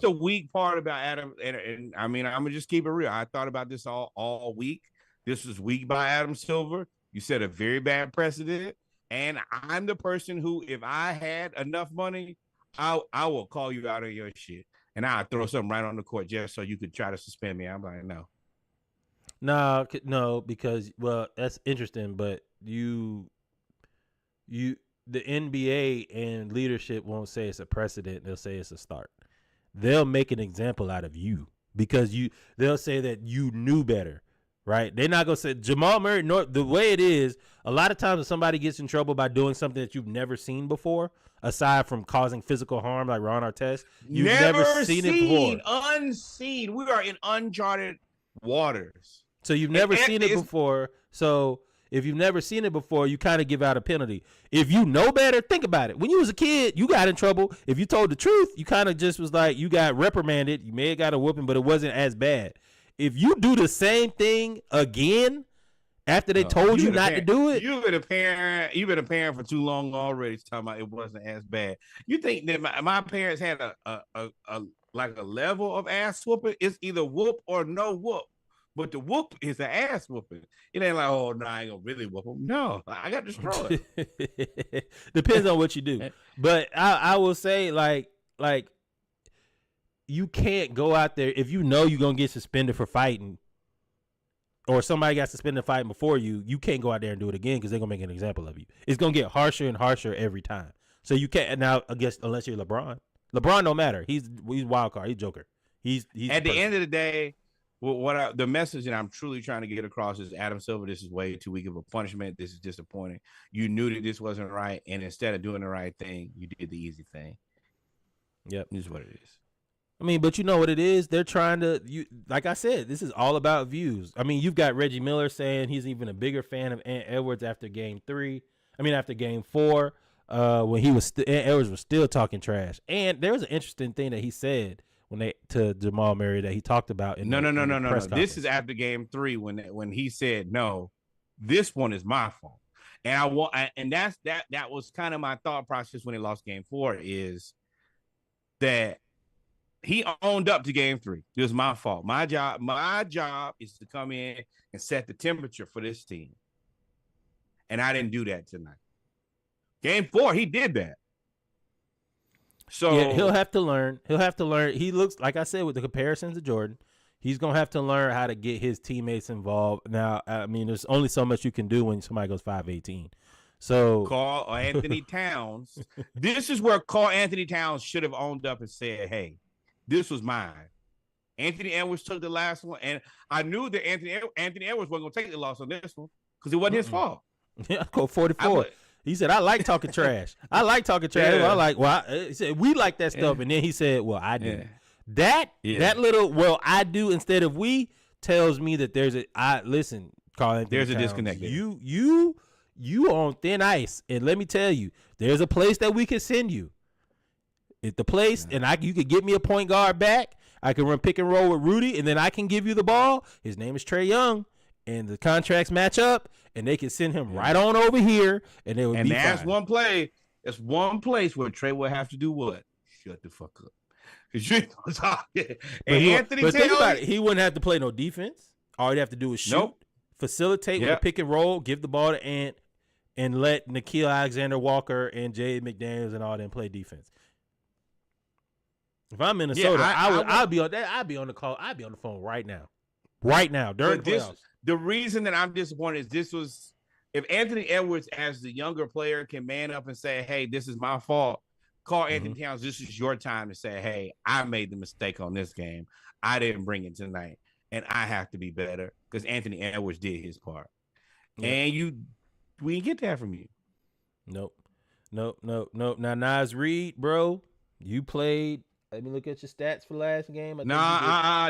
[SPEAKER 4] the weak part about Adam. And I mean, I'm gonna just keep it real. I thought about this all week. This was weak by Adam Silver. You set a very bad precedent, and I'm the person who, if I had enough money, I will call you out on your shit, and I'll throw something right on the court just so you could try to suspend me. I'm like, no,
[SPEAKER 3] because that's interesting, but the NBA and leadership won't say it's a precedent. They'll say it's a start. They'll make an example out of you because they'll say that you knew better. Right? They're not going to say Jamal Murray, the way it is, a lot of times when somebody gets in trouble by doing something that you've never seen before, aside from causing physical harm like Ron Artest, you've never seen it before.
[SPEAKER 4] Unseen. We are in uncharted waters.
[SPEAKER 3] So you've never seen it before. So if you've never seen it before, you kind of give out a penalty. If you know better, think about it. When you was a kid, you got in trouble. If you told the truth, you kind of just was like, you got reprimanded. You may have got a whooping, but it wasn't as bad. If you do the same thing again after they told you not to do it,
[SPEAKER 4] you've been a parent for too long already. Talking about it wasn't as bad. You think that my parents had a level of ass whooping? It's either whoop or no whoop, but the whoop is the ass whooping. It ain't like, oh no, I ain't gonna really whoop them. No, I got destroyed.
[SPEAKER 3] Depends on what you do, but I will say like. You can't go out there if you know you're going to get suspended for fighting or somebody got suspended for fighting before you. You can't go out there and do it again because they're going to make an example of you. It's going to get harsher and harsher every time. So you can't now, I guess, unless you're LeBron. LeBron don't matter. He's wild card. He's Joker. He's
[SPEAKER 4] at the end of the day, the message that I'm truly trying to get across is Adam Silver, this is way too weak of a punishment. This is disappointing. You knew that this wasn't right. And instead of doing the right thing, you did the easy thing.
[SPEAKER 3] Yep.
[SPEAKER 4] This is what it is.
[SPEAKER 3] I mean, but you know what it is? They're trying to, like I said, this is all about views. I mean, you've got Reggie Miller saying he's even a bigger fan of Ant Edwards after game 4, when Ant Edwards was still talking trash. And there was an interesting thing that he said to Jamal Murray that he talked about.
[SPEAKER 4] No. This is after game 3 when he said, no, this one is my fault. And that was kind of my thought process when he lost game 4 is that he owned up to game 3. It was my fault. My job is to come in and set the temperature for this team. And I didn't do that tonight. Game 4, he did that. So
[SPEAKER 3] yeah, he'll have to learn. He looks, like I said, with the comparisons to Jordan, he's going to have to learn how to get his teammates involved. Now, I mean, there's only so much you can do when somebody goes 5'18". So
[SPEAKER 4] Karl Anthony Towns. This is where Karl Anthony Towns should have owned up and said, hey, this was mine. Anthony Edwards took the last one, and I knew that Anthony Edwards wasn't going to take the loss on this one because it wasn't his fault.
[SPEAKER 3] Yeah, I go 44. He said, I like talking trash. I like talking trash. Yeah. He said, we like that stuff. And then he said, well, I do. Yeah. That little, I do instead of we tells me that there's Karl Anthony
[SPEAKER 4] there's
[SPEAKER 3] Towns,
[SPEAKER 4] a disconnect.
[SPEAKER 3] You on thin ice. And let me tell you, there's a place that we can send you. At the place, and you could get me a point guard back. I can run pick and roll with Rudy, and then I can give you the ball. His name is Trae Young, and the contracts match up, and they can send him right on over here, and they would be
[SPEAKER 4] that's
[SPEAKER 3] fine.
[SPEAKER 4] one play. That's one place where Trae will have to do what? Shut the fuck up.
[SPEAKER 3] But think about it. He wouldn't have to play no defense. All he'd have to do is shoot, facilitate with a pick and roll, give the ball to Ant, and let Nickeil Alexander-Walker and Jaden McDaniels and all them play defense. If I'm Minnesota, I'd be on that. I'd be on the call. I'd be on the phone right now during the playoffs.
[SPEAKER 4] the reason that I'm disappointed is if Anthony Edwards, as the younger player, can man up and say, hey, this is my fault, call Anthony Towns, this is your time to say, hey, I made the mistake on this game. I didn't bring it tonight, and I have to be better because Anthony Edwards did his part. Yeah. And we didn't get that from you.
[SPEAKER 3] Nope. Now, Nas Reed, bro, you played. Let me look at your stats for last game.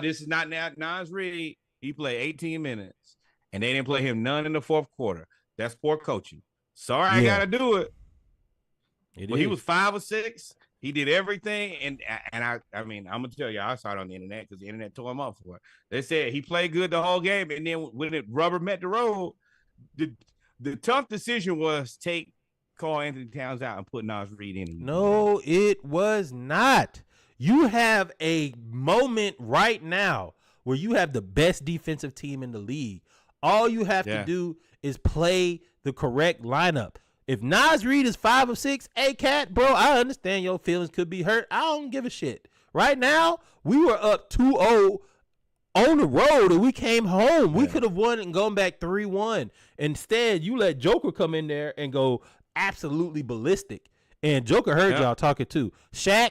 [SPEAKER 4] This is not Nas Reed. He played 18 minutes, and they didn't play him none in the fourth quarter. That's poor coaching. Sorry, I got to do it. He was 5 or 6. He did everything, and I mean, I'm gonna tell you, I saw it on the internet because the internet tore him up for it. They said he played good the whole game, and then when it rubber met the road, the tough decision was call Anthony Towns out and put Nas Reed in.
[SPEAKER 3] No, it was not. You have a moment right now where you have the best defensive team in the league. All you have to do is play the correct lineup. If Nas Reed is 5 of 6, hey, Cat, bro, I understand your feelings could be hurt. I don't give a shit. Right now, we were up 2-0 on the road, and we came home. We could have won and gone back 3-1. Instead, you let Joker come in there and go absolutely ballistic. And Joker heard y'all talking too. Shaq,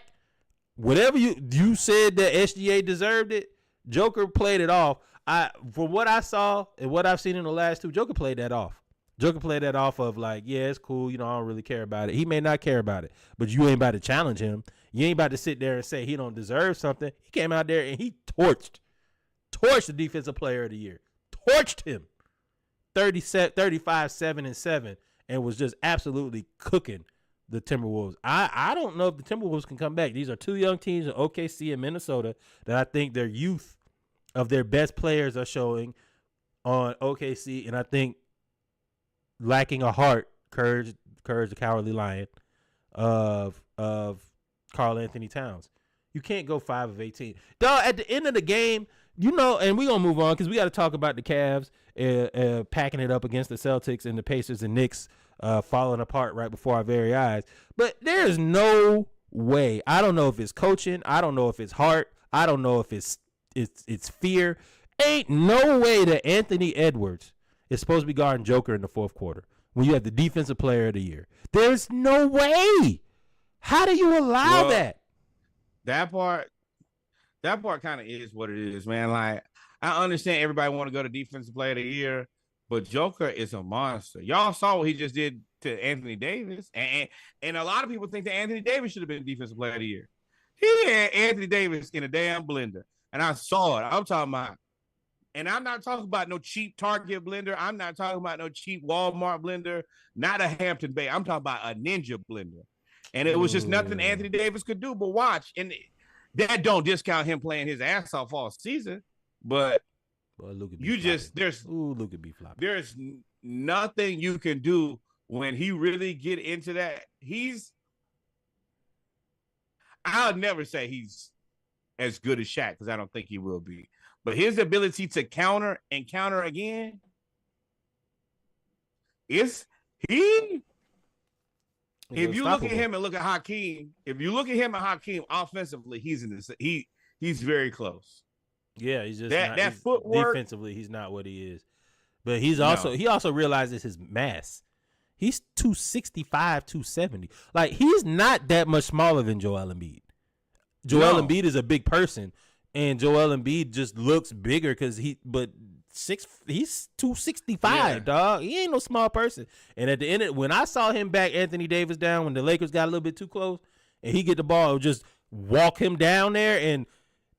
[SPEAKER 3] whatever you said that SGA deserved it, Joker played it off. From what I saw and what I've seen in the last 2, Joker played that off. Joker played that off of like, yeah, it's cool. You know, I don't really care about it. He may not care about it, but you ain't about to challenge him. You ain't about to sit there and say he don't deserve something. He came out there and he torched the defensive player of the year. Torched him. 35, 7, and 7, and was just absolutely cooking the Timberwolves. I don't know if the Timberwolves can come back. These are 2 young teams in OKC and Minnesota that I think their youth of their best players are showing on OKC, and I think lacking a heart, courage, the cowardly lion of Karl Anthony Towns. You can't go 5 of 18. Dog, at the end of the game, you know, and we're going to move on because we got to talk about the Cavs packing it up against the Celtics and the Pacers and Knicks falling apart right before our very eyes. But there's no way. I don't know if it's coaching. I don't know if it's heart. I don't know if it's fear. Ain't no way that Anthony Edwards is supposed to be guarding Joker in the fourth quarter when you have the defensive player of the year. There's no way. How do you allow that?
[SPEAKER 4] That part kind of is what it is, man. Like, I understand everybody want to go to defensive player of the year, but Joker is a monster. Y'all saw what he just did to Anthony Davis, and a lot of people think that Anthony Davis should have been defensive player of the year. He had Anthony Davis in a damn blender, and I saw it. I'm talking about, and I'm not talking about no cheap Target blender. I'm not talking about no cheap Walmart blender, not a Hampton Bay. I'm talking about a Ninja blender. And it was just nothing Anthony Davis could do but watch. And that don't discount him playing his ass off all season. But
[SPEAKER 3] look at
[SPEAKER 4] look at me flopping. There's nothing you can do when he really get into that. I'll never say he's as good as Shaq because I don't think he will be. But his ability to counter and counter again If you look at him and look at Hakeem, offensively, he's very close.
[SPEAKER 3] Yeah, he's just
[SPEAKER 4] that footwork.
[SPEAKER 3] Defensively, he's not what he is. But he also realizes his mass. He's 265, 270. Like, he's not that much smaller than Joel Embiid. Joel Embiid is a big person, and Joel Embiid just looks bigger because he's 265, dog. He ain't no small person. And at the end when I saw him back Anthony Davis down when the Lakers got a little bit too close and he get the ball, it would just walk him down there, and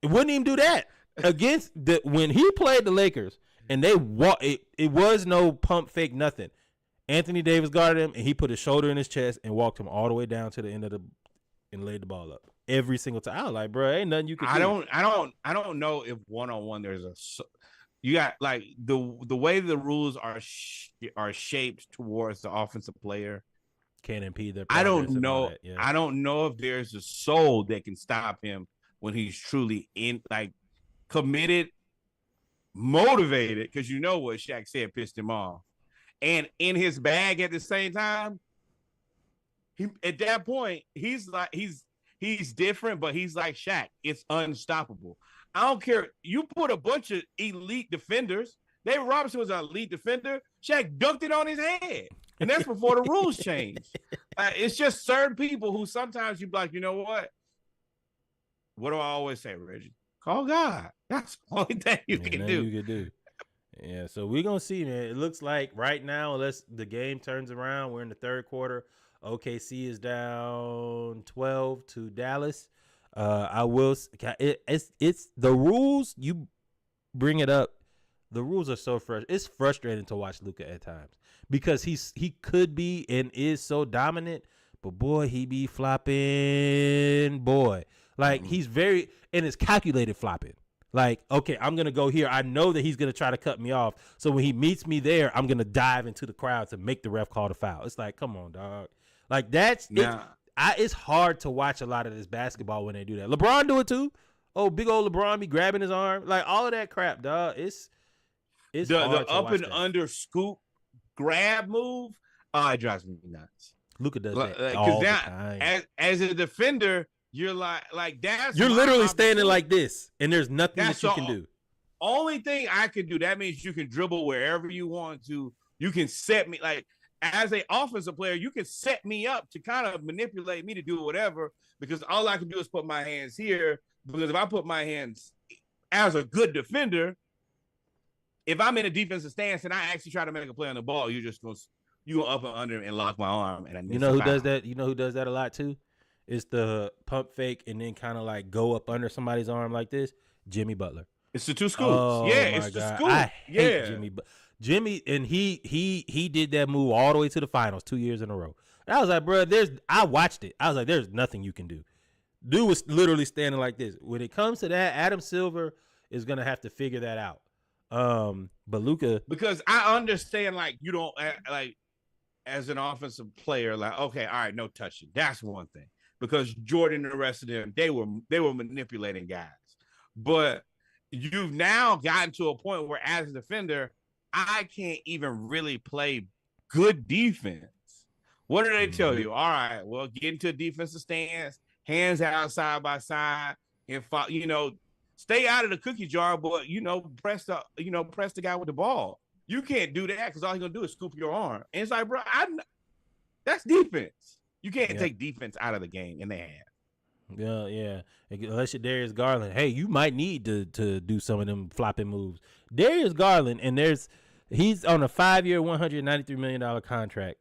[SPEAKER 3] it wouldn't even do that. When he played the Lakers and they it was no pump fake nothing. Anthony Davis guarded him and he put his shoulder in his chest and walked him all the way down to the end of and laid the ball up every single time. I was like, bro, ain't nothing you can do.
[SPEAKER 4] I don't know if one-on-one you got like the way the rules are shaped towards the offensive player
[SPEAKER 3] can't impede their
[SPEAKER 4] progress. I don't know. I don't know if there's a soul that can stop him when he's truly committed, motivated, because you know what Shaq said pissed him off, and in his bag at the same time. At that point, he's different, but he's like Shaq. It's unstoppable. I don't care. You put a bunch of elite defenders, David Robinson was an elite defender. Shaq dunked it on his head. And that's before the rules changed. It's just certain people who sometimes you be like, you know what? What do I always say, Reggie? Call God. That's the only thing you can do.
[SPEAKER 3] Yeah, so we're going to see, man. It looks like right now, unless the game turns around, we're in the third quarter. OKC is down 12 to Dallas. It's the rules, you bring it up. The rules are so frustrating. It's frustrating to watch Luka at times because he could be and is so dominant, but boy, he be flopping, boy. Like he's very, and it's calculated flopping. Like, okay, I'm going to go here. I know that he's going to try to cut me off. So when he meets me there, I'm going to dive into the crowd to make the ref call the foul. It's like, come on, dog. Like it's hard to watch a lot of this basketball when they do that. LeBron do it too. Oh, big old LeBron be grabbing his arm. Like all of that crap, dog. It's
[SPEAKER 4] the
[SPEAKER 3] hard to
[SPEAKER 4] up
[SPEAKER 3] watch
[SPEAKER 4] and
[SPEAKER 3] that.
[SPEAKER 4] under scoop grab move. Oh, it drives me nuts.
[SPEAKER 3] Luka does that all the time.
[SPEAKER 4] As a defender, you're like that's
[SPEAKER 3] you're literally standing like this, and there's nothing that you can do.
[SPEAKER 4] Only thing I can do, that means you can dribble wherever you want to. You can set me like as an offensive player, you can set me up to kind of manipulate me to do whatever, because all I can do is put my hands here. Because if I put my hands as a good defender, if I'm in a defensive stance and I actually try to make a play on the ball, you go up and under and lock my arm. And
[SPEAKER 3] you know who does that? You know who does that a lot too? It's the pump fake and then kind of like go up under somebody's arm like this. Jimmy Butler.
[SPEAKER 4] It's the two scoops.
[SPEAKER 3] Oh,
[SPEAKER 4] yeah, it's the scoop.
[SPEAKER 3] I hate Jimmy, and he did that move all the way to the finals 2 years in a row. And I was like, bro, I watched it. I was like, there's nothing you can do. Dude was literally standing like this. When it comes to that, Adam Silver is gonna have to figure that out. But Luka,
[SPEAKER 4] because I understand, like, you don't like as an offensive player, like, okay, all right, no touching. That's one thing. Because Jordan and the rest of them, they were manipulating guys. But you've now gotten to a point where as a defender, I can't even really play good defense. What do they tell you? All right, well, get into a defensive stance, hands out side by side, and stay out of the cookie jar, but press the guy with the ball. You can't do that because all he's gonna do is scoop your arm. And it's like, bro, that's defense. You can't take defense out of the game in the hand.
[SPEAKER 3] Yeah. Unless you're Darius Garland. Hey, you might need to do some of them flopping moves. Darius Garland, and he's on a 5-year, $193 million contract,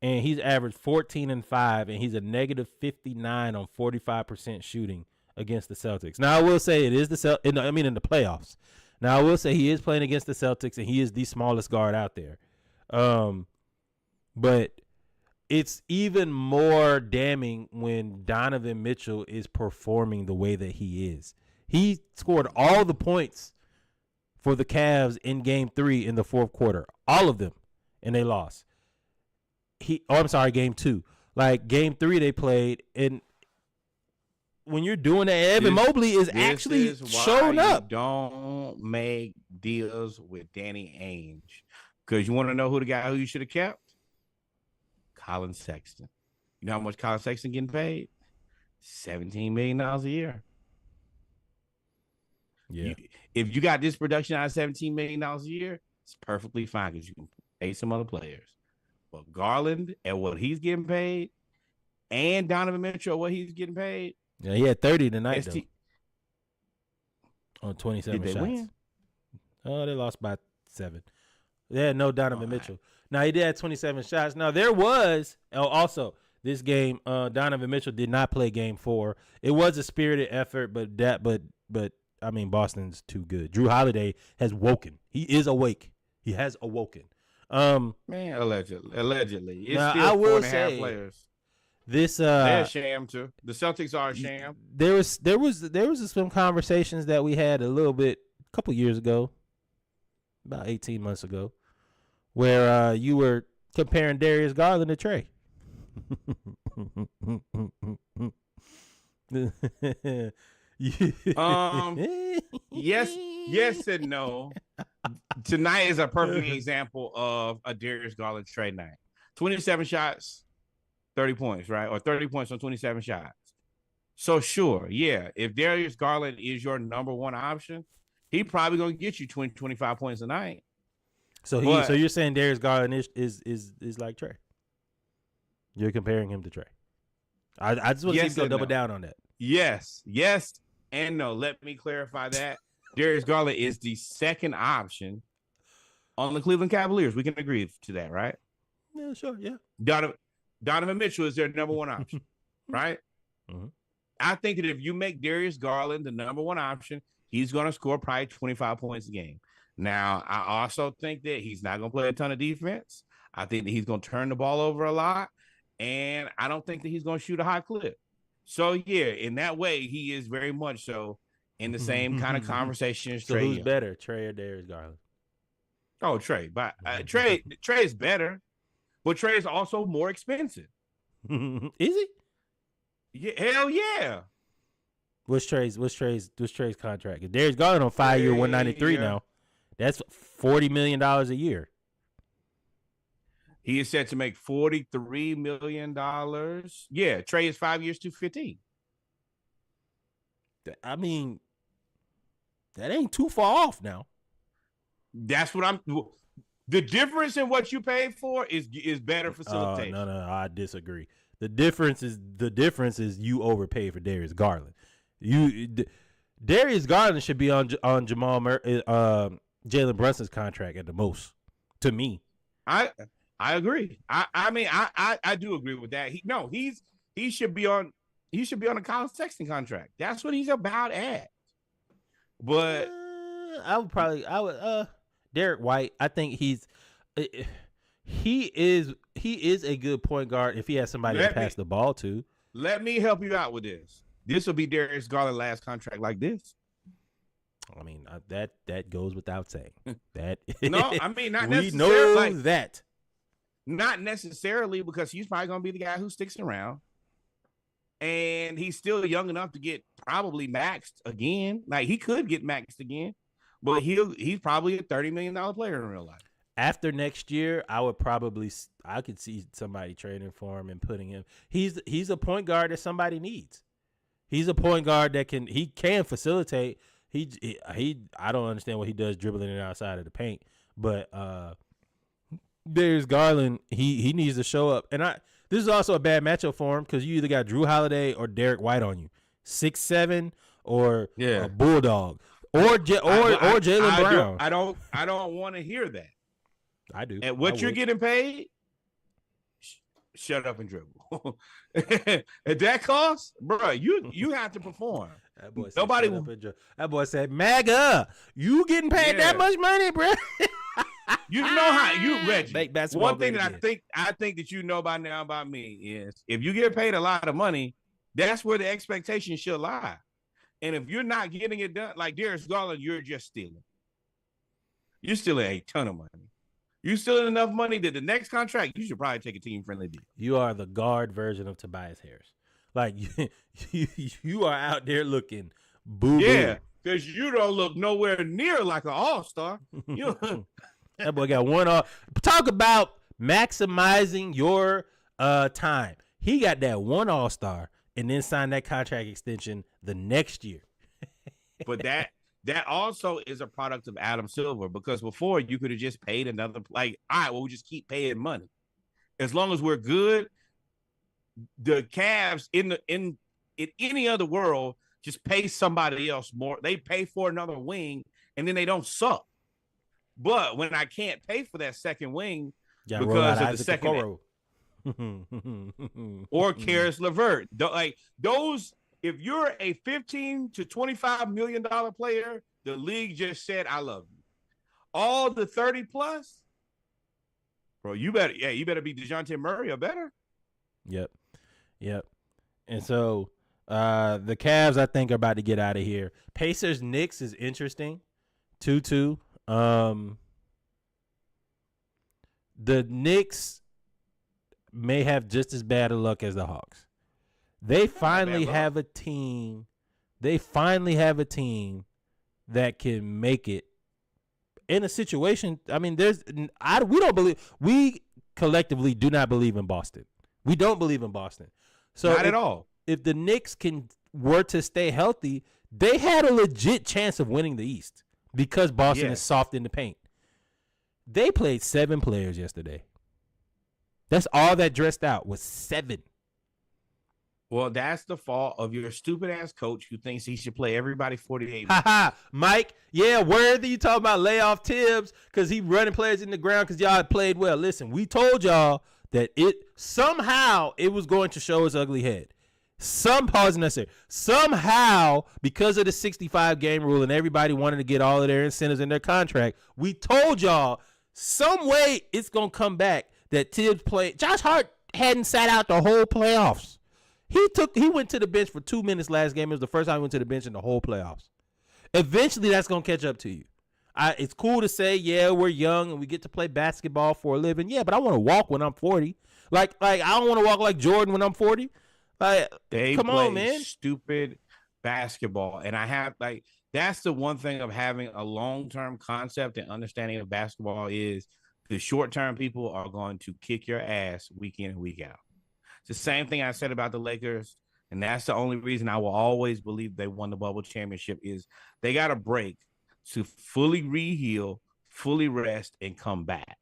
[SPEAKER 3] and he's averaged 14 and 5, and he's a negative 59 on 45% shooting against the Celtics. Now I will say it is in the playoffs. Now I will say he is playing against the Celtics, and he is the smallest guard out there. But it's even more damning when Donovan Mitchell is performing the way that he is. He scored all the points for the Cavs in Game 3 in the fourth quarter, all of them, and they lost. Game 2. Like Game 3 they played, and when you're doing that, Evan Mobley is actually showing up.
[SPEAKER 4] Don't make deals with Danny Ainge, because you want to know who the guy who you should have kept? Colin Sexton. You know how much Colin Sexton getting paid? $17 million a year.
[SPEAKER 3] Yeah.
[SPEAKER 4] If you got this production out of $17 million a year, it's perfectly fine because you can pay some other players. But Garland and what he's getting paid, and Donovan Mitchell what he's getting paid.
[SPEAKER 3] Yeah, he had 30 tonight though. On 27
[SPEAKER 4] shots.
[SPEAKER 3] Win? Oh, they lost by 7. They had no Donovan Mitchell. Now he did have 27 shots. Now there was also this game. Donovan Mitchell did not play Game 4. It was a spirited effort, but I mean Boston's too good. Drew Holiday has woken. He is awake. He has awoken.
[SPEAKER 4] Man, allegedly. It's
[SPEAKER 3] now,
[SPEAKER 4] still
[SPEAKER 3] I will
[SPEAKER 4] 4.5
[SPEAKER 3] say,
[SPEAKER 4] players.
[SPEAKER 3] This
[SPEAKER 4] they're a sham too. The Celtics are a sham.
[SPEAKER 3] There was some conversations that we had a couple years ago, about 18 months ago, where you were comparing Darius Garland to Trey.
[SPEAKER 4] Yes and no. Tonight is a perfect example of a Darius Garland Trey night. 27 shots, 30 points, right? Or 30 points on 27 shots. So sure, yeah, if Darius Garland is your number one option, he probably going to get you 20, 25 points a night.
[SPEAKER 3] So so you're saying Darius Garland is like Trey? You're comparing him to Trey. I just want to see you go double down on that.
[SPEAKER 4] Yes, and no. Let me clarify that. Darius Garland is the second option on the Cleveland Cavaliers. We can agree to that, right?
[SPEAKER 3] Yeah, sure, yeah.
[SPEAKER 4] Donovan Mitchell is their number one option, right?
[SPEAKER 3] Mm-hmm.
[SPEAKER 4] I think that if you make Darius Garland the number one option, he's going to score probably 25 points a game. Now, I also think that he's not going to play a ton of defense. I think that he's going to turn the ball over a lot, and I don't think that he's going to shoot a high clip. So, yeah, in that way, he is very much so in the same kind of conversation as Trey.
[SPEAKER 3] So who's better, Trey or Darius Garland?
[SPEAKER 4] Oh, Trey. But Trey is better, but Trey is also more expensive.
[SPEAKER 3] Is he?
[SPEAKER 4] Yeah, hell yeah.
[SPEAKER 3] What's Trey's contract? Darius Garland on 5-year, 193 now. That's $40 million a year.
[SPEAKER 4] He is set to make $43 million. Yeah, Trey is 5 years, 215.
[SPEAKER 3] I mean, that ain't too far off now.
[SPEAKER 4] That's what the difference in what you paid for is better facilitation.
[SPEAKER 3] No, I disagree. The difference is you overpaid for Darius Garland. Darius Garland should be on Jalen Brunson's contract at the most. To me,
[SPEAKER 4] I agree. I do agree with that. He should be on a Colin Sexton contract. That's what he's about at. But
[SPEAKER 3] Derek White. I think he is a good point guard if he has somebody to pass the ball to.
[SPEAKER 4] Let me help you out with this. This will be Darius Garland's last contract like this.
[SPEAKER 3] I mean, that goes without saying. That
[SPEAKER 4] no, I mean not
[SPEAKER 3] we
[SPEAKER 4] necessarily.
[SPEAKER 3] know that.
[SPEAKER 4] Not necessarily, because he's probably going to be the guy who sticks around, and he's still young enough to get probably maxed again. Like he could get maxed again, but he's probably a $30 million player in real life.
[SPEAKER 3] After next year, I could see somebody trading for him and putting him. He's a point guard that somebody needs. He's a point guard that can facilitate. I don't understand what he does dribbling it outside of the paint, but Darius Garland, he needs to show up. And this is also a bad matchup for him because you either got Drew Holiday or Derek White on you, 6'7" or a Bulldog or Jaylen Brown.
[SPEAKER 4] I don't want to hear that.
[SPEAKER 3] I do.
[SPEAKER 4] And what you're getting paid, shut up and dribble. At that cost, bro, you have to perform.
[SPEAKER 3] That boy said, that boy said, MAGA, you getting paid that much money, bro?
[SPEAKER 4] You know how Reggie.
[SPEAKER 3] Make basketball.
[SPEAKER 4] One thing that I think that you know by now about me is if you get paid a lot of money, that's where the expectation should lie. And if you're not getting it done, like Darius Garland, you're just stealing. You're stealing a ton of money. You're stealing enough money that the next contract, you should probably take a team-friendly deal.
[SPEAKER 3] You are the guard version of Tobias Harris. Like, you are out there looking boo-boo.
[SPEAKER 4] Yeah, because you don't look nowhere near like an all-star.
[SPEAKER 3] That boy got one off. Talk about maximizing your time. He got that one all-star and then signed that contract extension the next year.
[SPEAKER 4] But that also is a product of Adam Silver, because before you could have just paid another, like, all right, well, we just keep paying money. As long as we're good, the Cavs in any other world just pay somebody else more. They pay for another wing and then they don't suck. But when I can't pay for that second wing because of the second or Karis LeVert, like those, if you're a $15 to $25 million player, the league just said, I love you. All the 30 plus, bro, you better be DeJounte Murray or better.
[SPEAKER 3] Yep. And so the Cavs, I think, are about to get out of here. Pacers Knicks is interesting. 2-2. The Knicks may have just as bad of luck as the Hawks. They finally have a team. That can make it in a situation. I mean, we collectively do not believe in Boston. We don't believe in Boston. So
[SPEAKER 4] not at all.
[SPEAKER 3] If the Knicks were to stay healthy, they had a legit chance of winning the East because Boston is soft in the paint. They played 7 players yesterday. That's all that dressed out was 7.
[SPEAKER 4] Well, that's the fault of your stupid ass coach who thinks he should play everybody 48 minutes.
[SPEAKER 3] Haha, Mike. Yeah, Worthy, you talking about lay off Tibbs because he running players in the ground because y'all played well. Listen, we told y'all that it was going to show its ugly head. Some pause necessary. Somehow, because of the 65 game rule and everybody wanted to get all of their incentives in their contract, we told y'all some way it's gonna come back that Tibbs played. Josh Hart hadn't sat out the whole playoffs. He went to the bench for 2 minutes last game. It was the first time he went to the bench in the whole playoffs. Eventually, that's gonna catch up to you. It's cool to say, yeah, we're young and we get to play basketball for a living. Yeah, but I want to walk when I'm 40. Like I don't want to walk like Jordan when I'm 40. Like, come on, man.
[SPEAKER 4] Stupid basketball, and that's the one thing of having a long-term concept and understanding of basketball is the short-term people are going to kick your ass week in and week out. It's the same thing I said about the Lakers, and that's the only reason I will always believe they won the bubble championship is they got a break to fully reheal, fully rest, and come back.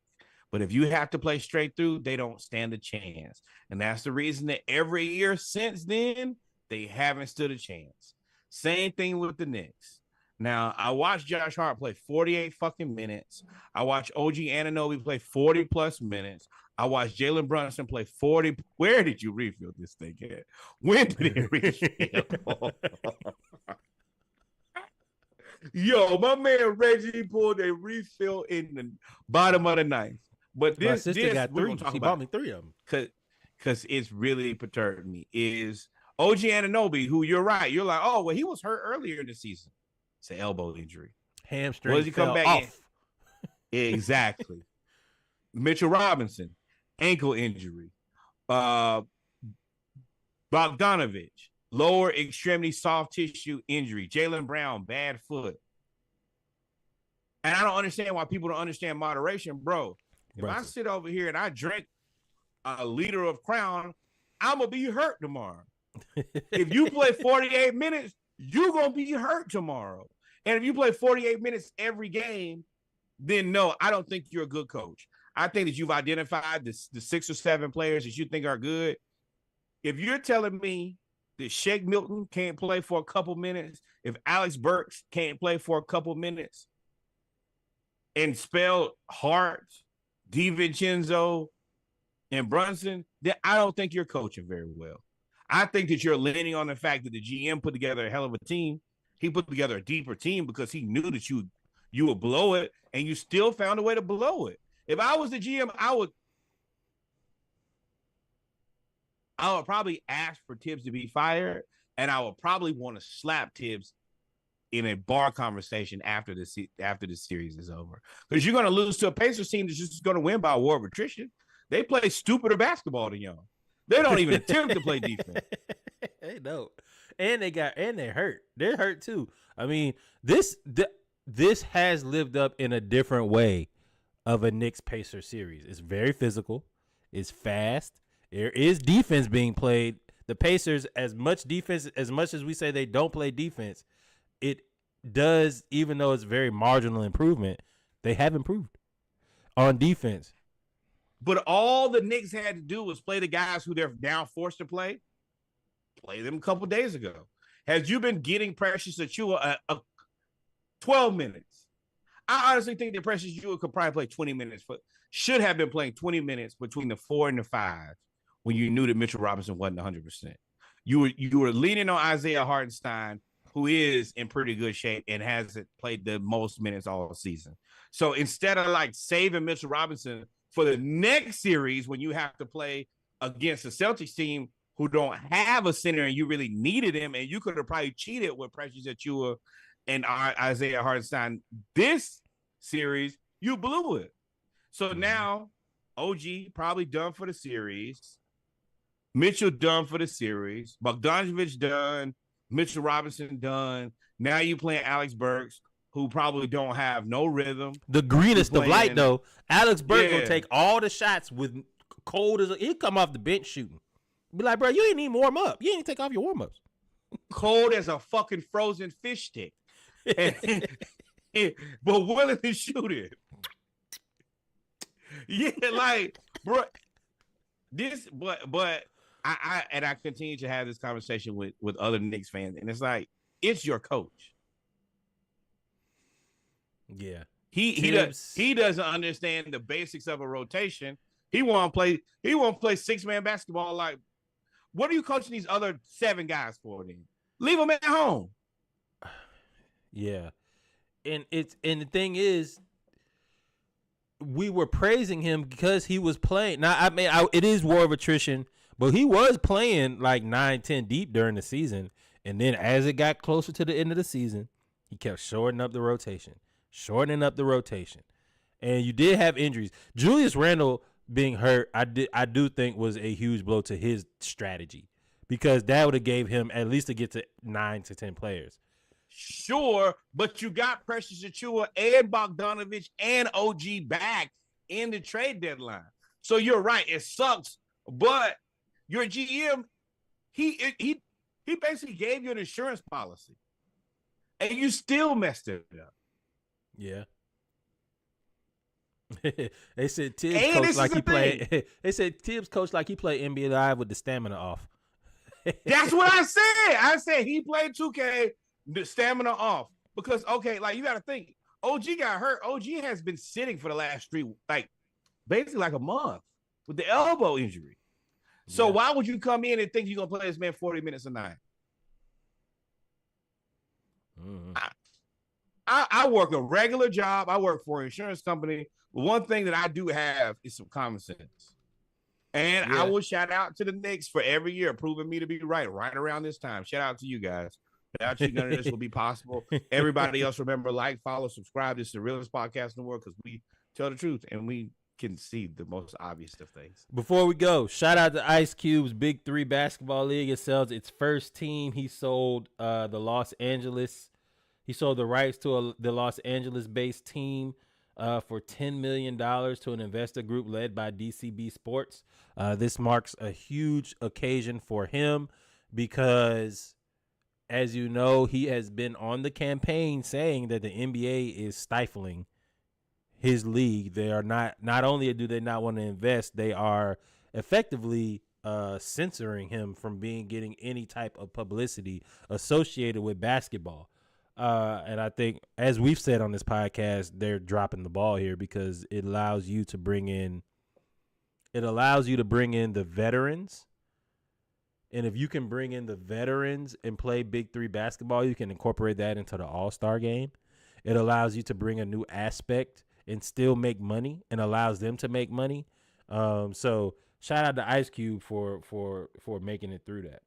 [SPEAKER 4] But if you have to play straight through, they don't stand a chance. And that's the reason that every year since then, they haven't stood a chance. Same thing with the Knicks. Now, I watched Josh Hart play 48 fucking minutes. I watched OG Anunoby play 40 plus minutes. I watched Jalen Brunson play 40. Where did you refill this thing at? When did it refill? Yo, my man Reggie pulled a refill in the bottom of the ninth. But
[SPEAKER 3] My sister got 3. She bought me 3 of them.
[SPEAKER 4] Because it's really perturbed me. Is OG Anunoby, who you're right. You're like, oh, well, he was hurt earlier in the season. It's an elbow injury.
[SPEAKER 3] Hamstring.
[SPEAKER 4] What does he come back
[SPEAKER 3] off?
[SPEAKER 4] in? Exactly. Mitchell Robinson, ankle injury. Bogdanovich, lower extremity soft tissue injury. Jaylen Brown, bad foot. And I don't understand why people don't understand moderation, bro. If I sit over here and I drink a liter of Crown, I'm going to be hurt tomorrow. If you play 48 minutes, you're going to be hurt tomorrow. And if you play 48 minutes every game, then no, I don't think you're a good coach. I think that you've identified the 6 or 7 players that you think are good. If you're telling me that Shake Milton can't play for a couple minutes, if Alex Burks can't play for a couple minutes, and spell Hart, DiVincenzo, and Brunson, then I don't think you're coaching very well. I think that you're leaning on the fact that the GM put together a hell of a team. He put together a deeper team because he knew that you would blow it, and you still found a way to blow it. If I was the GM, I would probably ask for Tibbs to be fired, and I would probably want to slap Tibbs in a bar conversation after the series is over. Because you're going to lose to a Pacers team that's just going to win by a war of attrition. They play stupider basketball than y'all. They don't even attempt to play defense.
[SPEAKER 3] They don't. And they're hurt. They're hurt too. I mean, this has lived up in a different way of a Knicks Pacers series. It's very physical. It's fast. There is defense being played. The Pacers, as much as we say they don't play defense, it does, even though it's very marginal improvement, they have improved on defense.
[SPEAKER 4] But all the Knicks had to do was play the guys who they're now forced to play them a couple days ago. Has you been getting Precious Achiuwa 12 minutes? I honestly think that Precious Achiuwa could probably play 20 minutes, but should have been playing 20 minutes between the 4 and the 5 when you knew that Mitchell Robinson wasn't 100%. You were leaning on Isaiah Hartenstein, who is in pretty good shape and hasn't played the most minutes all season. So instead of like saving Mitchell Robinson for the next series when you have to play against a Celtics team who don't have a center and you really needed him, and you could have probably cheated with Precious Achiuwa and Isaiah Hartenstein this series, you blew it. So now OG probably done for the series. Mitchell done for the series. Bogdanovich done. Mitchell Robinson done. Now you playing Alex Burks, who probably don't have no rhythm.
[SPEAKER 3] The greenest of light, though. Alex Burks will take all the shots with cold as he'll come off the bench shooting. Be like, bro, you ain't even warm up. You ain't take off your warm ups.
[SPEAKER 4] Cold as a fucking frozen fish stick. But willing to shoot it. Yeah, like, bro, this, but I continue to have this conversation with other Knicks fans, and it's like, it's your coach.
[SPEAKER 3] Yeah.
[SPEAKER 4] He doesn't understand the basics of a rotation. He won't play 6-man basketball. Like, what are you coaching these other 7 guys for then? Leave them at home.
[SPEAKER 3] Yeah. And the thing is, we were praising him because he was playing. Now, I mean, it is war of attrition, but he was playing like 9-10 deep during the season. And then as it got closer to the end of the season, he kept shortening up the rotation. And you did have injuries. Julius Randle being hurt, I do think was a huge blow to his strategy, because that would have gave him at least to get to 9 to 10 players.
[SPEAKER 4] Sure, but you got Precious Achiuwa and Bogdanovich and OG back in the trade deadline. So you're right, it sucks, but your GM, he basically gave you an insurance policy, and you still messed it up.
[SPEAKER 3] Yeah. They said Tibbs coached like he played. They said Tibbs coached like he played NBA Live with the stamina off.
[SPEAKER 4] That's what I said. I said he played 2K, the stamina off. Because, okay, like, you got to think, OG got hurt. OG has been sitting for the last 3, like, basically like a month with the elbow injury. So why would you come in and think you're going to play this man 40 minutes a night?
[SPEAKER 3] Mm-hmm.
[SPEAKER 4] I work a regular job. I work for an insurance company. But one thing that I do have is some common sense. And I will shout out to the Knicks for every year proving me to be right around this time. Shout out to you guys. Without you, none of this will be possible. Everybody else, remember, like, follow, subscribe. This is the realest podcast in the world, because we tell the truth and we can see the most obvious of things.
[SPEAKER 3] Before we go, shout out to Ice Cube's Big 3 Basketball League. It sells its first team. He sold He sold the rights to the Los Angeles-based team for $10 million to an investor group led by DCB Sports. This marks a huge occasion for him because, as you know, he has been on the campaign saying that the NBA is stifling his league. They are not only do they not want to invest, they are effectively censoring him from getting any type of publicity associated with basketball. And I think, as we've said on this podcast, they're dropping the ball here because it allows you to bring in the veterans. And if you can bring in the veterans and play Big 3 basketball, you can incorporate that into the All-Star game. It allows you to bring a new aspect and still make money, and allows them to make money. So shout out to Ice Cube for making it through that.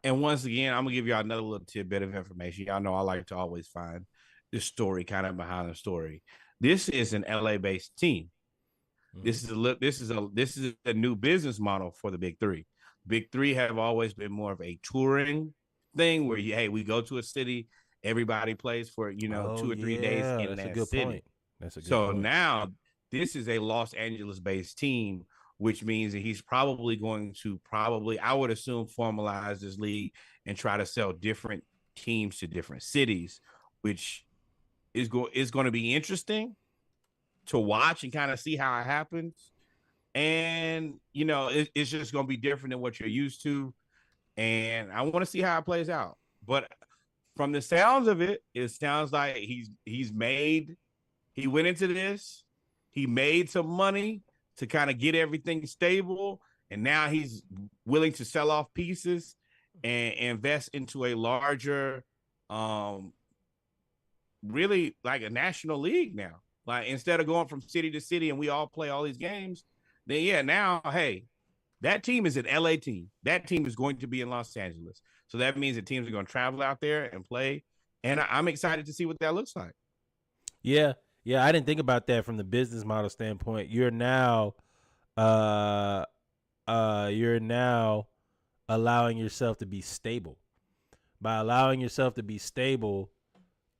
[SPEAKER 4] And once again, I'm gonna give y'all another little tidbit of information. Y'all know I like to always find the story kind of behind the story. This is an LA-based team. Mm-hmm. This is a new business model for the Big 3. Big 3 have always been more of a touring thing where we go to a city, everybody plays for 2 or 3 days in that city.
[SPEAKER 3] Point. That's a good
[SPEAKER 4] so
[SPEAKER 3] point.
[SPEAKER 4] Now this is a Los Angeles-based team, which means that he's probably going to I would assume, formalize this league and try to sell different teams to different cities, which is going to be interesting to watch and kind of see how it happens. And, it's just going to be different than what you're used to. And I want to see how it plays out. But from the sounds of it, it sounds like he went into this, he made some money to kind of get everything stable, and now he's willing to sell off pieces and invest into a larger, really like a national league now. Like, instead of going from city to city and we all play all these games, then now, hey, that team is an LA team. That team is going to be in Los Angeles. So that means that teams are going to travel out there and play, and I'm excited to see what that looks like.
[SPEAKER 3] Yeah, I didn't think about that from the business model standpoint. You're now allowing yourself to be stable. By allowing yourself to be stable,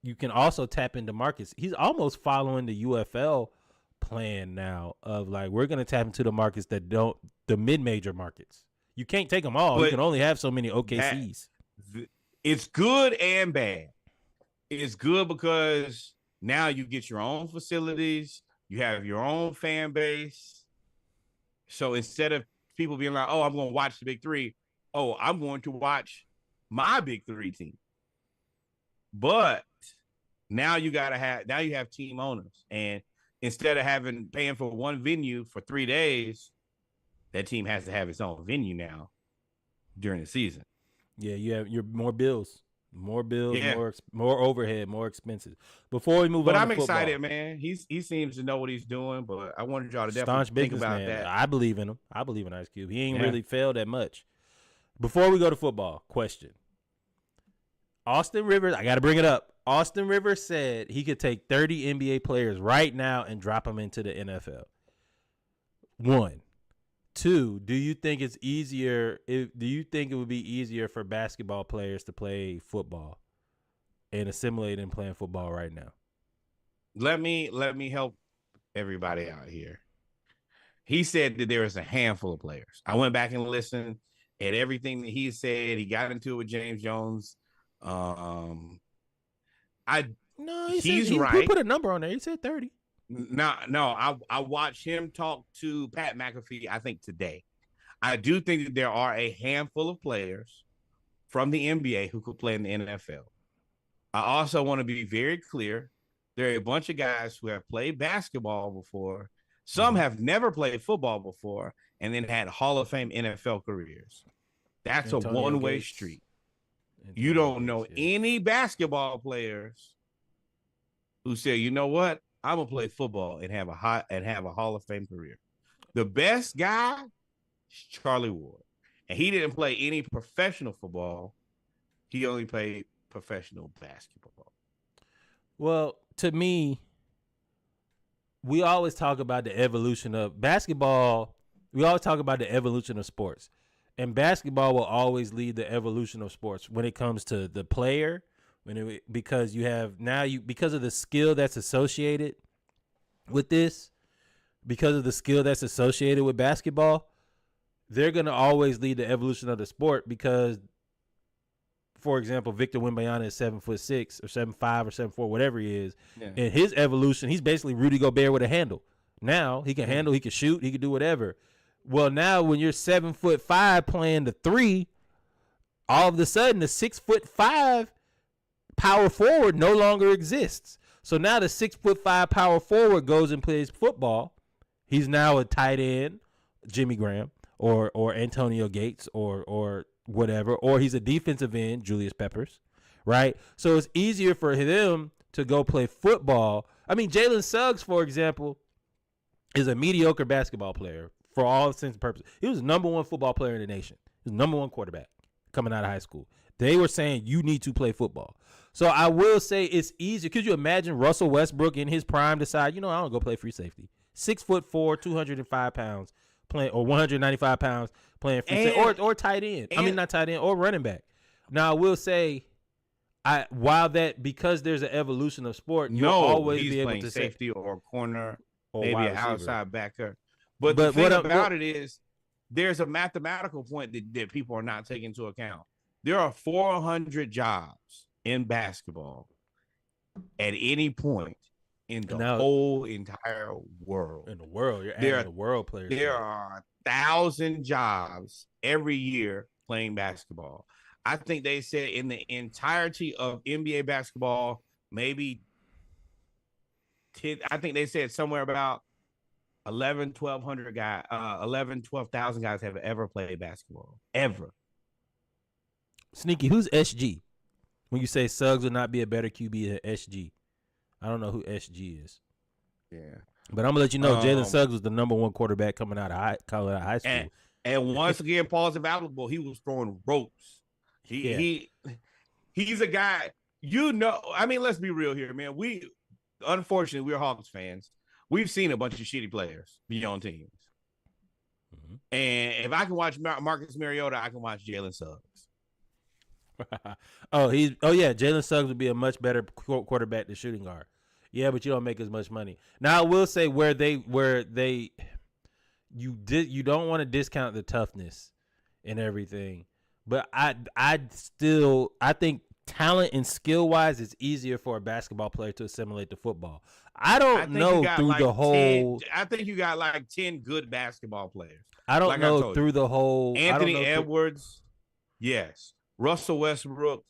[SPEAKER 3] you can also tap into markets. He's almost following the UFL plan now of, like, we're going to tap into the markets that don't, the mid-major markets. You can't take them all. But you can only have so many OKCs.
[SPEAKER 4] It's good and bad. It's good because now you get your own facilities. You have your own fan base. So instead of people being like, oh, I'm going to watch the big three, oh, I'm going to watch my big three team. But now you have team owners. And instead of paying for one venue for 3 days, that team has to have its own venue now during the season.
[SPEAKER 3] Yeah, you have your more bills, more overhead, more expenses. Before we move on,
[SPEAKER 4] I'm
[SPEAKER 3] to football,
[SPEAKER 4] excited, man. He seems to know what he's doing, but I wanted y'all to definitely
[SPEAKER 3] staunch
[SPEAKER 4] think
[SPEAKER 3] businessman.
[SPEAKER 4] about that.
[SPEAKER 3] I believe in him. I believe in Ice Cube. He ain't really failed that much. Before we go to football, question: Austin Rivers, I got to bring it up. Austin Rivers said he could take 30 NBA players right now and drop them into the NFL. 1. 2, do you think it's easier? Do you think it would be easier for basketball players to play football and assimilate in playing football right now?
[SPEAKER 4] Let me help everybody out here. He said that there is a handful of players. I went back and listened at everything that he said. He got into it with James Jones. He's right.
[SPEAKER 3] He put a number on there. He said 30.
[SPEAKER 4] No. I watched him talk to Pat McAfee, I think today. I do think that there are a handful of players from the NBA who could play in the NFL. I also want to be very clear. There are a bunch of guys who have played basketball before. Some have never played football before and then had Hall of Fame NFL careers. That's
[SPEAKER 3] Antonio
[SPEAKER 4] a one-way
[SPEAKER 3] Gates.
[SPEAKER 4] street.
[SPEAKER 3] Antonio
[SPEAKER 4] You don't know
[SPEAKER 3] Gates, yeah.
[SPEAKER 4] any basketball players who say, you know what? I'm gonna play football and have a Hall of Fame career. The best guy is Charlie Ward. And he didn't play any professional football. He only played professional basketball.
[SPEAKER 3] Well, to me, we always talk about the evolution of basketball. We always talk about the evolution of sports. And basketball will always lead the evolution of sports when it comes to the player, because of the skill that's associated with this, because of the skill that's associated with basketball, they're going to always lead the evolution of the sport because, for example, Victor Wembanyama is 7'6" or 7'5" or 7'4", whatever he is.
[SPEAKER 4] Yeah.
[SPEAKER 3] In his evolution, he's basically Rudy Gobert with a handle. Now he can handle, he can shoot, he can do whatever. Well, now when you're 7'5" playing the 3, all of a sudden the 6'5" power forward no longer exists. So now the 6'5" power forward goes and plays football. He's now a tight end, Jimmy Graham or Antonio Gates or whatever, or he's a defensive end, Julius Peppers, right? So it's easier for them to go play football. I mean, Jalen Suggs, for example, is a mediocre basketball player for all intents and purposes. He was the number 1 football player in the nation. He was the number 1 quarterback coming out of high school. They were saying you need to play football. So I will say it's easier. Could you imagine Russell Westbrook in his prime decide, I don't go play free safety. 6'4", 205 pounds playing, or 195 pounds playing free safety, or tight end. Not tight end, or running back. Now I will say, because there's an evolution of sport, you'll always be able to
[SPEAKER 4] safety or corner,
[SPEAKER 3] or
[SPEAKER 4] maybe
[SPEAKER 3] wide
[SPEAKER 4] an
[SPEAKER 3] receiver.
[SPEAKER 4] outside backer. But the thing about it is, there's a mathematical point that people are not taking into account. There are 400 jobs in basketball at any point in the whole entire world.
[SPEAKER 3] In the world, you're adding the world players.
[SPEAKER 4] There are 1,000 jobs every year playing basketball. I think they said in the entirety of NBA basketball, maybe 10. I think they said somewhere about 12,000 guys have ever played basketball ever.
[SPEAKER 3] Sneaky, who's SG? When you say Suggs would not be a better QB than SG, I don't know who SG is.
[SPEAKER 4] Yeah,
[SPEAKER 3] but I'm gonna let you know Jalen Suggs was the number 1 quarterback coming out of high school.
[SPEAKER 4] And once again, Paul's available. He was throwing ropes. He's a guy. I mean, let's be real here, man. Unfortunately, we're Hawks fans. We've seen a bunch of shitty players be on teams. Mm-hmm. And if I can watch Marcus Mariota, I can watch Jalen Suggs.
[SPEAKER 3] Jalen Suggs would be a much better quarterback than shooting guard. Yeah, but you don't make as much money. Now I will say you don't want to discount the toughness and everything, but I think talent and skill wise, it's easier for a basketball player to assimilate to football. I don't know through the whole.
[SPEAKER 4] I think you got like 10 good basketball players.
[SPEAKER 3] I don't
[SPEAKER 4] like
[SPEAKER 3] know through the whole.
[SPEAKER 4] Anthony Edwards, yes. Russell Westbrook,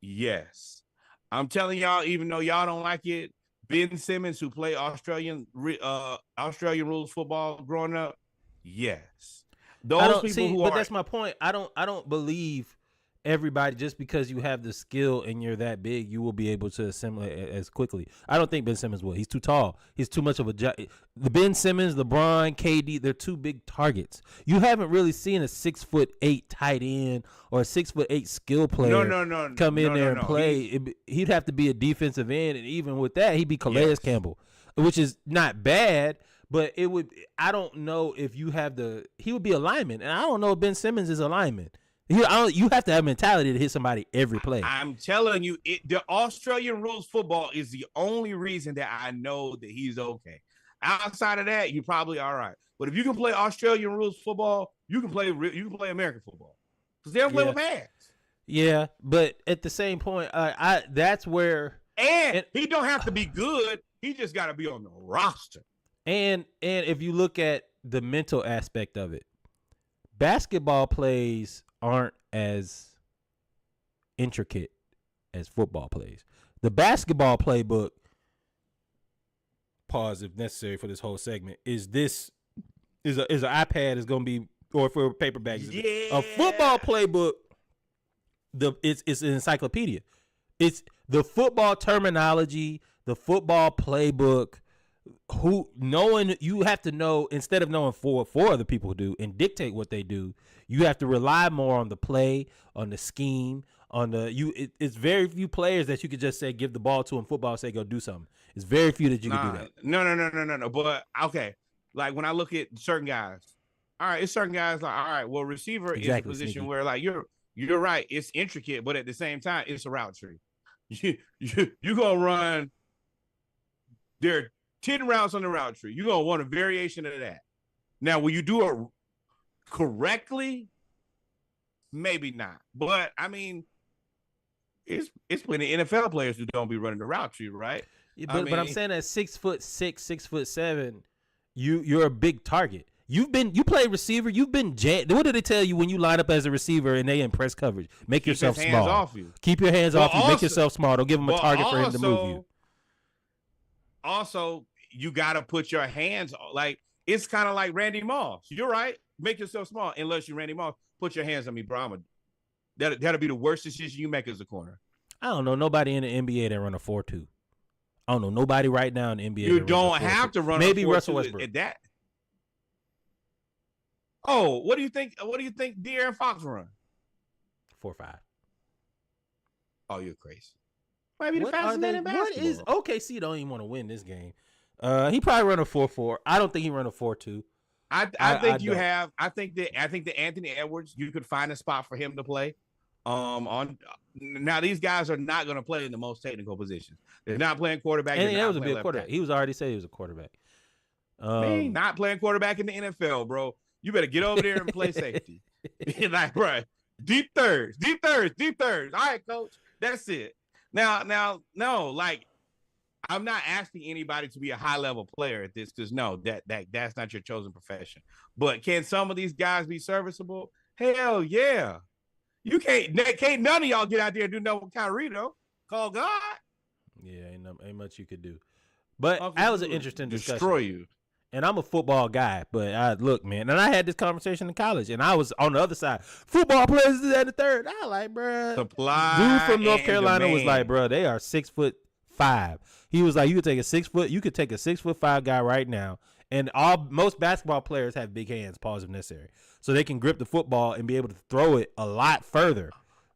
[SPEAKER 4] yes. I'm telling y'all, even though y'all don't like it, Ben Simmons, who played Australian rules football growing up, yes. Those people who
[SPEAKER 3] but
[SPEAKER 4] are.
[SPEAKER 3] that's my point. I don't believe everybody, just because you have the skill and you're that big, you will be able to assimilate as quickly. I don't think Ben Simmons will. He's too tall. He's too much of a the Ben Simmons, LeBron, KD, they're two big targets. You haven't really seen a 6'8" tight end or a 6'8" skill player come in there and play. He'd have to be a defensive end, and even with that, he'd be Calais Campbell, which is not bad. But it would. I don't know if you have he would be a lineman, and I don't know if Ben Simmons is a lineman. You have to have mentality to hit somebody every play.
[SPEAKER 4] I'm telling you, the Australian rules football is the only reason that I know that he's okay. Outside of that, you're probably all right. But if you can play Australian rules football, you can play American football because they don't play with pads.
[SPEAKER 3] Yeah, but at the same point, that's where
[SPEAKER 4] and he don't have to be good. He just got to be on the roster.
[SPEAKER 3] And if you look at the mental aspect of it, basketball plays aren't as intricate as football plays. The basketball playbook, pause if necessary for this whole segment, is an iPad is going to be, or for paperbacks. Yeah. A football playbook, it's an encyclopedia. It's the football terminology, the football playbook. You have to know, instead of knowing four other people do and dictate what they do, you have to rely more on the play, on the scheme, it's very few players that you could just say give the ball to in football and say go do something. It's very few that you can do that.
[SPEAKER 4] No. But okay, like when I look at certain guys, all right, it's certain guys like, all right, well, receiver is a position where like you're right, it's intricate, but at the same time, it's a route tree. You gonna run there. 10 routes on the route tree. You're going to want a variation of that. Now, will you do it correctly? Maybe not. But, I mean, it's plenty of NFL players who don't be running the route tree, right?
[SPEAKER 3] Yeah, but I'm saying at 6'6", 6'7", you're a big target. You play receiver. You've been jammed. What do they tell you when you line up as a receiver and they in press coverage? Make yourself small.
[SPEAKER 4] Off you.
[SPEAKER 3] Keep your hands off you. Make yourself small. Don't give them a target for him to move you.
[SPEAKER 4] Also, you got to put your hands like it's kind of like Randy Moss. You're right. Make yourself small. Unless you're Randy Moss, put your hands on me, bro. That'll be the worst decision you make as a corner.
[SPEAKER 3] I don't know nobody in the NBA that run a 4-2. I don't know nobody right now in the NBA.
[SPEAKER 4] You don't have to run.
[SPEAKER 3] Maybe
[SPEAKER 4] a 4-2
[SPEAKER 3] Russell Westbrook.
[SPEAKER 4] At that. Oh, what do you think? What do you think De'Aaron Fox run?
[SPEAKER 3] 4-5.
[SPEAKER 4] Oh, you're crazy. Maybe the fastest man in basketball.
[SPEAKER 3] OKC don't even want to win this game. He probably run a 4-4. I don't think he run a 4-2.
[SPEAKER 4] I think that Anthony Edwards, you could find a spot for him to play. Now these guys are not going to play in the most technical positions. They're not playing quarterback.
[SPEAKER 3] Anthony Edwards would be a quarterback. He was already said he was a quarterback.
[SPEAKER 4] Not playing quarterback in the NFL, bro. You better get over there and play safety. Like, bro, deep thirds. All right, coach, that's it. Now, no, like. I'm not asking anybody to be a high-level player at this because no, that's not your chosen profession. But can some of these guys be serviceable? Hell yeah. You can't none of y'all get out there and do nothing with Kyrie though. Call God.
[SPEAKER 3] Yeah, ain't much you could do. But that was an interesting discussion.
[SPEAKER 4] Destroy you.
[SPEAKER 3] And I'm a football guy, but look, man, and I had this conversation in college, and I was on the other side. Football players is at the third. I like, bro.
[SPEAKER 4] Supply.
[SPEAKER 3] Dude from North Carolina was like, bro, they are 6'5". He was like, you could take a 6'5" guy right now, and most basketball players have big hands, pause if necessary, so they can grip the football and be able to throw it a lot further.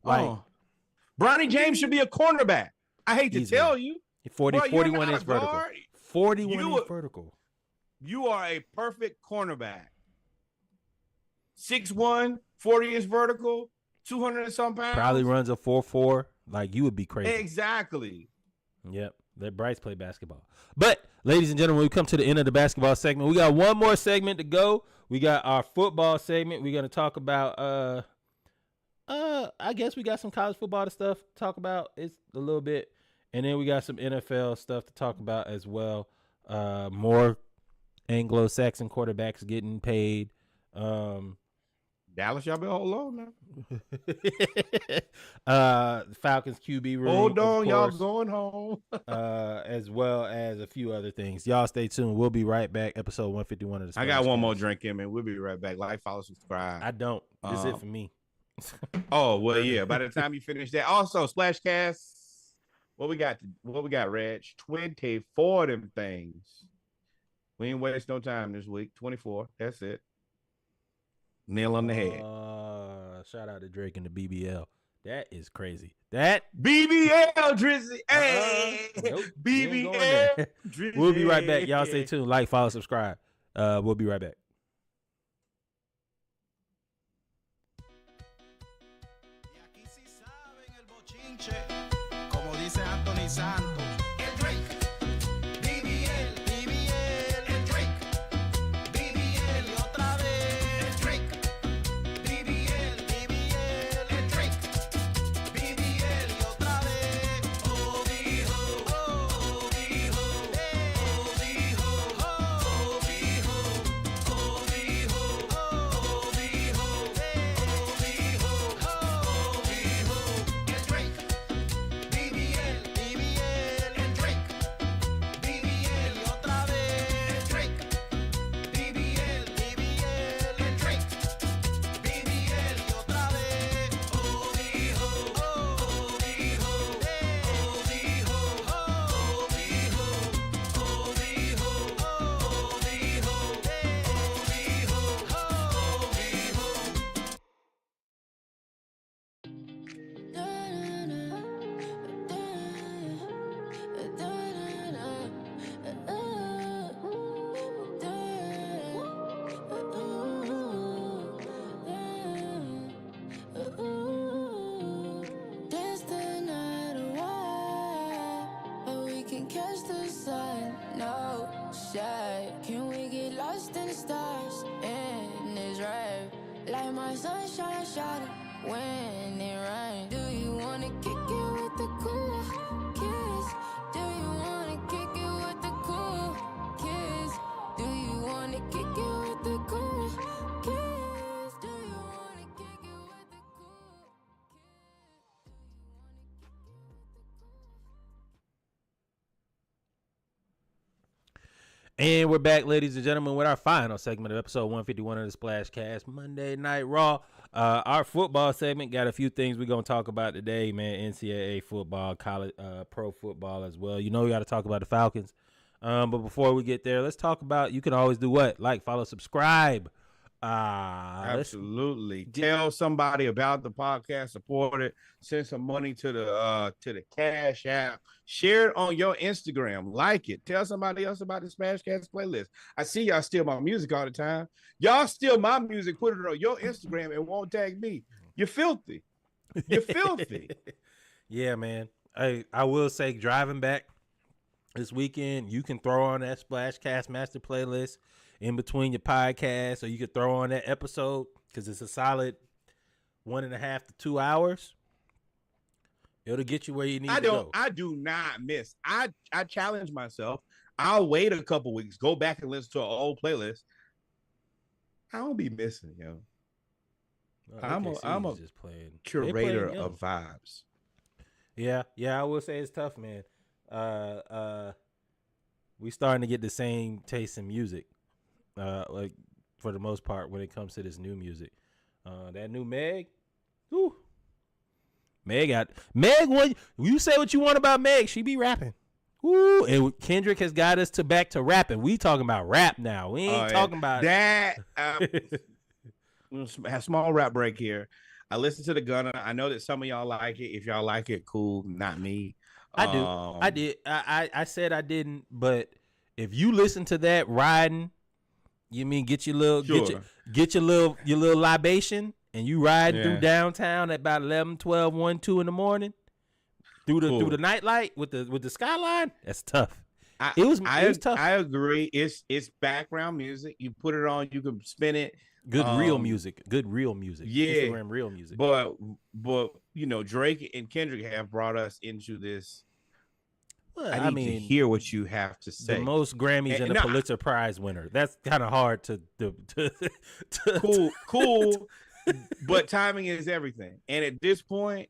[SPEAKER 3] Like,
[SPEAKER 4] Bronny James should be a cornerback. I hate to tell you,
[SPEAKER 3] 41 inch vertical, 41 inch vertical.
[SPEAKER 4] You are a perfect cornerback. 6'1", 40 inch vertical, 200 and some pounds.
[SPEAKER 3] Probably runs a 4.4. Like, you would be crazy.
[SPEAKER 4] Exactly.
[SPEAKER 3] Yep, let Bryce play basketball. But, ladies and gentlemen, we come to the end of the basketball segment. We got one more segment to go. We got our football segment. We're going to talk about I guess we got some college football stuff to talk about. It's a little bit, and then we got some NFL stuff to talk about as well. More Anglo-Saxon quarterbacks getting paid.
[SPEAKER 4] Dallas, y'all been hold on
[SPEAKER 3] now. Falcons QB room.
[SPEAKER 4] Hold on, y'all
[SPEAKER 3] course,
[SPEAKER 4] going home.
[SPEAKER 3] as well as a few other things. Y'all stay tuned. We'll be right back. Episode 151 of the
[SPEAKER 4] I got one more
[SPEAKER 3] Splashcast.
[SPEAKER 4] drink in, man. We'll be right back. Like, follow, subscribe.
[SPEAKER 3] I don't. This is it for me.
[SPEAKER 4] Oh, well, yeah. By the time you finish that, also Splashcast. What we got, Reg? 24 of them things. We ain't waste no time this week. 24. That's it. Nail on the head.
[SPEAKER 3] Shout out to Drake and the BBL. That is crazy. That
[SPEAKER 4] BBL Drizzy. Hey,
[SPEAKER 3] nope, we ain't going
[SPEAKER 4] BBL
[SPEAKER 3] there.
[SPEAKER 4] Drizzy.
[SPEAKER 3] We'll be right back. Y'all stay tuned. Like, follow, subscribe. We'll be right back.
[SPEAKER 7] Y aquí sí saben el bochinche, como dice Anthony Santos. El Drake, BBL, el Drake, BBL y otra vez. El Drake, BBL, el Drake, BBL y otra vez. Oh, dijo, oh, dijo, oh, dijo, oh, dijo, oh, dijo, oh, dijo, el Drake, BBL, el Drake, BBL y otra vez. El Drake, BBL, el Drake, BBL y otra vez. Oh, dijo, oh, dijo, oh, dijo, oh, dijo, oh, dijo, oh, dijo,
[SPEAKER 10] Dance the night away, but we can catch the sun. No shade. Can we get lost in the stars in this rave? Like my sunshine shot it when it rains. Do you wanna kick it with the cool kids? Do you wanna kick it with the cool kids? Do you wanna kick it with the cool kids? Do you wanna kick it with the cool
[SPEAKER 3] And we're back, ladies and gentlemen, with our final segment of episode 151 of the Splashcast Monday Night Raw. Our football segment got a few things we're going to talk about today, man. NCAA football, college, pro football as well. You know we got to talk about the Falcons. But before we get there, let's talk about, you can always do what? Like, follow, subscribe.
[SPEAKER 4] Absolutely. Tell somebody about the podcast, support it, send some money to the Cash App, share it on your Instagram, like it, tell somebody else about the Splashcast playlist. I see y'all steal my music all the time. Y'all steal my music, put it on your Instagram and won't tag me. You're filthy. You're filthy.
[SPEAKER 3] Yeah, man. I will say, driving back this weekend, you can throw on that Splashcast master playlist in between your podcasts, or you could throw on that episode because it's a solid 1.5 to 2 hours. It'll get you where you need to go.
[SPEAKER 4] I do not miss. I challenge myself. I'll wait a couple weeks, go back and listen to an old playlist. I don't be missing, yo. I'm a
[SPEAKER 3] just playing
[SPEAKER 4] curator of vibes.
[SPEAKER 3] Yeah, I will say it's tough, man. We starting to get the same taste in music. Like for the most part when it comes to this new music. That new Meg. Whew. Meg, what you say what you want about Meg, she be rapping. Woo, and Kendrick has got us back to rapping. We talking about rap now. We ain't talking about
[SPEAKER 4] that. A small rap break here. I listened to the Gunna. I know that some of y'all like it. If y'all like it, cool. Not me.
[SPEAKER 3] I do. I did. I said I didn't, but if you listen to that riding, you mean get your little get your little libation and you riding through downtown at about 11, 12, 1, 2 in the morning through the nightlight with the skyline. That's tough. It was tough.
[SPEAKER 4] I agree. It's background music. You put it on, you can spin it.
[SPEAKER 3] Good real music.
[SPEAKER 4] Yeah,
[SPEAKER 3] Instagram real music.
[SPEAKER 4] But you know, Drake and Kendrick have brought us into this.
[SPEAKER 3] Well,
[SPEAKER 4] I need to hear what you have to say.
[SPEAKER 3] The most Grammys and a Pulitzer Prize winner. That's kind of hard to
[SPEAKER 4] cool. But timing is everything. And at this point,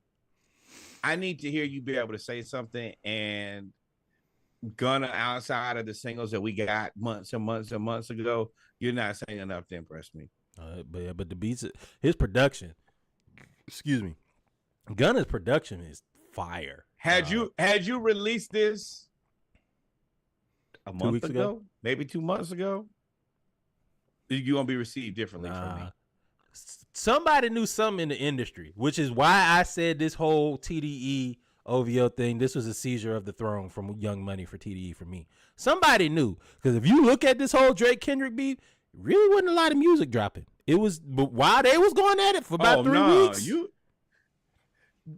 [SPEAKER 4] I need to hear you be able to say something. And Gunna, outside of the singles that we got months and months and months ago, you're not saying enough to impress me.
[SPEAKER 3] But the beats, his production, excuse me, Gunna's production is fire.
[SPEAKER 4] Had you released this a month ago, maybe 2 months ago, you're gonna be received differently from me.
[SPEAKER 3] Somebody knew something in the industry, which is why I said this whole TDE OVO thing. This was a seizure of the throne from Young Money for TDE for me. Somebody knew, because if you look at this whole Drake Kendrick beef, really wasn't a lot of music dropping. It was, but while they was going at it for about 3 weeks.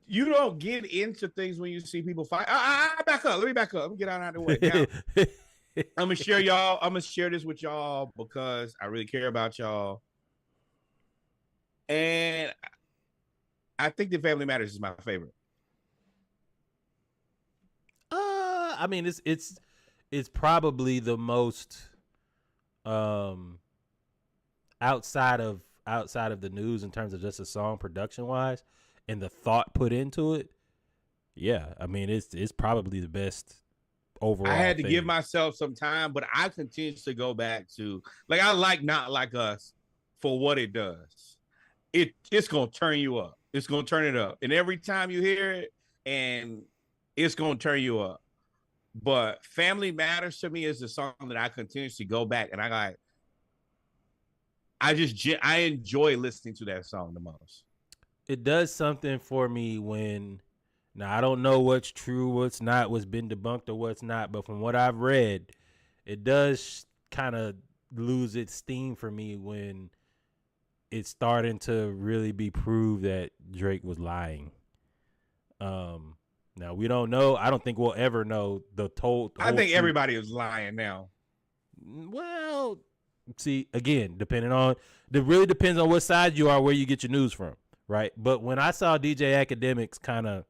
[SPEAKER 4] You don't get into things when you see people fight. Back up. Let me back up. Let me get out of the way. Now, I'm gonna share y'all. I'm gonna share this with y'all because I really care about y'all. And I think the Family Matters is my favorite.
[SPEAKER 3] I mean, it's probably the most outside of the news in terms of just a song production wise and the thought put into it. Yeah, I mean, it's probably the best overall.
[SPEAKER 4] I had to give myself some time, but I continue to go back to, like, I like Not Like Us for what it does. It's gonna turn you up. It's gonna turn it up, and every time you hear it, and it's gonna turn you up. But Family Matters to me is the song that I continuously go back, and I enjoy listening to that song the most.
[SPEAKER 3] It does something for me when, now I don't know what's true, what's not, what's been debunked or what's not, but from what I've read, it does kind of lose its steam for me when it's starting to really be proved that Drake was lying. Now we don't know. I don't think we'll ever know the whole
[SPEAKER 4] I think
[SPEAKER 3] truth.
[SPEAKER 4] everybody is lying now.
[SPEAKER 3] Well, see, again, it really depends on what side you are, where you get your news from, right? But when I saw DJ Academics kind of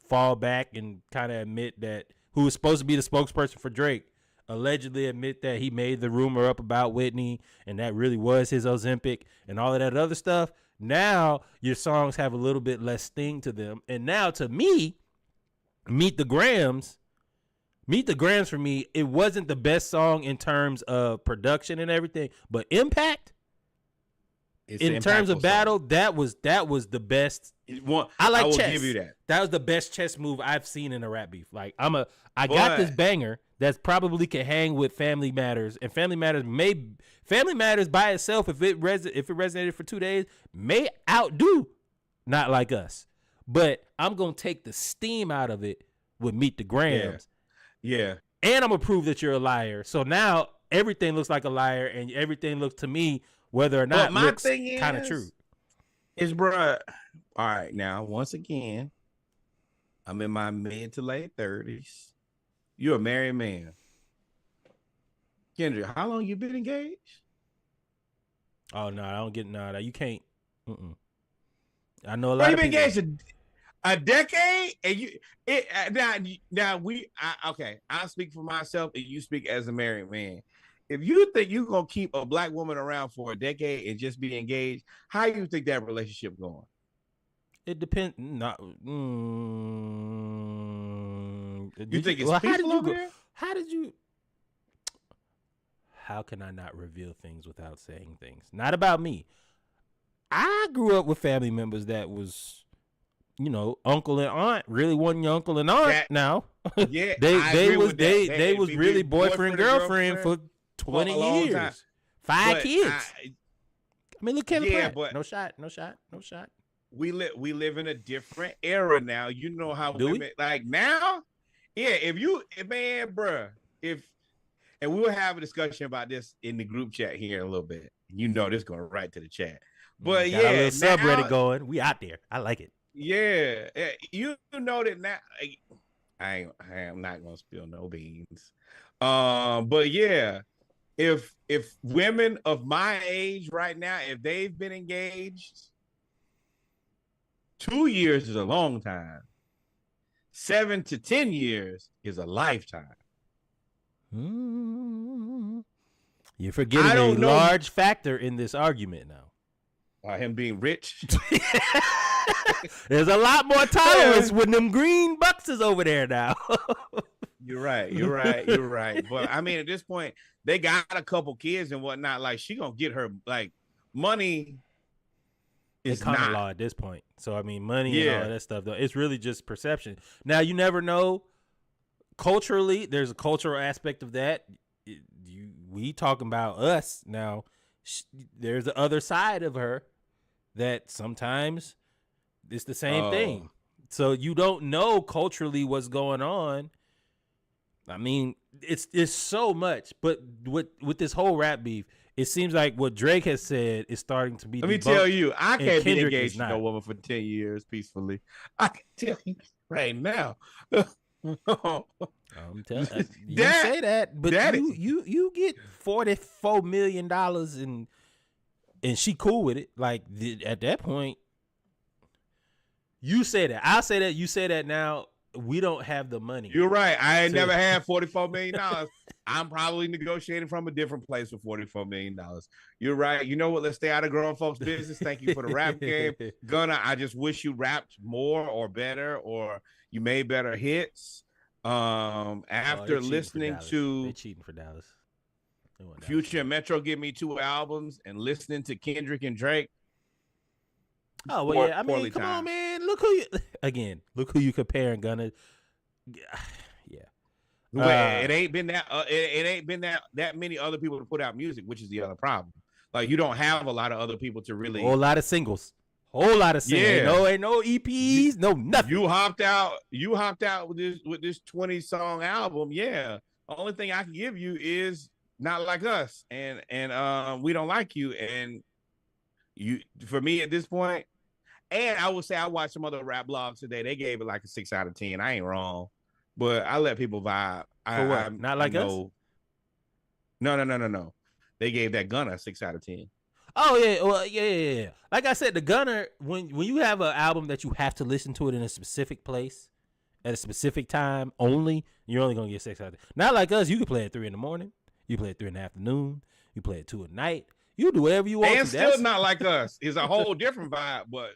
[SPEAKER 3] fall back and kind of admit that, who was supposed to be the spokesperson for Drake, allegedly admit that he made the rumor up about Whitney and that really was his Ozempic and all of that other stuff, now your songs have a little bit less sting to them. And now, to me, Meet the Grams for me, it wasn't the best song in terms of production and everything, but impact, in terms of battle, that was the best. I like chess.
[SPEAKER 4] Give you that.
[SPEAKER 3] That was the best chess move I've seen in a rap beef. Like, I got this banger that's probably could hang with Family Matters, and Family Matters by itself, if it resonated for 2 days, may outdo Not Like Us. But I'm gonna take the steam out of it with Meet the Grams.
[SPEAKER 4] Yeah.
[SPEAKER 3] And I'm gonna prove that you're a liar. So now everything looks like a liar, and everything looks to me, whether or not looks kind of true.
[SPEAKER 4] Is, bruh, all right, now once again, I'm in my mid to late 30s. You're a married man. Kendrick, how long you been engaged?
[SPEAKER 3] Oh no, I don't get you can't. I know a lot of
[SPEAKER 4] people.
[SPEAKER 3] You've been
[SPEAKER 4] engaged a decade, and okay. I speak for myself, and you speak as a married man. If you think you're gonna keep a black woman around for a decade and just be engaged, how do you think that relationship going?
[SPEAKER 3] It depends. You
[SPEAKER 4] think it's peaceful over there?
[SPEAKER 3] How can I not reveal things without saying things? Not about me. I grew up with family members that was, uncle and aunt. Really wasn't your uncle and aunt now.
[SPEAKER 4] Yeah,
[SPEAKER 3] they was really boyfriend girlfriend for 20 years. Time. 5 kids. I mean, look, Kevin Pratt. But no shot.
[SPEAKER 4] We live in a different era now. You know how women like now. Yeah, and we will have a discussion about this in the group chat here in a little bit. You know, this going right to the chat. But
[SPEAKER 3] got a little subreddit going. We out there. I like it.
[SPEAKER 4] Yeah, you know that now. I am not gonna spill no beans. But yeah, if women of my age right now, if they've been engaged, 2 years is a long time. 7 to 10 years is a lifetime.
[SPEAKER 3] You're forgetting
[SPEAKER 4] I
[SPEAKER 3] a
[SPEAKER 4] don't know.
[SPEAKER 3] large factor in this argument now.
[SPEAKER 4] Him being rich.
[SPEAKER 3] There's a lot more tolerance when them green bucks is over there now.
[SPEAKER 4] You're right. But I mean, at this point, they got a couple kids and whatnot. Like, she gonna get her like money.
[SPEAKER 3] It's
[SPEAKER 4] Is
[SPEAKER 3] common
[SPEAKER 4] not
[SPEAKER 3] law at this point. So I mean, money and all that stuff. Though it's really just perception. Now you never know. Culturally, there's a cultural aspect of that. We talking about us now. There's the other side of her that sometimes it's the same thing. So you don't know culturally what's going on. I mean, it's so much, but with this whole rap beef, it seems like what Drake has said is starting to be.
[SPEAKER 4] Let me tell you, I can't be
[SPEAKER 3] Kendrick
[SPEAKER 4] engaged to no woman for 10 years peacefully. I can tell you right now.
[SPEAKER 3] I'm telling you, say that, but you get $44 million and she cool with it. Like at that point, you say that. I'll say that. You say that now. We don't have the money.
[SPEAKER 4] You're right. I ain't never had $44 million. I'm probably negotiating from a different place for $44 million. You're right. You know what? Let's stay out of grown folks' business. Thank you for the rap game. Gunna, I just wish you rapped more or better, or you made better hits. After listening to
[SPEAKER 3] they cheating for Dallas.
[SPEAKER 4] Future and Metro give me 2 albums and listening to Kendrick and Drake.
[SPEAKER 3] Oh well, yeah. I mean, come on, man. Look who you comparing, Gunna. Yeah.
[SPEAKER 4] Well, it ain't been that. It ain't been that many other people to put out music, which is the other problem. Like, you don't have a lot of other people to really.
[SPEAKER 3] Whole lot of singles. Yeah. Ain't no EPs. No nothing.
[SPEAKER 4] You hopped out with this 20-song album. Yeah. The only thing I can give you is Not Like Us, and We Don't Like You, and you. For me at this point. And I would say I watched some other rap blogs today. They gave it like a 6 out of 10. I ain't wrong, but I let people vibe.
[SPEAKER 3] For what? Not Like Us?
[SPEAKER 4] No. They gave that Gunna a 6 out of 10.
[SPEAKER 3] Oh yeah, well yeah. Like I said, the Gunna, when you have an album that you have to listen to it in a specific place at a specific time only, you're only gonna get 6 out of 10. Not Like Us, you can play at 3 a.m, you play at 3 p.m, you play at 2 p.m. You do whatever you want.
[SPEAKER 4] And still Not Like Us is a whole different vibe, but.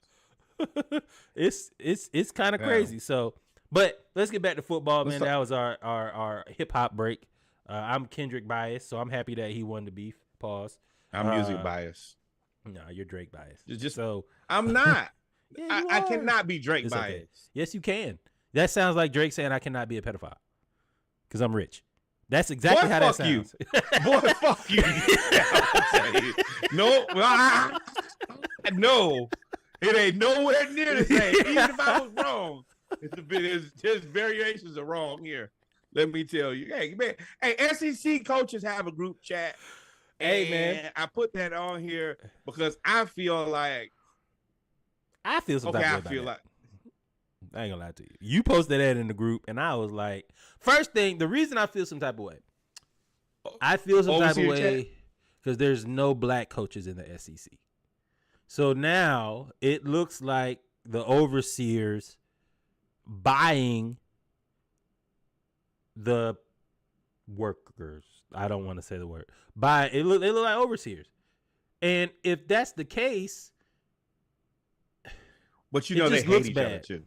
[SPEAKER 3] it's kind of crazy. So, but let's get back to football, man. That was our hip hop break. I'm Kendrick biased, so I'm happy that he won the beef. Pause.
[SPEAKER 4] I'm music biased.
[SPEAKER 3] No, you're Drake biased.
[SPEAKER 4] So I'm not.
[SPEAKER 3] Yeah,
[SPEAKER 4] I cannot be Drake
[SPEAKER 3] it's
[SPEAKER 4] biased.
[SPEAKER 3] Okay. Yes, you can. That sounds like Drake saying I cannot be a pedophile because I'm rich. That's exactly how that sounds.
[SPEAKER 4] Boy, fuck you. No, no. It ain't nowhere near the same. Even if I was wrong, his variations are wrong here. Let me tell you. Hey, man. Hey, SEC coaches have a group chat.
[SPEAKER 3] Hey, man.
[SPEAKER 4] I put that on here because I feel like.
[SPEAKER 3] I feel some type of way about
[SPEAKER 4] like.
[SPEAKER 3] I ain't gonna lie to you. You posted that in the group, and I was like, first thing, the reason I feel some type of way. I feel some type of way because there's no black coaches in the SEC. So now it looks like the overseers buying the workers. I don't want to say the word. They look like overseers. And if that's the case,
[SPEAKER 4] but you know they hate each other too.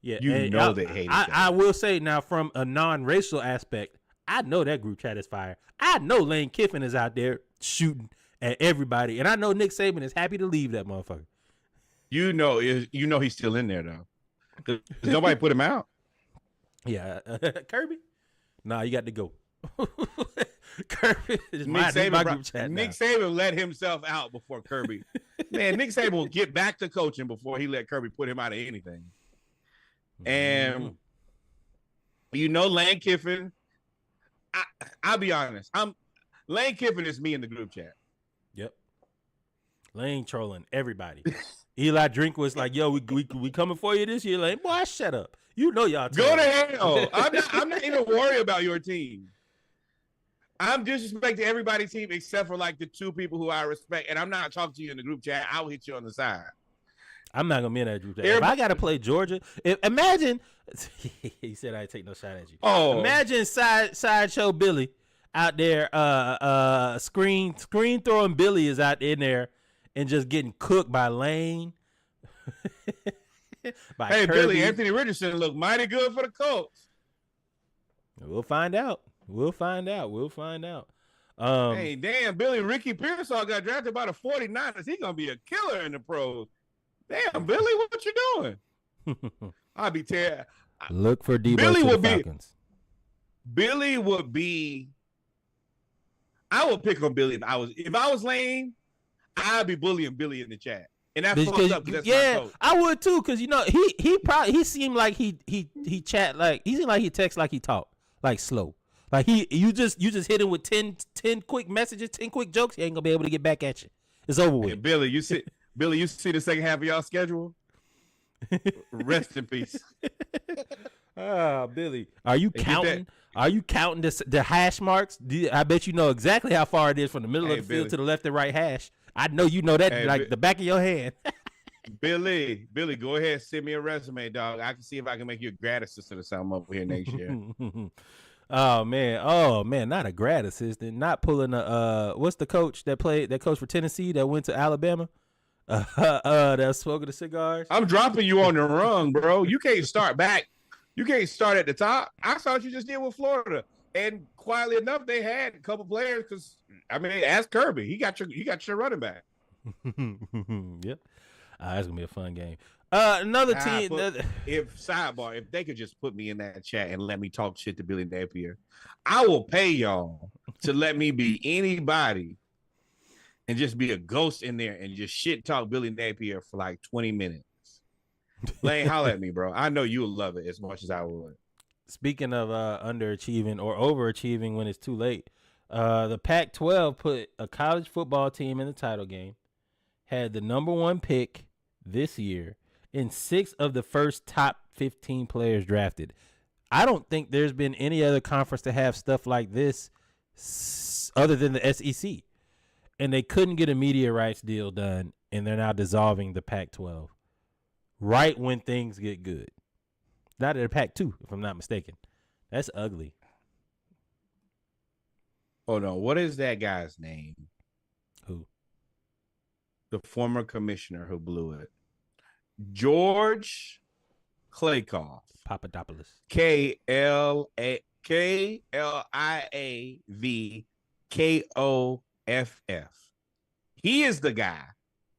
[SPEAKER 3] Yeah,
[SPEAKER 4] they hate each other.
[SPEAKER 3] I will say now, from a non-racial aspect, I know that group chat is fire. I know Lane Kiffin is out there shooting at everybody, and I know Nick Saban is happy to leave that motherfucker.
[SPEAKER 4] You know he's still in there though. Cause nobody put him out.
[SPEAKER 3] Yeah, Kirby. Nah, you got to go. Kirby is
[SPEAKER 4] Nick
[SPEAKER 3] my group chat.
[SPEAKER 4] Nick Saban let himself out before Kirby. Man, Nick Saban will get back to coaching before he let Kirby put him out of anything. And Lane Kiffin. I'll be honest. Lane Kiffin is me in the group chat.
[SPEAKER 3] Yep. Lane trolling everybody. Eli Drinkwitz like, yo, we coming for you this year. Like, boy, shut up. You know y'all.
[SPEAKER 4] Go to
[SPEAKER 3] terrible.
[SPEAKER 4] hell. I'm not even worried about your team. I'm disrespecting everybody's team except for like the two people who I respect. And I'm not talking to you in the group chat. I'll hit you on the side.
[SPEAKER 3] I'm not gonna be in that group chat. If I gotta play Georgia, imagine he said I'd take no shot at you.
[SPEAKER 4] Oh,
[SPEAKER 3] imagine sideshow Billy out there, screen throwing Billy is out in there and just getting cooked by Lane. by
[SPEAKER 4] hey,
[SPEAKER 3] Kirby.
[SPEAKER 4] Billy, Anthony Richardson looked mighty good for the Colts.
[SPEAKER 3] We'll find out.
[SPEAKER 4] Hey, damn, Billy, Ricky Pearsall got drafted by the 49ers. He's gonna be a killer in the pros. Damn, Billy, what you doing? I'd be terrible.
[SPEAKER 3] Look for Debo
[SPEAKER 4] Billy
[SPEAKER 3] to
[SPEAKER 4] would
[SPEAKER 3] the
[SPEAKER 4] be.
[SPEAKER 3] Falcons.
[SPEAKER 4] Billy would be. I would pick on Billy if I was Lane. I'd be bullying Billy in the chat, and that's fucked up. That's my coach.
[SPEAKER 3] I would too, because you know he seemed like he chat like he seemed like he text like he talk like slow. Like you just hit him with 10 quick messages, 10 quick jokes. He ain't gonna be able to get back at you. It's over with.
[SPEAKER 4] Hey, Billy, you see the second half of y'all schedule? Rest in peace.
[SPEAKER 3] Billy, are you counting? Are you counting the hash marks? I bet you know exactly how far it is from the middle of the field to the left and right hash. I know you know that like the back of your hand.
[SPEAKER 4] Billy, go ahead, send me a resume, dog. I can see if I can make you a grad assistant or something over here next year.
[SPEAKER 3] Oh man, not a grad assistant, not pulling a what's the coach that coach for Tennessee that went to Alabama? That's smoking the cigars.
[SPEAKER 4] I'm dropping you on the rung, bro. You can't start back. You can't start at the top. I saw what you just did with Florida. And quietly enough, they had a couple players because ask Kirby. He got your running back.
[SPEAKER 3] Yep. That's gonna be a fun game. Another team.
[SPEAKER 4] If they could just put me in that chat and let me talk shit to Billy Napier, I will pay y'all to let me be anybody and just be a ghost in there and just shit talk Billy Napier for like 20 minutes. Lane, holler at me, bro. I know you'll love it as much as I would.
[SPEAKER 3] Speaking of underachieving or overachieving when it's too late, the Pac-12 put a college football team in the title game, had the number 1 pick this year, and 6 of the first top 15 players drafted. I don't think there's been any other conference to have stuff like this other than the SEC. And they couldn't get a media rights deal done, and they're now dissolving the Pac-12 right when things get good. Not at the Pac-2, if I'm not mistaken. That's ugly.
[SPEAKER 4] Oh, no. What is that guy's name?
[SPEAKER 3] Who?
[SPEAKER 4] The former commissioner who blew it. George Kliavkoff.
[SPEAKER 3] Papadopoulos.
[SPEAKER 4] Kliavkoff. He is the guy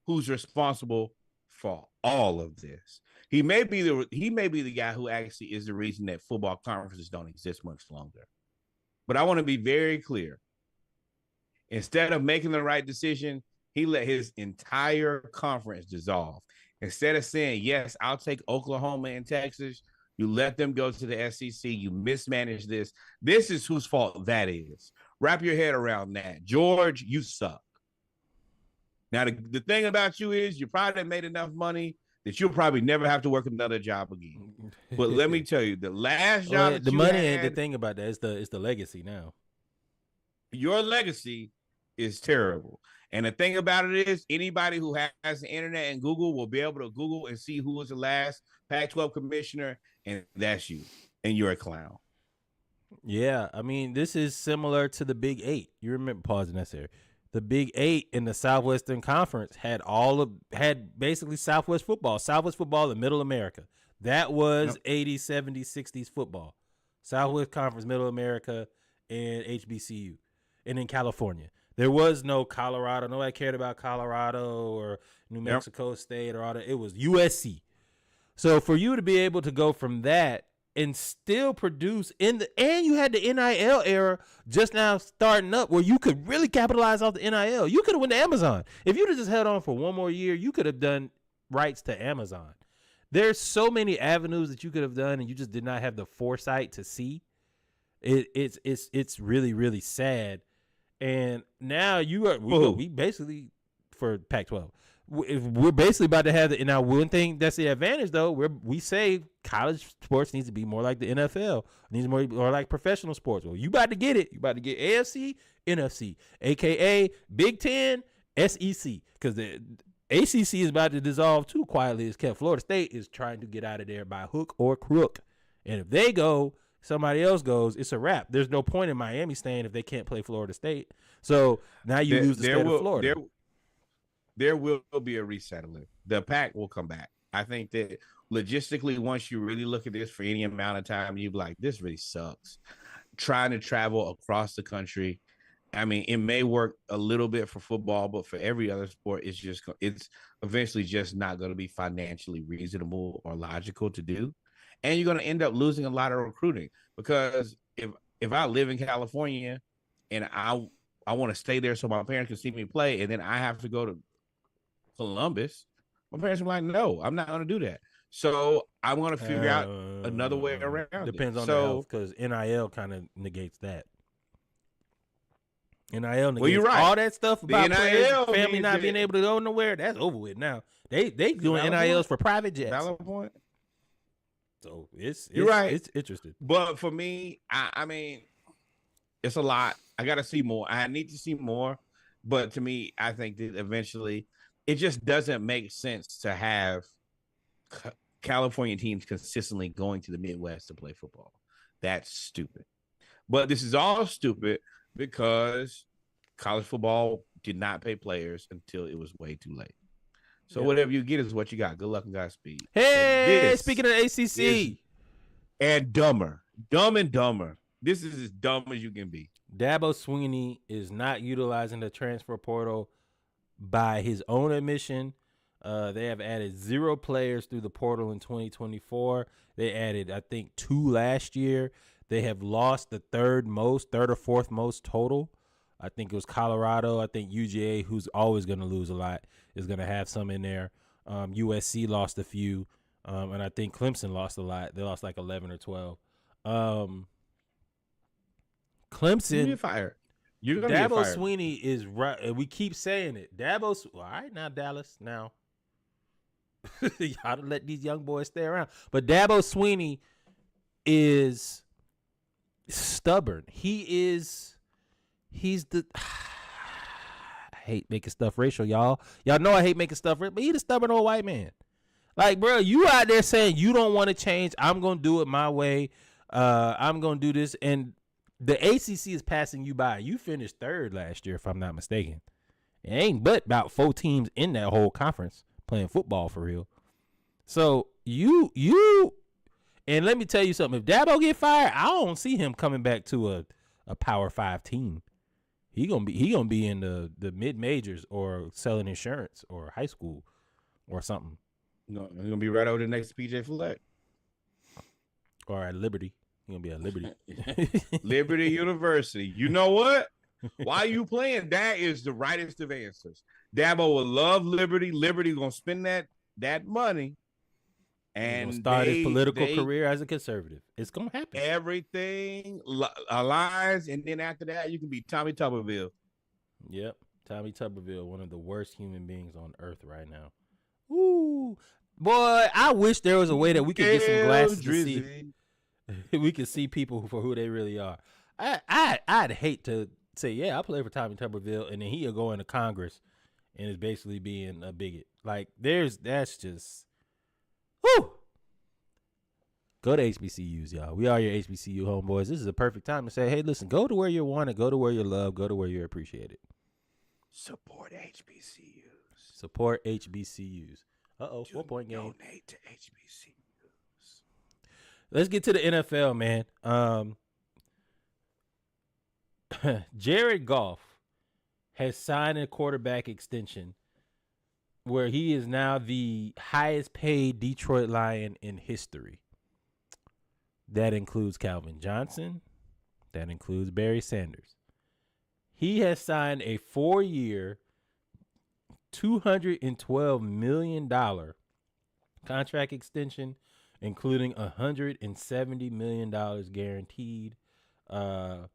[SPEAKER 4] who's responsible for all of this. He may be the guy who actually is the reason that football conferences don't exist much longer. But I want to be very clear. Instead of making the right decision, he let his entire conference dissolve. Instead of saying, yes, I'll take Oklahoma and Texas, you let them go to the SEC. You mismanage this. This is whose fault that is. Wrap your head around that. George, you suck. Now, the thing about you is you probably made enough money that you'll probably never have to work another job again. But let me tell you, the last job
[SPEAKER 3] the money ain't the thing about that. It's the legacy now.
[SPEAKER 4] Your legacy is terrible. And the thing about it is anybody who has the internet and Google will be able to Google and see who was the last Pac-12 commissioner, and that's you. And you're a clown.
[SPEAKER 3] Yeah, I mean, this is similar to the Big 8. You remember, pausing that there. The Big 8 in the Southwestern Conference had basically Southwest football in Middle America. That was 80s, 70s, 60s football. Southwest Conference, Middle America, and HBCU. And in California. There was no Colorado. Nobody cared about Colorado or New Mexico State or all that. It was USC. So for you to be able to go from that and still produce and you had the NIL era just now starting up where you could really capitalize off the NIL. You could have went to Amazon. If you'd have just held on for one more year, you could have done rights to Amazon. There's so many avenues that you could have done and you just did not have the foresight to see. It's really, really sad. And now we basically, for Pac-12, we're basically about to have the. Now, one thing that's the advantage though, we say college sports needs to be more like the NFL, needs more like professional sports. Well, you about to get it. You about to get AFC, NFC, aka Big Ten, SEC, because the ACC is about to dissolve too quietly as kept. Florida State is trying to get out of there by hook or crook, and if they go, somebody else goes, it's a wrap. There's no point in Miami staying if they can't play Florida State. So now you lose the state of Florida.
[SPEAKER 4] There will be a resettling. The pack will come back. I think that logistically, once you really look at this for any amount of time, you'd be like, this really sucks. Trying to travel across the country. I mean, it may work a little bit for football, but for every other sport, it's eventually just not going to be financially reasonable or logical to do. And you're going to end up losing a lot of recruiting, because if I live in California and I want to stay there so my parents can see me play, and then I have to go to Columbus, my parents are like, no, I'm not going to do that. So I want to figure out another way around.
[SPEAKER 3] Depends on the health, because NIL kind of negates that. NIL negates
[SPEAKER 4] well, you're right.
[SPEAKER 3] All that stuff about players, family not being
[SPEAKER 4] it.
[SPEAKER 3] able to go nowhere. That's over with now. They doing NILs for private jets.
[SPEAKER 4] Valid point.
[SPEAKER 3] So it's
[SPEAKER 4] you're right.
[SPEAKER 3] It's interesting.
[SPEAKER 4] But for me, I mean, it's a lot. I got to see more. I need to see more. But to me, I think that eventually it just doesn't make sense to have California teams consistently going to the Midwest to play football. That's stupid. But this is all stupid because college football did not pay players until it was way too late. So whatever you get is what you got. Good luck and Godspeed.
[SPEAKER 3] Hey, speaking of ACC.
[SPEAKER 4] And dumber. Dumb and dumber. This is as dumb as you can be.
[SPEAKER 3] Dabo Swinney is not utilizing the transfer portal by his own admission. They have added 0 players through the portal in 2024. They added, I think, 2 last year. They have lost the third or fourth most total. I think it was Colorado. I think UGA, who's always going to lose a lot, is going to have some in there. USC lost a few, and I think Clemson lost a lot. They lost like 11 or 12. Clemson.
[SPEAKER 4] You're fired. You're going to get
[SPEAKER 3] Dabo
[SPEAKER 4] fired.
[SPEAKER 3] Swinney is right. And we keep saying it. All right, now, Dallas. Now, y'all to let these young boys stay around. But Dabo Swinney is stubborn. He's the I hate making stuff racial, y'all. Y'all know I hate making stuff racial, but he's a stubborn old white man. Like, bro, you out there saying you don't want to change. I'm going to do it my way. I'm going to do this. And the ACC is passing you by. You finished 3rd last year, if I'm not mistaken. It ain't but about 4 teams in that whole conference playing football for real. So you and let me tell you something. If Dabo get fired, I don't see him coming back to a Power 5 team. He gonna be in the mid majors or selling insurance or high school or something.
[SPEAKER 4] No, he's gonna be right over the next PJ Fleck.
[SPEAKER 3] Or at Liberty. He's gonna be at Liberty.
[SPEAKER 4] Liberty University. You know what? Why are you playing? That is the rightest of answers. Dabo will love Liberty. Liberty gonna spend that money. And
[SPEAKER 3] he's gonna start his political career as a conservative. It's gonna happen.
[SPEAKER 4] Everything aligns, and then after that, you can be Tommy Tuberville.
[SPEAKER 3] Yep, Tommy Tuberville, one of the worst human beings on earth right now. Ooh, boy, I wish there was a way that we could get some glasses to see. We could see people for who they really are. I'd hate to say, yeah, I play for Tommy Tuberville, and then he'll go into Congress and is basically being a bigot. Like, that's just. Woo! Go to HBCUs, y'all. We are your HBCU homeboys. This is a perfect time to say, hey, listen, go to where you're wanted, go to where you're loved, go to where you're appreciated.
[SPEAKER 4] Support HBCUs.
[SPEAKER 3] Support HBCUs. 4-point game.
[SPEAKER 4] Donate to HBCUs.
[SPEAKER 3] Let's get to the NFL, man. Jared Goff has signed a quarterback extension where he is now the highest paid Detroit Lion in history. That includes Calvin Johnson. That includes Barry Sanders. He has signed a 4-year, $212 million contract extension, including $170 million guaranteed. The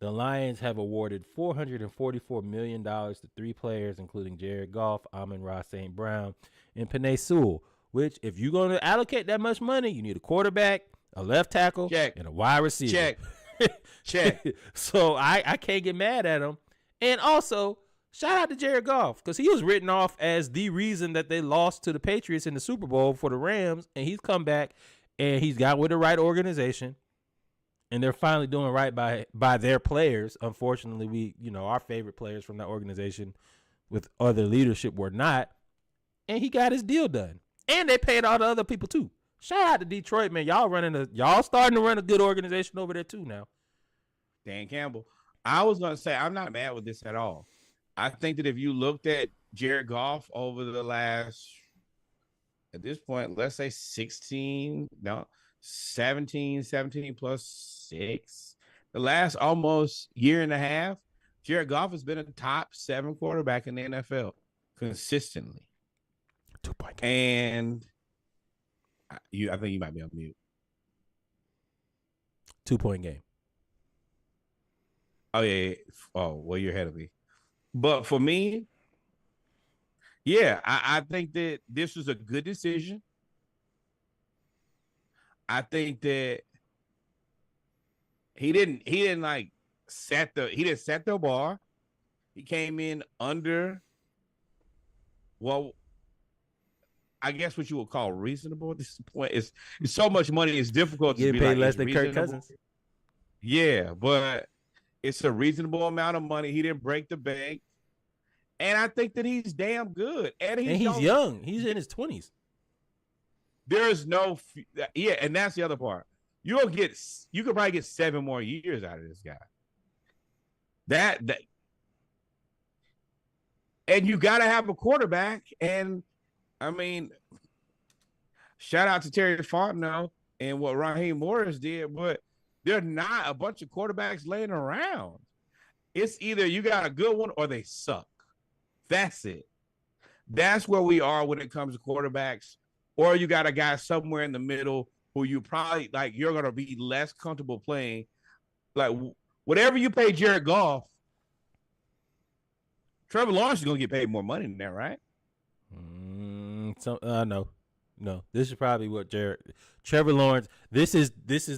[SPEAKER 3] The Lions have awarded $444 million to 3 players, including Jared Goff, Amon-Ra St. Brown, and Penei Sewell, which, if you're going to allocate that much money, you need a quarterback, a left tackle, and a wide receiver.
[SPEAKER 4] Check.
[SPEAKER 3] So I can't get mad at him. And also, shout out to Jared Goff, because he was written off as the reason that they lost to the Patriots in the Super Bowl for the Rams, and he's come back, and he's got with the right organization. And they're finally doing right by their players. Unfortunately, our favorite players from that organization with other leadership were not. And he got his deal done. And they paid all the other people too. Shout out to Detroit, man. Y'all starting to run a good organization over there too now.
[SPEAKER 4] Dan Campbell. I was going to say, I'm not mad with this at all. I think that if you looked at Jared Goff over the last, at this point, let's say 17 plus 6. The last almost year and a half, Jared Goff has been a top 7 quarterback in the NFL consistently.
[SPEAKER 3] 2-point game.
[SPEAKER 4] And I think you might be on mute.
[SPEAKER 3] 2-point game.
[SPEAKER 4] Oh, yeah. Oh, well, you're ahead of me. But for me, yeah, I think that this was a good decision. I think that he didn't like set the bar. He came in under, well, I guess what you would call reasonable at this point. It's so much money, it's difficult to
[SPEAKER 3] get
[SPEAKER 4] be
[SPEAKER 3] paid
[SPEAKER 4] like,
[SPEAKER 3] less than Kirk
[SPEAKER 4] reasonable.
[SPEAKER 3] Cousins.
[SPEAKER 4] Yeah, but it's a reasonable amount of money. He didn't break the bank. And I think that he's damn good. And he's
[SPEAKER 3] young. He's in his 20s.
[SPEAKER 4] There's no, and that's the other part. You could probably get 7 more years out of this guy. That, and you got to have a quarterback. And I mean, shout out to Terry Fontenot and what Raheem Morris did, but they're not a bunch of quarterbacks laying around. It's either you got a good one or they suck. That's it. That's where we are when it comes to quarterbacks. Or you got a guy somewhere in the middle who you probably like you're gonna be less comfortable playing. Like whatever you pay Jared Goff, Trevor Lawrence is gonna get paid more money than that, right?
[SPEAKER 3] No. This is probably what Trevor Lawrence. This is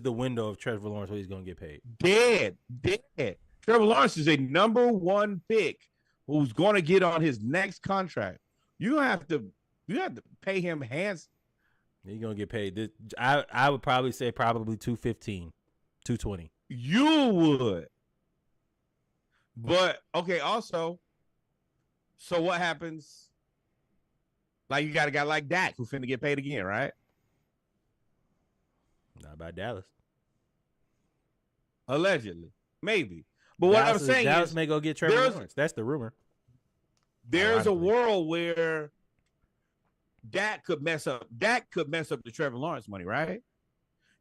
[SPEAKER 3] the window of Trevor Lawrence where he's gonna get paid.
[SPEAKER 4] Dead. Trevor Lawrence is a number 1 pick who's gonna get on his next contract. You have to pay him hands.
[SPEAKER 3] He's gonna get paid. I would probably say probably $215, $220.
[SPEAKER 4] You would. But okay, also, so what happens? Like you got a guy like Dak who's finna get paid again, right?
[SPEAKER 3] Not by Dallas.
[SPEAKER 4] Allegedly. Maybe. But what I'm saying
[SPEAKER 3] Dallas
[SPEAKER 4] is
[SPEAKER 3] may go get Trevor Lawrence. That's the rumor.
[SPEAKER 4] There's a world where Dak could mess up the Trevor Lawrence money, right?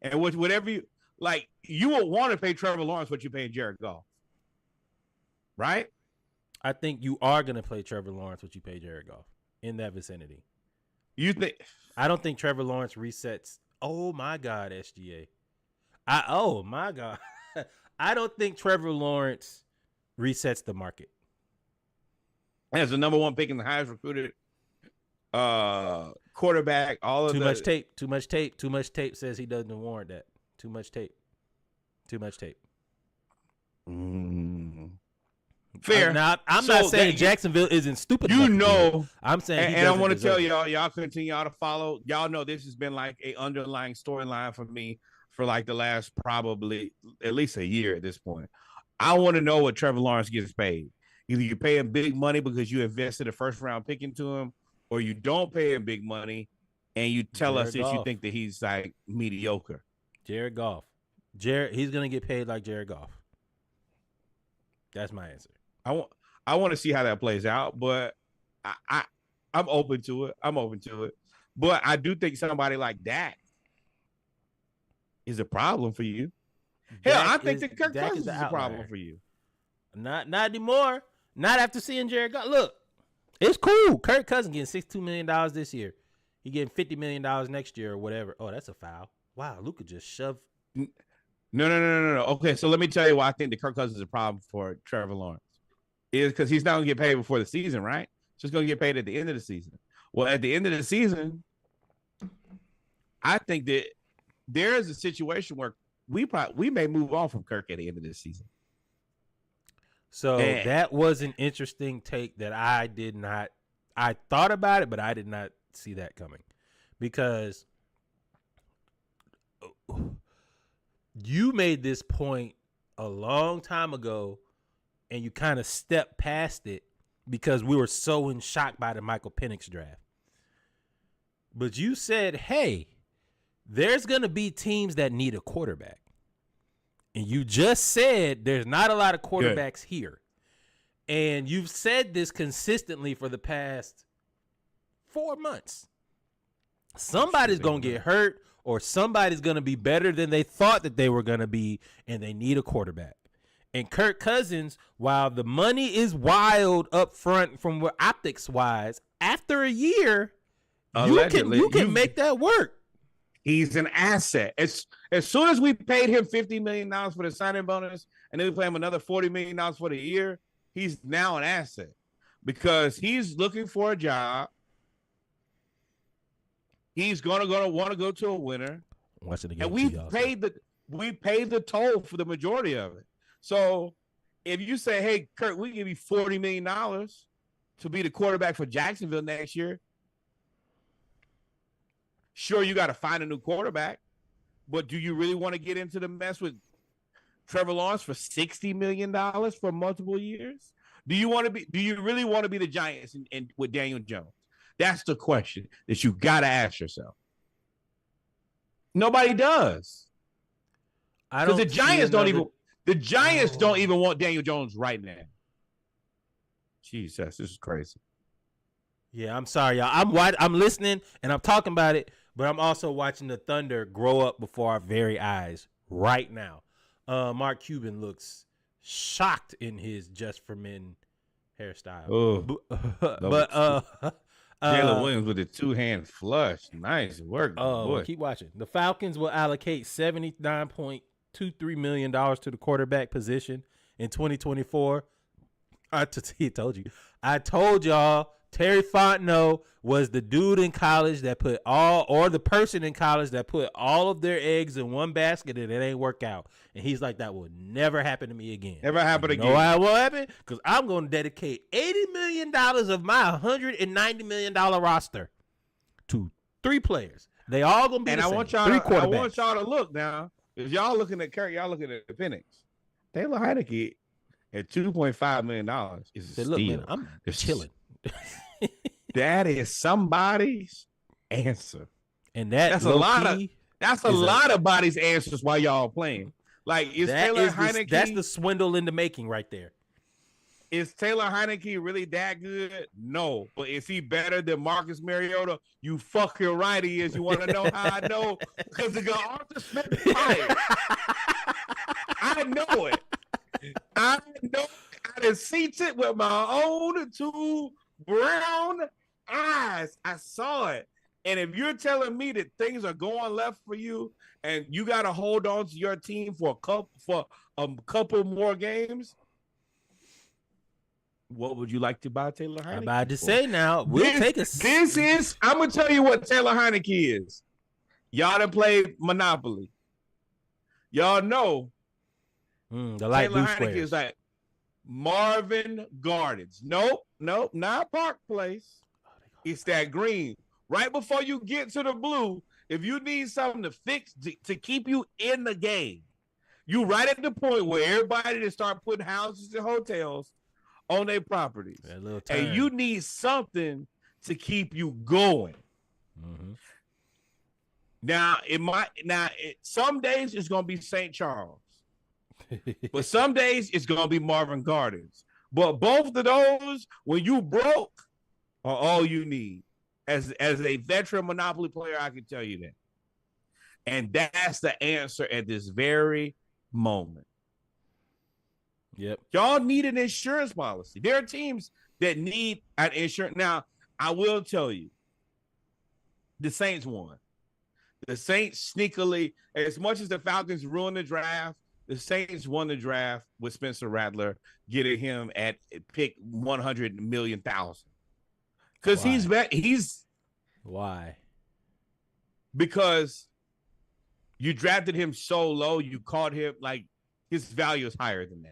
[SPEAKER 4] And whatever you like, you will want to pay Trevor Lawrence what you're paying Jared Goff, right?
[SPEAKER 3] I think you are gonna pay Trevor Lawrence what you pay Jared Goff in that vicinity.
[SPEAKER 4] You think?
[SPEAKER 3] I don't think Trevor Lawrence resets. Oh my God, SGA. Oh my God. I don't think Trevor Lawrence resets the market.
[SPEAKER 4] As the number 1 pick in the highest recruited quarterback, all of
[SPEAKER 3] Too much tape says he doesn't warrant that. Too much tape.
[SPEAKER 4] Fair.
[SPEAKER 3] Now, I'm not saying Jacksonville isn't stupid. I'm saying,
[SPEAKER 4] and I want to tell y'all continue to follow. Y'all know this has been like a underlying storyline for me for like the last probably at least a year at this point. I want to know what Trevor Lawrence gets paid. Either you pay him big money because you invested a 1st-round pick into him, or you don't pay him big money and you tell us if you think that he's like mediocre.
[SPEAKER 3] Jared Goff. He's gonna get paid like Jared Goff. That's my answer.
[SPEAKER 4] I want to see how that plays out, but I'm open to it. But I do think somebody like Dak is a problem for you. Hell, I think that Kirk Cousins is a problem for you.
[SPEAKER 3] Not anymore. Not after seeing Jared Goff. Look, it's cool. Kirk Cousins getting $62 million this year. He getting $50 million next year or whatever. Oh, that's a foul. Wow, Luka just shoved.
[SPEAKER 4] No. Okay, so let me tell you why I think the Kirk Cousins is a problem for Trevor Lawrence. Is because he's not going to get paid before the season, right? Just going to get paid at the end of the season. Well, at the end of the season, I think that there is a situation where we may move on from Kirk at the end of this season.
[SPEAKER 3] So that was an interesting take that I thought about it, but I did not see that coming, because you made this point a long time ago and you kind of stepped past it because we were so in shock by the Michael Penix draft. But you said, hey, there's going to be teams that need a quarterback. And you just said there's not a lot of quarterbacks here. And you've said this consistently for the past 4 months. Somebody's going to get hurt, or somebody's going to be better than they thought that they were going to be, and they need a quarterback. And Kirk Cousins, while the money is wild up front from what optics-wise, after a year, you can make that work.
[SPEAKER 4] He's an asset. As soon as we paid him $50 million for the signing bonus, and then we pay him another $40 million for the year, he's now an asset because he's looking for a job. He's gonna want to go to a winner, and we paid the toll for the majority of it. So if you say, "Hey, Kirk, we give you $40 million to be the quarterback for Jacksonville next year," sure, you got to find a new quarterback, but do you really want to get into the mess with Trevor Lawrence for $60 million for multiple years? Do you really want to be the Giants and with Daniel Jones? That's the question that you got to ask yourself. Nobody does. Because the Giants don't even want Daniel Jones right now. Jesus, this is crazy.
[SPEAKER 3] Yeah, I'm sorry, y'all. I'm listening and I'm talking about it, but I'm also watching the Thunder grow up before our very eyes right now. Mark Cuban looks shocked in his Just for Men hairstyle.
[SPEAKER 4] Jalen Williams with the two-hand flush. Nice work. Boy.
[SPEAKER 3] Keep watching. The Falcons will allocate $79.23 million to the quarterback position in 2024. I told y'all Terry Fontenot was the dude in college that put the person in college that put all of their eggs in one basket and it ain't work out. And he's like, that will never happen to me again.
[SPEAKER 4] Never happen again.
[SPEAKER 3] Know why it won't happen? Because I'm going to dedicate $80 million of my $190 million roster to 3 players. They all going to be
[SPEAKER 4] and
[SPEAKER 3] the
[SPEAKER 4] I
[SPEAKER 3] same.
[SPEAKER 4] want y'all
[SPEAKER 3] 3
[SPEAKER 4] to,
[SPEAKER 3] quarterbacks.
[SPEAKER 4] I want y'all to look now. If y'all looking at Kirk, y'all looking at the Penix. Taylor Heineke at $2.5 million is a steal.
[SPEAKER 3] Man, I'm chilling.
[SPEAKER 4] That is somebody's answer.
[SPEAKER 3] And
[SPEAKER 4] that's a lot of bodies' answers while y'all playing. Like, is Taylor Heineke?
[SPEAKER 3] That's the swindle in the making right there.
[SPEAKER 4] Is Taylor Heineke really that good? No. But is he better than Marcus Mariota? You fucking right he is. You want to know how I know? Because the Arthur Smith is fired. I know it. I done seen it with my own 2 brown eyes. I saw it. And if you're telling me that things are going left for you and you got to hold on to your team for a couple more games, what would you like to buy Taylor Heineke?
[SPEAKER 3] I'm about to say now,
[SPEAKER 4] I'm going to tell you what Taylor Heineke is. Y'all done played Monopoly. Y'all know
[SPEAKER 3] the light
[SPEAKER 4] Taylor
[SPEAKER 3] blue
[SPEAKER 4] Heineke
[SPEAKER 3] squares.
[SPEAKER 4] is like Marvin Gardens. Nope, not Park Place. It's that green. Right before you get to the blue, if you need something to fix to keep you in the game, you right at the point where everybody to start putting houses and hotels on their properties, and you need something to keep you going.
[SPEAKER 3] Mm-hmm.
[SPEAKER 4] Now, some days it's gonna be St. Charles, but some days it's gonna be Marvin Gardens. But both of those, when you broke, are all you need. As a veteran Monopoly player, I can tell you that. And that's the answer at this very moment.
[SPEAKER 3] Yep.
[SPEAKER 4] Y'all need an insurance policy. There are teams that need an insurance. Now, I will tell you, the Saints won. The Saints sneakily, as much as the Falcons ruined the draft, the Saints won the draft with Spencer Rattler, getting him at pick 100 million thousand. Because he's
[SPEAKER 3] why?
[SPEAKER 4] Because you drafted him so low, you caught him like his value is higher than that.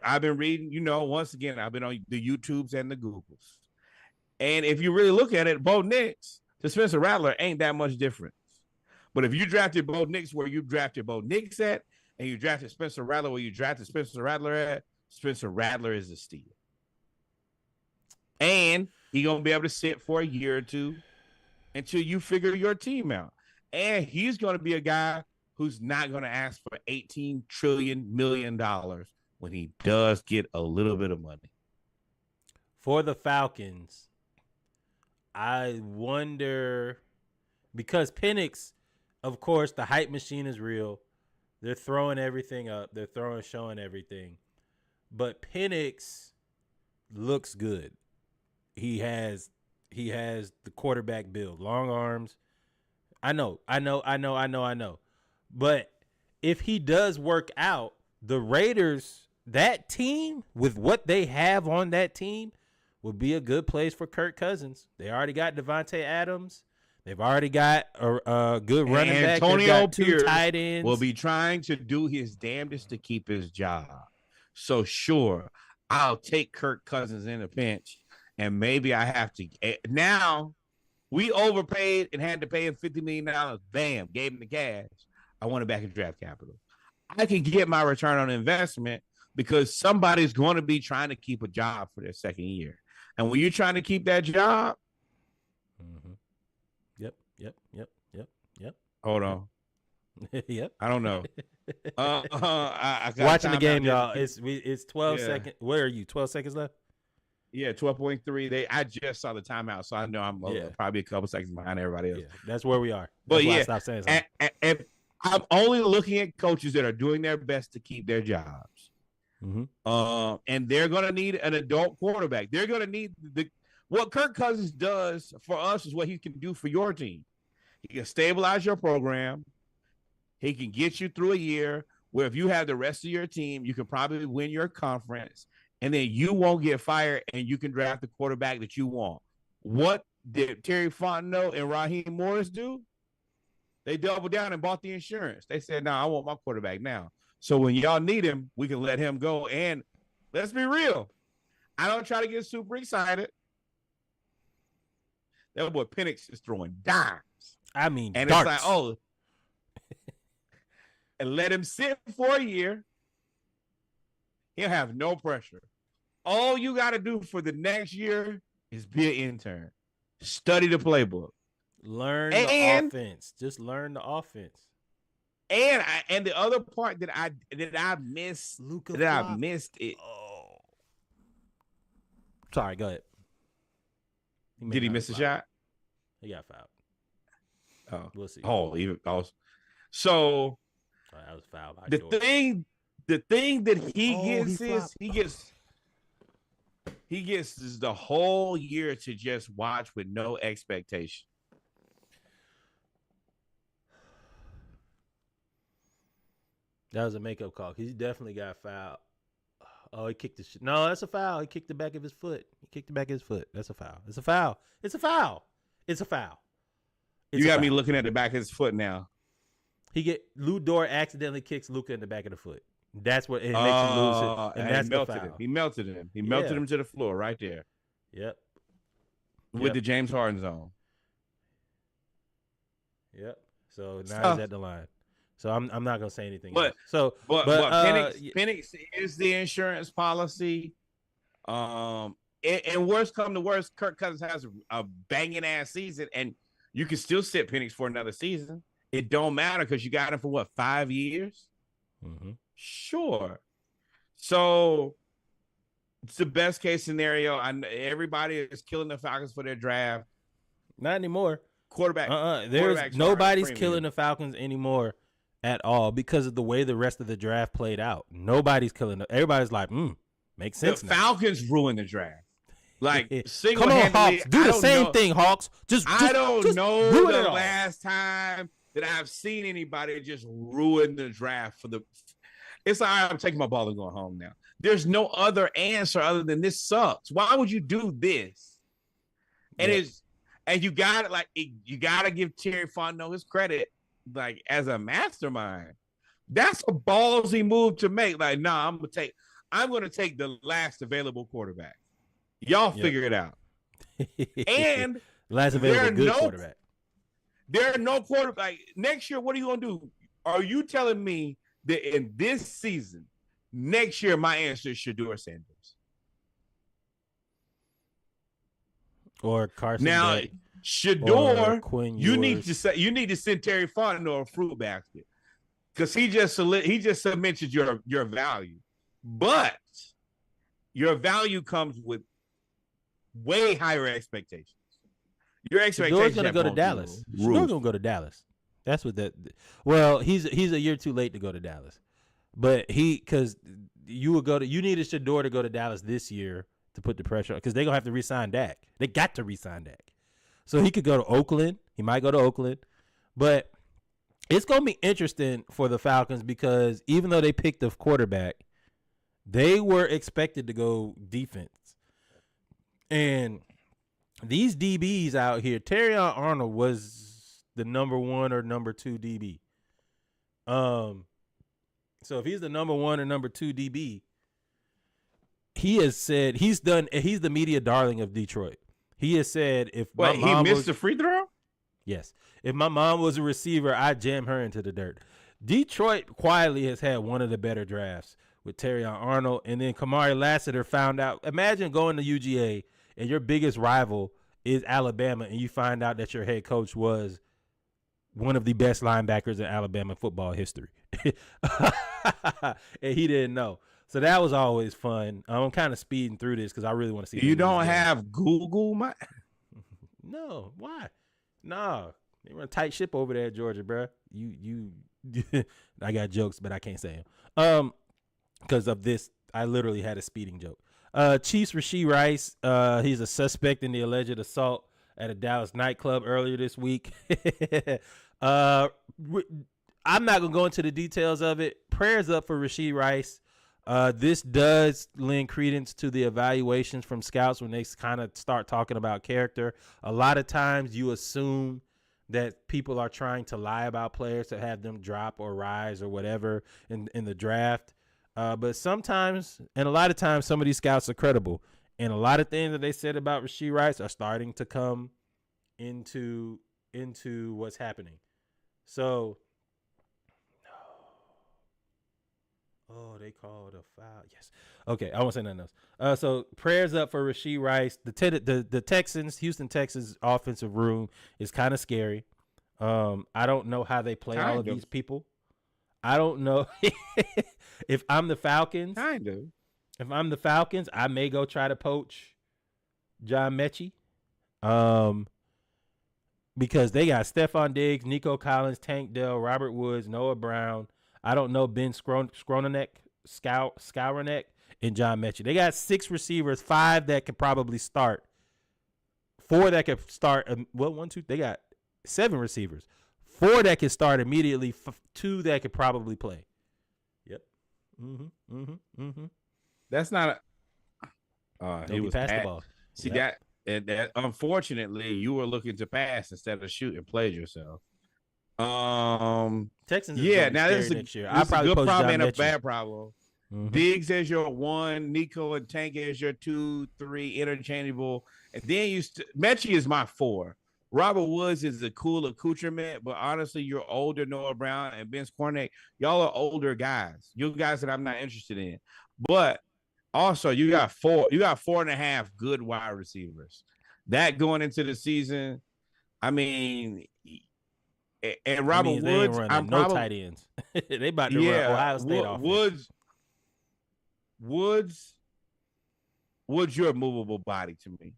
[SPEAKER 4] I've been reading, once again, I've been on the YouTubes and the Googles. And if you really look at it, Bo Nix to Spencer Rattler ain't that much difference. But if you drafted Bo Nix where you drafted Bo Nix at, and you drafted Spencer Rattler where you drafted Spencer Rattler at, Spencer Rattler is a steal. And he's going to be able to sit for a year or two until you figure your team out. And he's going to be a guy who's not going to ask for $18 trillion when he does get a little bit of money.
[SPEAKER 3] For the Falcons, I wonder, because Penix, of course, the hype machine is real. They're throwing everything up. They're showing everything. But Penix looks good. He has the quarterback build, long arms. I know. But if he does work out, the Raiders, that team, with what they have on that team, would be a good place for Kirk Cousins. They already got Devontae Adams. They've already got a good running back.
[SPEAKER 4] Antonio Pierce
[SPEAKER 3] tight ends.
[SPEAKER 4] will be trying to do his damnedest to keep his job. So sure, I'll take Kirk Cousins in a pinch, and maybe I have to. Now, we overpaid and had to pay him $50 million. Bam, gave him the cash. I want it back in draft capital. I can get my return on investment because somebody's going to be trying to keep a job for their second year. And when you're trying to keep that job,
[SPEAKER 3] Yep.
[SPEAKER 4] Hold on.
[SPEAKER 3] Yep.
[SPEAKER 4] I don't know. I got
[SPEAKER 3] Watching the
[SPEAKER 4] time
[SPEAKER 3] game,
[SPEAKER 4] out.
[SPEAKER 3] y'all. It's 12 seconds. Where are you? 12 seconds left?
[SPEAKER 4] Yeah, 12.3. I just saw the timeout, so I know I'm probably a couple seconds behind everybody else.
[SPEAKER 3] Yeah, that's where we are.
[SPEAKER 4] But
[SPEAKER 3] that's why I
[SPEAKER 4] yeah,
[SPEAKER 3] stopped saying something.
[SPEAKER 4] and I'm only looking at coaches that are doing their best to keep their jobs. And they're going to need an adult quarterback. They're going to need what Kirk Cousins does for us is what he can do for your team. He can stabilize your program. He can get you through a year where if you have the rest of your team, you can probably win your conference, and then you won't get fired, and you can draft the quarterback that you want. What did Terry Fontenot and Raheem Morris do? They doubled down and bought the insurance. They said, "No, I want my quarterback now." So when y'all need him, we can let him go. And let's be real. I don't try to get super excited. That boy Penix is throwing dimes.
[SPEAKER 3] I mean,
[SPEAKER 4] and
[SPEAKER 3] darts.
[SPEAKER 4] It's like, and let him sit for a year. He'll have no pressure. All you got to do for the next year is be an intern. Study the playbook.
[SPEAKER 3] Learn the offense. Just learn the offense.
[SPEAKER 4] And the other part that I missed, I missed it.
[SPEAKER 3] Oh. Sorry, go ahead.
[SPEAKER 4] Did he miss a shot?
[SPEAKER 3] He got fouled.
[SPEAKER 4] Oh,
[SPEAKER 3] we'll see.
[SPEAKER 4] So
[SPEAKER 3] that was foul.
[SPEAKER 4] The thing that he gets is the whole year to just watch with no expectation.
[SPEAKER 3] That was a makeup call. He definitely got fouled. Oh, he kicked the shit. No, that's a foul. He kicked the back of his foot. That's a foul. It's a foul. It's a foul. It's a foul.
[SPEAKER 4] You got me looking at the back of his foot now.
[SPEAKER 3] Lou Dort accidentally kicks Luka in the back of the foot. That's what it makes him lose it. And that's the foul.
[SPEAKER 4] He melted him. He melted him to the floor right there.
[SPEAKER 3] Yep.
[SPEAKER 4] With the James Harden zone.
[SPEAKER 3] Yep. So now he's at the line. So I'm not gonna say anything.
[SPEAKER 4] But Penix is the insurance policy. And worst come to worst, Kirk Cousins has a banging ass season, and you can still sit Penix for another season. It don't matter because you got him for 5 years. Sure. So it's the best case scenario. Everybody is killing the Falcons for their draft.
[SPEAKER 3] Not anymore.
[SPEAKER 4] Quarterback.
[SPEAKER 3] Nobody's killing the Falcons anymore at all because of the way the rest of the draft played out. Nobody's killing them. Everybody's like, makes sense.
[SPEAKER 4] The Falcons ruined the draft. Like
[SPEAKER 3] Come on,
[SPEAKER 4] single-handedly,
[SPEAKER 3] Hawks. Do
[SPEAKER 4] I
[SPEAKER 3] the
[SPEAKER 4] don't
[SPEAKER 3] same
[SPEAKER 4] know-
[SPEAKER 3] thing, Hawks.
[SPEAKER 4] I don't know
[SPEAKER 3] ruin it
[SPEAKER 4] the
[SPEAKER 3] all.
[SPEAKER 4] last time that I've seen anybody just ruin the draft for the. It's all right, I'm taking my ball and going home now. There's no other answer other than this sucks. Why would you do this? And you got to you got to give Terry Fontenot his credit, like as a mastermind. That's a ballsy move to make. Like, nah, I'm gonna take the last available quarterback. Y'all figure it out. And
[SPEAKER 3] last available good quarterback.
[SPEAKER 4] There are no quarterback. Next year, what are you gonna do? Are you telling me that in this season, next year, my answer is Shedeur Sanders?
[SPEAKER 3] Or Carson
[SPEAKER 4] Now,
[SPEAKER 3] Beck,
[SPEAKER 4] Shedeur,
[SPEAKER 3] or Quinn
[SPEAKER 4] you
[SPEAKER 3] Ewers.
[SPEAKER 4] need to send Terry Fontenot a fruit basket because he just cemented your value. But your value comes with way higher expectations. Your expectations
[SPEAKER 3] Shedeur's gonna go to Dallas.
[SPEAKER 4] Roof.
[SPEAKER 3] Shedeur's gonna go to Dallas. That's what that. Well, he's a year too late to go to Dallas, but because you needed Shedeur to go to Dallas this year to put the pressure on because they're gonna have to re-sign Dak. They got to re-sign Dak, so he could go to Oakland. He might go to Oakland, but it's gonna be interesting for the Falcons because even though they picked a quarterback, they were expected to go defense, and these DBs out here, Terrion Arnold was the number 1 or number 2 DB. So if he's the number 1 or number 2 DB, he has said he's the media darling of Detroit. He has said if my mom
[SPEAKER 4] missed the free throw?
[SPEAKER 3] Yes. If my mom was a receiver, I'd jam her into the dirt. Detroit quietly has had one of the better drafts with Terrion Arnold, and then Kamari Lassiter found out. Imagine going to UGA and your biggest rival is Alabama, and you find out that your head coach was one of the best linebackers in Alabama football history. And he didn't know. So that was always fun. I'm kind of speeding through this because I really want to see.
[SPEAKER 4] You don't have Google, my.
[SPEAKER 3] No, why? No, they run a tight ship over there at Georgia, bro. You. I got jokes, but I can't say them. Because of this, I literally had a speeding joke. Chiefs Rashee Rice, he's a suspect in the alleged assault at a Dallas nightclub earlier this week. I'm not gonna go into the details of it. Prayers up for Rashee Rice. This does lend credence to the evaluations from scouts when they kind of start talking about character. A lot of times you assume that people are trying to lie about players to have them drop or rise or whatever in the draft. But sometimes, and a lot of times, some of these scouts are credible. And a lot of things that they said about Rashee Rice are starting to come into what's happening. So, oh, they called a foul. Yes. Okay, I won't say nothing else. So prayers up for Rashee Rice. The Texans, Houston Texans offensive room is kind of scary. I don't know how they play all of these people. I don't know if I'm the Falcons.
[SPEAKER 4] Kind of.
[SPEAKER 3] If I'm the Falcons, I may go try to poach John Mechie. Because they got Stephon Diggs, Nico Collins, Tank Dell, Robert Woods, Noah Brown. I don't know, Ben Skowronek, and John Mechie. They got 6 receivers, 5 that could probably start, 4 that could start. They got 7 receivers, 4 that could start immediately, 2 that could probably play. Yep.
[SPEAKER 4] That's not he was
[SPEAKER 3] pass the ball.
[SPEAKER 4] See that unfortunately you were looking to pass instead of shoot and played yourself.
[SPEAKER 3] Texans.
[SPEAKER 4] Now this is
[SPEAKER 3] next year.
[SPEAKER 4] I probably a good problem and a
[SPEAKER 3] Mechie.
[SPEAKER 4] bad problem. Diggs as your 1, Nico and Tank as your 2, 3 interchangeable, and then Mechie is my 4. Robert Woods is a cool accoutrement, but honestly, you're older. Noah Brown and Ben Skowronek, y'all are older guys. You guys that I'm not interested in, but also you got 4.5 good wide receivers. That going into the season, I mean. And Robert Woods, I'm
[SPEAKER 3] no tight ends. They about to run Ohio State offense. Woods,
[SPEAKER 4] you're a movable body to me.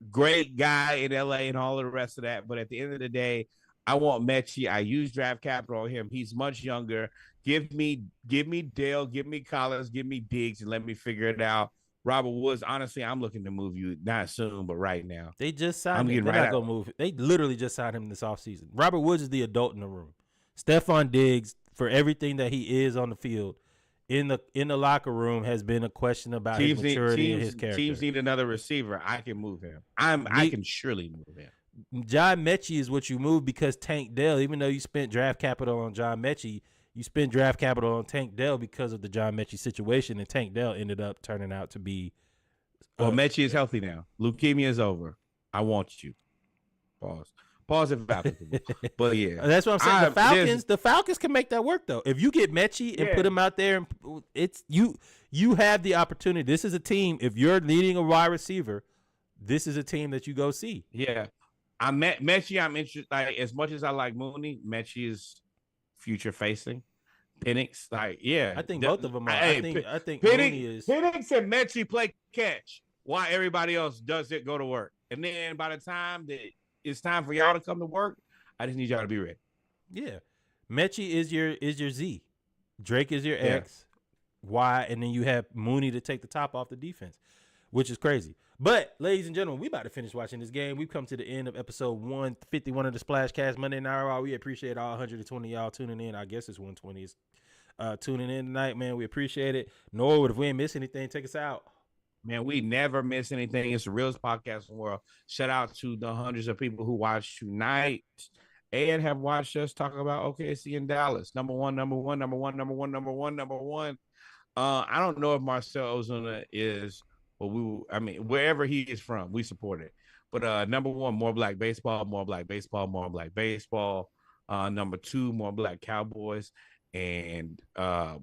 [SPEAKER 4] Great guy in LA and all of the rest of that. But at the end of the day, I want Mechie. I use draft capital on him. He's much younger. Give me Dale, give me Collins, give me Diggs, and let me figure it out Robert Woods, honestly, I'm looking to move you not soon, but right now.
[SPEAKER 3] They just signed
[SPEAKER 4] I'm
[SPEAKER 3] him.
[SPEAKER 4] getting
[SPEAKER 3] They're
[SPEAKER 4] right
[SPEAKER 3] not
[SPEAKER 4] out.
[SPEAKER 3] gonna move. They literally just signed him this offseason. Robert Woods is the adult in the room. Stephon Diggs, for everything that he is on the field, in the locker room, has been a question about his maturity and his character.
[SPEAKER 4] Teams need another receiver. I can move him. I can surely move him.
[SPEAKER 3] John Mechie is what you move because Tank Dell, even though you spent draft capital on John Mechie, you spent draft capital on Tank Dell because of the John Mechie situation, and Tank Dell ended up turning out to be.
[SPEAKER 4] Well, Mechie is healthy now. Leukemia is over. I want you. Pause if applicable. But yeah,
[SPEAKER 3] That's what I'm saying. The Falcons can make that work though. If you get Mechie and put him out there, and it's you have the opportunity. This is a team. If you're needing a wide receiver, this is a team that you go see.
[SPEAKER 4] Yeah, Mechie. I'm interested. Like, as much as I like Mooney, Mechie is future facing. Penix,
[SPEAKER 3] I think both of them are. I think
[SPEAKER 4] Penix,
[SPEAKER 3] Mooney is.
[SPEAKER 4] Penix and Mechie play catch while everybody else does it go to work. And then by the time that it's time for y'all to come to work, I just need y'all to be ready.
[SPEAKER 3] Yeah, Mechie is your Z. Drake is your X, Y, and then you have Mooney to take the top off the defense, which is crazy. But, ladies and gentlemen, we about to finish watching this game. We've come to the end of episode 151 of the Splashcast Monday Night Raw. We appreciate all 120 y'all tuning in. I guess it's 120 tuning in tonight, man. We appreciate it. Norwood, if we ain't miss anything, take us out.
[SPEAKER 4] Man, we never miss anything. It's the realest podcast in the world. Shout out to the hundreds of people who watched tonight and have watched us talk about OKC and Dallas. Number one. I don't know if Marcel Ozuna is, wherever he is from, we support it. But number one, more black baseball. Number two, more black Cowboys and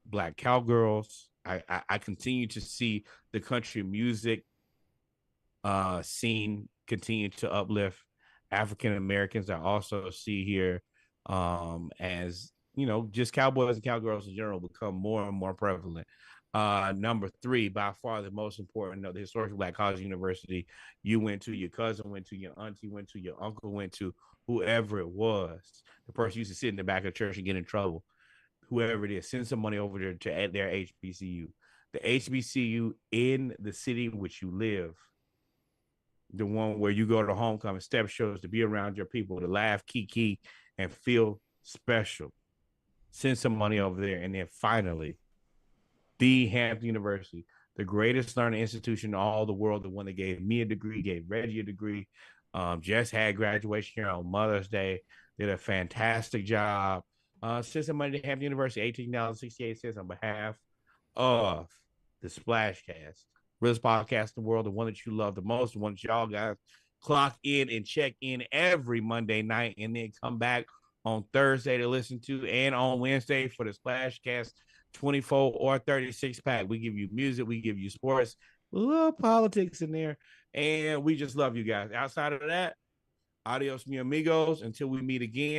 [SPEAKER 4] black cowgirls. I continue to see the country music scene continue to uplift African Americans. I also see here as just cowboys and cowgirls in general become more and more prevalent. Number three, by far the most important, the historic Black College University you went to, your cousin went to, your auntie went to, your uncle went to, whoever it was, the person used to sit in the back of the church and get in trouble. Whoever it is, send some money over there to their HBCU. The HBCU in the city in which you live, the one where you go to homecoming, step shows, to be around your people, to laugh, kiki, and feel special. Send some money over there. And then finally, the Hampton University, the greatest learning institution in all the world, the one that gave me a degree, gave Reggie a degree, just had graduation here on Mother's Day, did a fantastic job. Send some money to Hampton University, $18.68 on behalf of the Splashcast, realest podcast in the world, the one that you love the most, the one that y'all guys clock in and check in every Monday night, and then come back on Thursday to listen to, and on Wednesday for the Splashcast 24 or 36 pack. We give you music, we give you sports, a little politics in there, and we just love you guys. Outside of that, adios, mi amigos. Until we meet again.